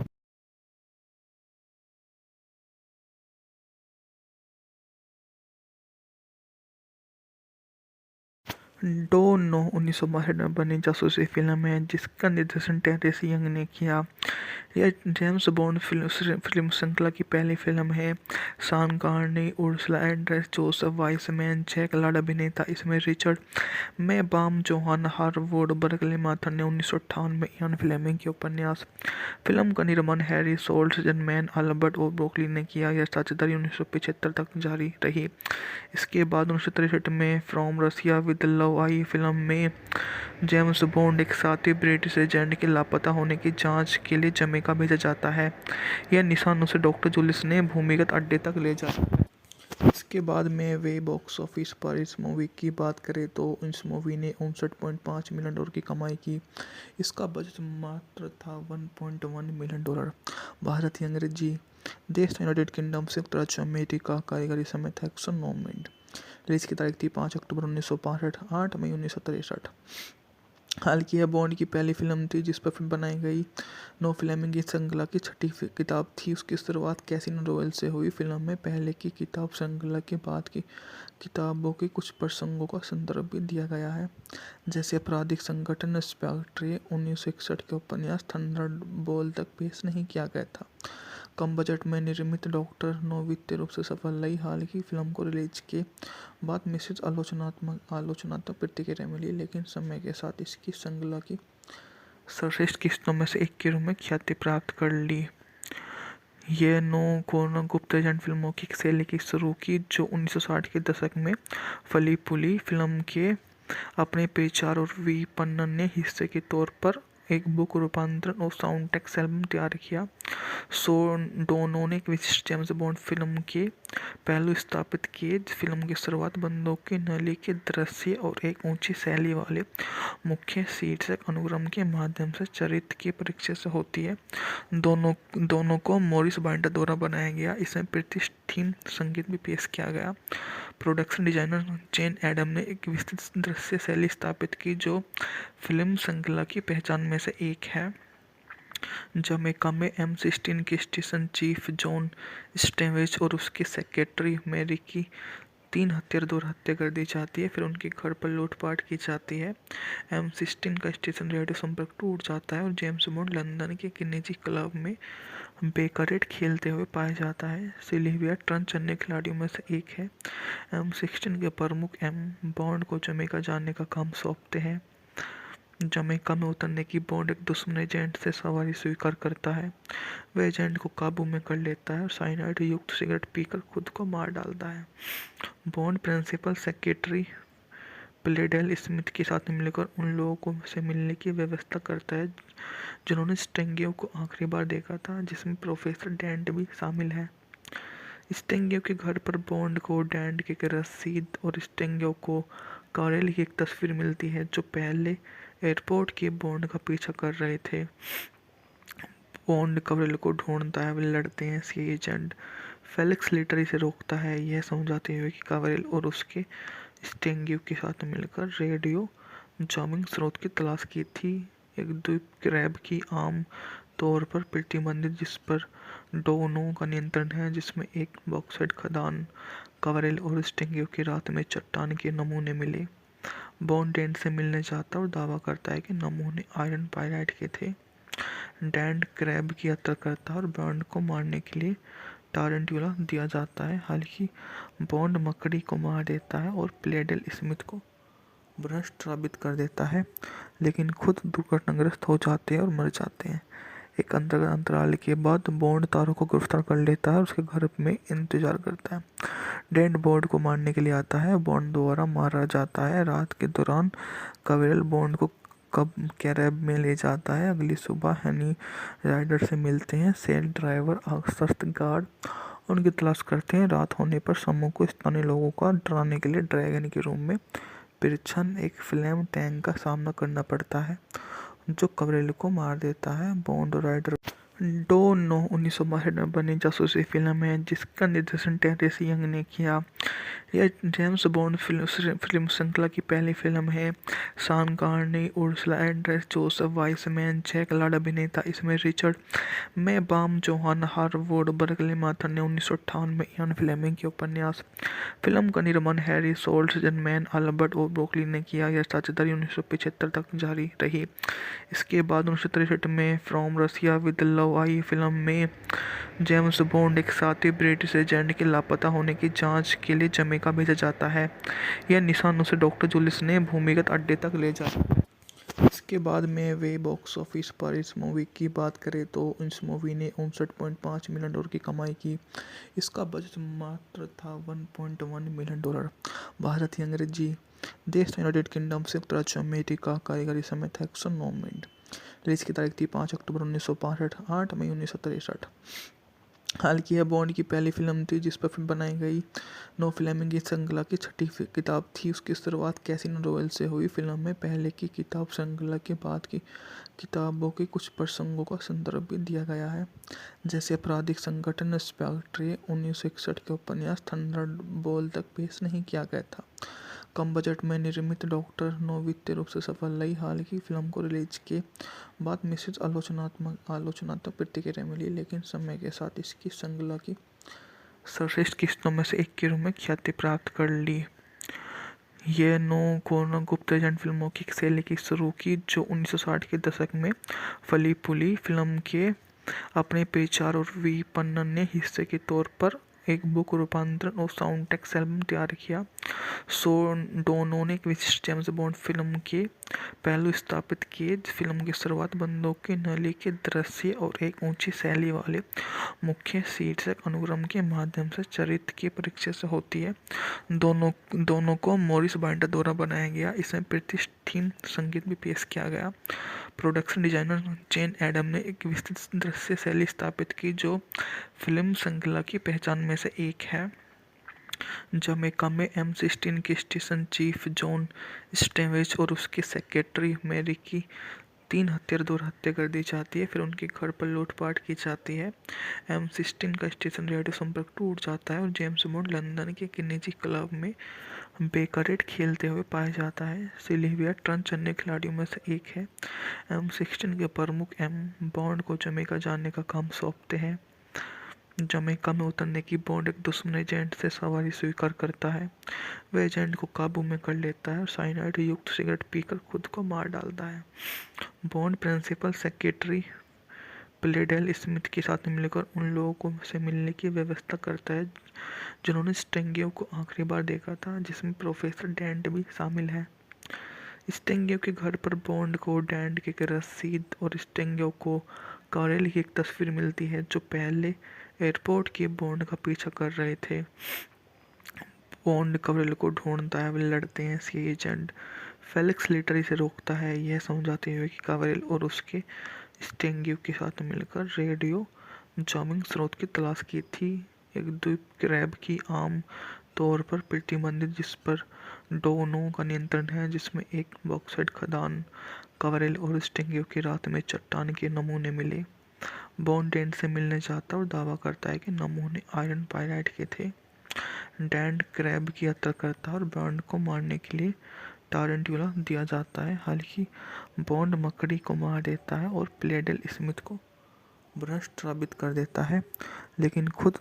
डो नो 1962 में बनी जासूसी फिल्म है जिसका निर्देशन टेरेस यंग ने किया। यह जेम्स बॉन्ड फिल्म श्रृंखला की पहली फिल्म है। Sean Connery, Ursula Andress, Joseph Wiseman, Jack Lord अभिनेता। इसमें Richard Maibaum, Johanna Harwood, Berkely Mather ने 1958 में इयान फ्लेमिंग के उपन्यास। फिल्म का निर्माण हैरी सोल्टजन, मैन अल्बर्ट और ब्रोकली ने किया। यह साझेदारी 1975 तक जारी रही। इसके बाद 1963 में फ्रॉम रशिया विद लव आई। फिल्म में जेम्स बॉन्ड एक साथी ब्रिटिश एजेंट के लापता होने की जांच के लिए जमैका भेजा जाता है। यह निशान उसे डॉक्टर जूलियस ने भूमिगत अड्डे तक ले जाता है। इसके बाद में वे बॉक्स ऑफिस पर इस मूवी की बात करें तो इस मूवी ने 59.5 मिलियन डॉलर की कमाई की। इसका बजट मात्र था $1.1 मिलियन। भारतीय अंग्रेजी देश यूनाइटेड किंगडम, संयुक्त राज्य अमेरिका, कारीगरी समेत 109 मिनट। रिलीज की तारीख थी 5 अक्टूबर 1965, 8 मई 1963। हालांकि यह बॉन्ड की पहली फिल्म थी जिस पर फिल्म बनाई गई। नो फ्लेमिंग की श्रृंखला की छठी किताब थी। उसकी शुरुआत कैसिनो रॉयल से हुई। फिल्म में पहले की किताब श्रृंखला के बाद की किताबों के कुछ प्रसंगों का संदर्भ भी दिया गया है, जैसे आपराधिक संगठन स्पेक्ट्रे 1961 के उपन्यास थंडरबोल्ट तक पेश नहीं किया गया था। कम बजट में निर्मित डॉक्टर नो वित्तीय रूप से सफल रही। हालांकि फिल्म को रिलीज के बाद मिश्रित आलोचनात्मक प्रतिक्रिया मिली, लेकिन समय के साथ इसकी श्रृंखला की सर्वश्रेष्ठ किस्तों में से एक के रूप में ख्याति प्राप्त कर ली। ये नो गुप्त एजेंट फिल्मों की शैली की शुरू की जो 1960 के दशक में फली फूली। फिल्म के अपने प्रचार और विपणन ने हिस्से के तौर पर एक बुक रूपांतरण और साउंड ट्रैक एल्बम तैयार किया। डोनो ने एक विशिष्ट जेम्स बॉन्ड फिल्म के पहलू स्थापित किए। फिल्म की शुरुआत बंदूक की नली के दृश्य और एक ऊंची शैली वाले मुख्य शीर्षक अनुक्रम के माध्यम से चरित्र के परिचय से होती है। दोनों को मॉरिस बाइंडर द्वारा बनाया गया। इसमें प्रतिष्ठित संगीत भी पेश किया गया। प्रोडक्शन डिजाइनर जेन एडम ने एक विस्तृत दृश्य शैली स्थापित की जो फिल्म श्रृंखला की पहचान में से एक है। जमैका में M16 के स्टेशन चीफ जॉन स्टेवेज और उसके सेक्रेटरी मैरी की 3 हत्यारों द्वारा हत्या कर दी जाती है। फिर उनके घर पर लूटपाट की जाती है। M16 का स्टेशन रेडियो संपर्क टूट जाता है और जेम्स बॉन्ड लंदन के एक निजी क्लब में बेकरेट खेलते हुए पाया जाता है। सिल्विया ट्रंच अन्य खिलाड़ियों में से एक है। M16 के प्रमुख बॉन्ड को जमैका जाने का काम सौंपते हैं। जमैका में उतरने की बॉन्ड एक दुश्मन एजेंट से सवारी स्वीकार करता है। वह एजेंट को काबू में कर लेता है और साइनाइड युक्त सिगरेट पीकर खुद को मार डालता है। बॉन्ड प्रिंसिपल सेक्रेटरी प्लेडेल स्मिथ के साथ मिलकर उन लोगों को से मिलने की व्यवस्था करता है जिन्होंने स्टेंगियो को आखिरी बार देखा था, जिसमें प्रोफेसर डेंट भी शामिल है। स्टेंगियो के घर पर बॉन्ड को डेंट की एक रसीद और स्टेंगियो को कारेल की एक तस्वीर मिलती है जो पहले एयरपोर्ट के बॉन्ड का पीछा कर रहे थे। बॉन्ड कारेल को ढूंढता है, वे लड़ते हैं। सी एजेंट फेलिक्स लेटर इसे रोकता है, यह समझाते हुए कि कारेल और उसके स्टेंगियो के साथ मिलकर रेडियो जामिंग स्रोत की तलाश की थी। एक द्वीप क्रैब की आम तौर पर प्रतिबंधित जिस पर डोनो का नियंत्रण है, जिसमें एक बॉक्साइट खदान। कारेल और स्टेंगियो की रात में चट्टान के नमूने मिले। बॉन्ड डेंट से मिलने जाता है और दावा करता है कि नमूने आयरन पाइराइट के थे। डेंट क्रैब की यात्रा करता है और बॉन्ड को मारने के लिए टारंटुला दिया जाता है। हालांकि बॉन्ड मकड़ी को मार देता है और प्लेडेल स्मिथ को भ्रष्ट साबित कर देता है, लेकिन खुद दुर्घटनाग्रस्त हो जाते हैं और मर जाते हैं। एक अंतराल के बाद बॉन्ड तारों को गिरफ्तार कर लेता है और उसके घर में इंतजार करता है। डेंट बॉन्ड को मारने के लिए आता है, बॉन्ड द्वारा मारा जाता है। रात के दौरान कावेरल बॉन्ड को कब कैरेब में ले जाता है। अगली सुबह हनी राइडर से मिलते हैं। सेल ड्राइवर सख्त गार्ड उनकी तलाश करते हैं। रात होने पर समूह को स्थानीय लोगों को डराने के लिए ड्रैगन के रूम में पिरछन एक फ्लेम टैंक का सामना करना पड़ता है जो कवरेल को मार देता है। बॉन्ड राइडर डो 1962 में बनी जासूसी फिल्म है जिसका निर्देशन टेरेस यंग ने किया। यह जेम्स बॉन्ड फिल्म श्रृंखला की पहली फिल्म है। Sean Connery, Ursula Andress, Joseph Wiseman, Jack Lord अभिनेता। इसमें Richard Maibaum, Johanna Harwood, Berkely Mather ने 1958 में इयान फ्लेमिंग के उपन्यास। फिल्म का निर्माण हैरी सोल्टजन, मैन अल्बर्ट और ब्रोकली ने किया। यह साझेदारी 1975 तक जारी रही। इसके बाद 1963 में फ्रॉम रशिया विद लव आई। फिल्म में जेम्स बॉन्ड एक साथी ब्रिटिश एजेंट के लापता होने की जांच के लिए जमैका भेजा जाता है। यह निशान उसे डॉक्टर जुलिस ने भूमिगत अड्डे तक ले जाता है। इसके बाद में वे बॉक्स ऑफिस पर इस मूवी की बात करें तो इस मूवी ने $59.5 मिलियन की कमाई की। इसका बजट मात्र था $1.1 मिलियन। भारतीय अंग्रेजी देश यूनाइटेड किंगडम, संयुक्त राज्य अमेरिका। कारीगरी समय था 109 मिनट। रिलीज की तारीख थी 5 अक्टूबर 1965, 8 मई 1963। हालांकि यह बॉन्ड की पहली फिल्म थी जिस पर फिल्म बनाई गई। नो फ्लेमिंग की श्रृंखला की छठी किताब थी। उसकी शुरुआत कैसिनो रॉयल से हुई। फिल्म में पहले की किताब श्रृंखला के बाद की किताबों के कुछ प्रसंगों का संदर्भ भी दिया गया है, जैसे आपराधिक संगठन स्पेक्ट्रे 1961 के उपन्यास थंडरबोल्ट तक पेश नहीं किया गया था। कम बजट में निर्मित डॉक्टर नो वित्तीय रूप से सफल रही। हालांकि फिल्म को रिलीज के बाद मिश्रित आलोचनात्मक प्रतिक्रिया मिली, लेकिन समय के साथ इसकी श्रृंखला की सर्वश्रेष्ठ किस्तों में से एक के रूप में ख्याति प्राप्त कर ली। ये नो गुप्त एजेंट फिल्मों की शैली की शुरू की जो 1960 के दशक में फली फूली। फिल्म के अपने प्रचार और विपणन ने हिस्से के तौर पर एक बुक रूपांतरण और साउंड ट्रैक एल्बम तैयार किया। डोनो ने एक विशिष्ट जेम्स बॉन्ड फिल्म के पहलू स्थापित किए। फिल्म की शुरुआत बंदूक की नली के दृश्य और एक ऊंची शैली वाले मुख्य शीर्षक अनुक्रम के माध्यम से चरित्र की परीक्षा से होती है। दोनों को मॉरिस बाइंडर द्वारा बनाया गया। इसमें प्रतिष्ठित संगीत भी पेश किया गया। प्रोडक्शन डिजाइनर जेन एडम ने एक विस्तृत दृश्य शैली स्थापित की जो फिल्म श्रृंखला की पहचान में से एक है। जमैका में M16 के स्टेशन चीफ जॉन स्टेवेज और उसके सेक्रेटरी मैरी की 3 हत्यारों द्वारा हत्या कर दी जाती है। फिर उनके घर पर लूटपाट की जाती है। M16 का स्टेशन रेडियो संपर्क टूट जाता है और जेम्स बॉन्ड लंदन के एक निजी क्लब में बेकरेट खेलते हुए पाया जाता है। सिल्विया ट्रंच अन्य खिलाड़ियों में से एक है। M16 के प्रमुख बॉन्ड को जमैका जाने का काम सौंपते हैं। जमैका में उतरने की बॉन्ड एक दुश्मन एजेंट से सवारी स्वीकार करता है। वह एजेंट को काबू में कर लेता है और साइनाइड युक्त सिगरेट पीकर खुद को मार डालता है। बॉन्ड प्रिंसिपल सेक्रेटरी प्लेडेल स्मिथ के साथ मिलकर उन लोगों को से मिलने की व्यवस्था करता है जिन्होंने स्टेंगियो को आखिरी बार देखा था, जिसमें प्रोफेसर डेंट भी शामिल है। स्टेंगियो के घर पर बॉन्ड को डेंट की एक रसीद और स्टेंगियो को कारेल की एक तस्वीर मिलती है जो पहले एयरपोर्ट के बॉन्ड का पीछा कर रहे थे। बॉन्ड कारेल को ढूंढता है, वे लड़ते हैं। सी एजेंट फेलिक्स लेटर इसे रोकता है, यह समझाते हुए कि कारेल और उसके स्टेंगियो के साथ मिलकर रेडियो जामिंग स्रोत की तलाश की थी। एक द्वीप क्रैब की आम तौर पर प्रतिबंधित जिस पर डोनो का नियंत्रण है, जिसमें एक बॉक्साइट खदान। कारेल और स्टेंगियो की रात में चट्टान के नमूने मिले। बॉन्ड डेंट से मिलने जाता और दावा करता है कि नमूने आयरन पाइराइट के थे। डेंट क्रैब की यात्रा करता है और बॉन्ड को मारने के लिए टारंटुला दिया जाता है। हालांकि बॉन्ड मकड़ी को मार देता है और प्लेडेल स्मिथ को भ्रष्ट साबित कर देता है, लेकिन खुद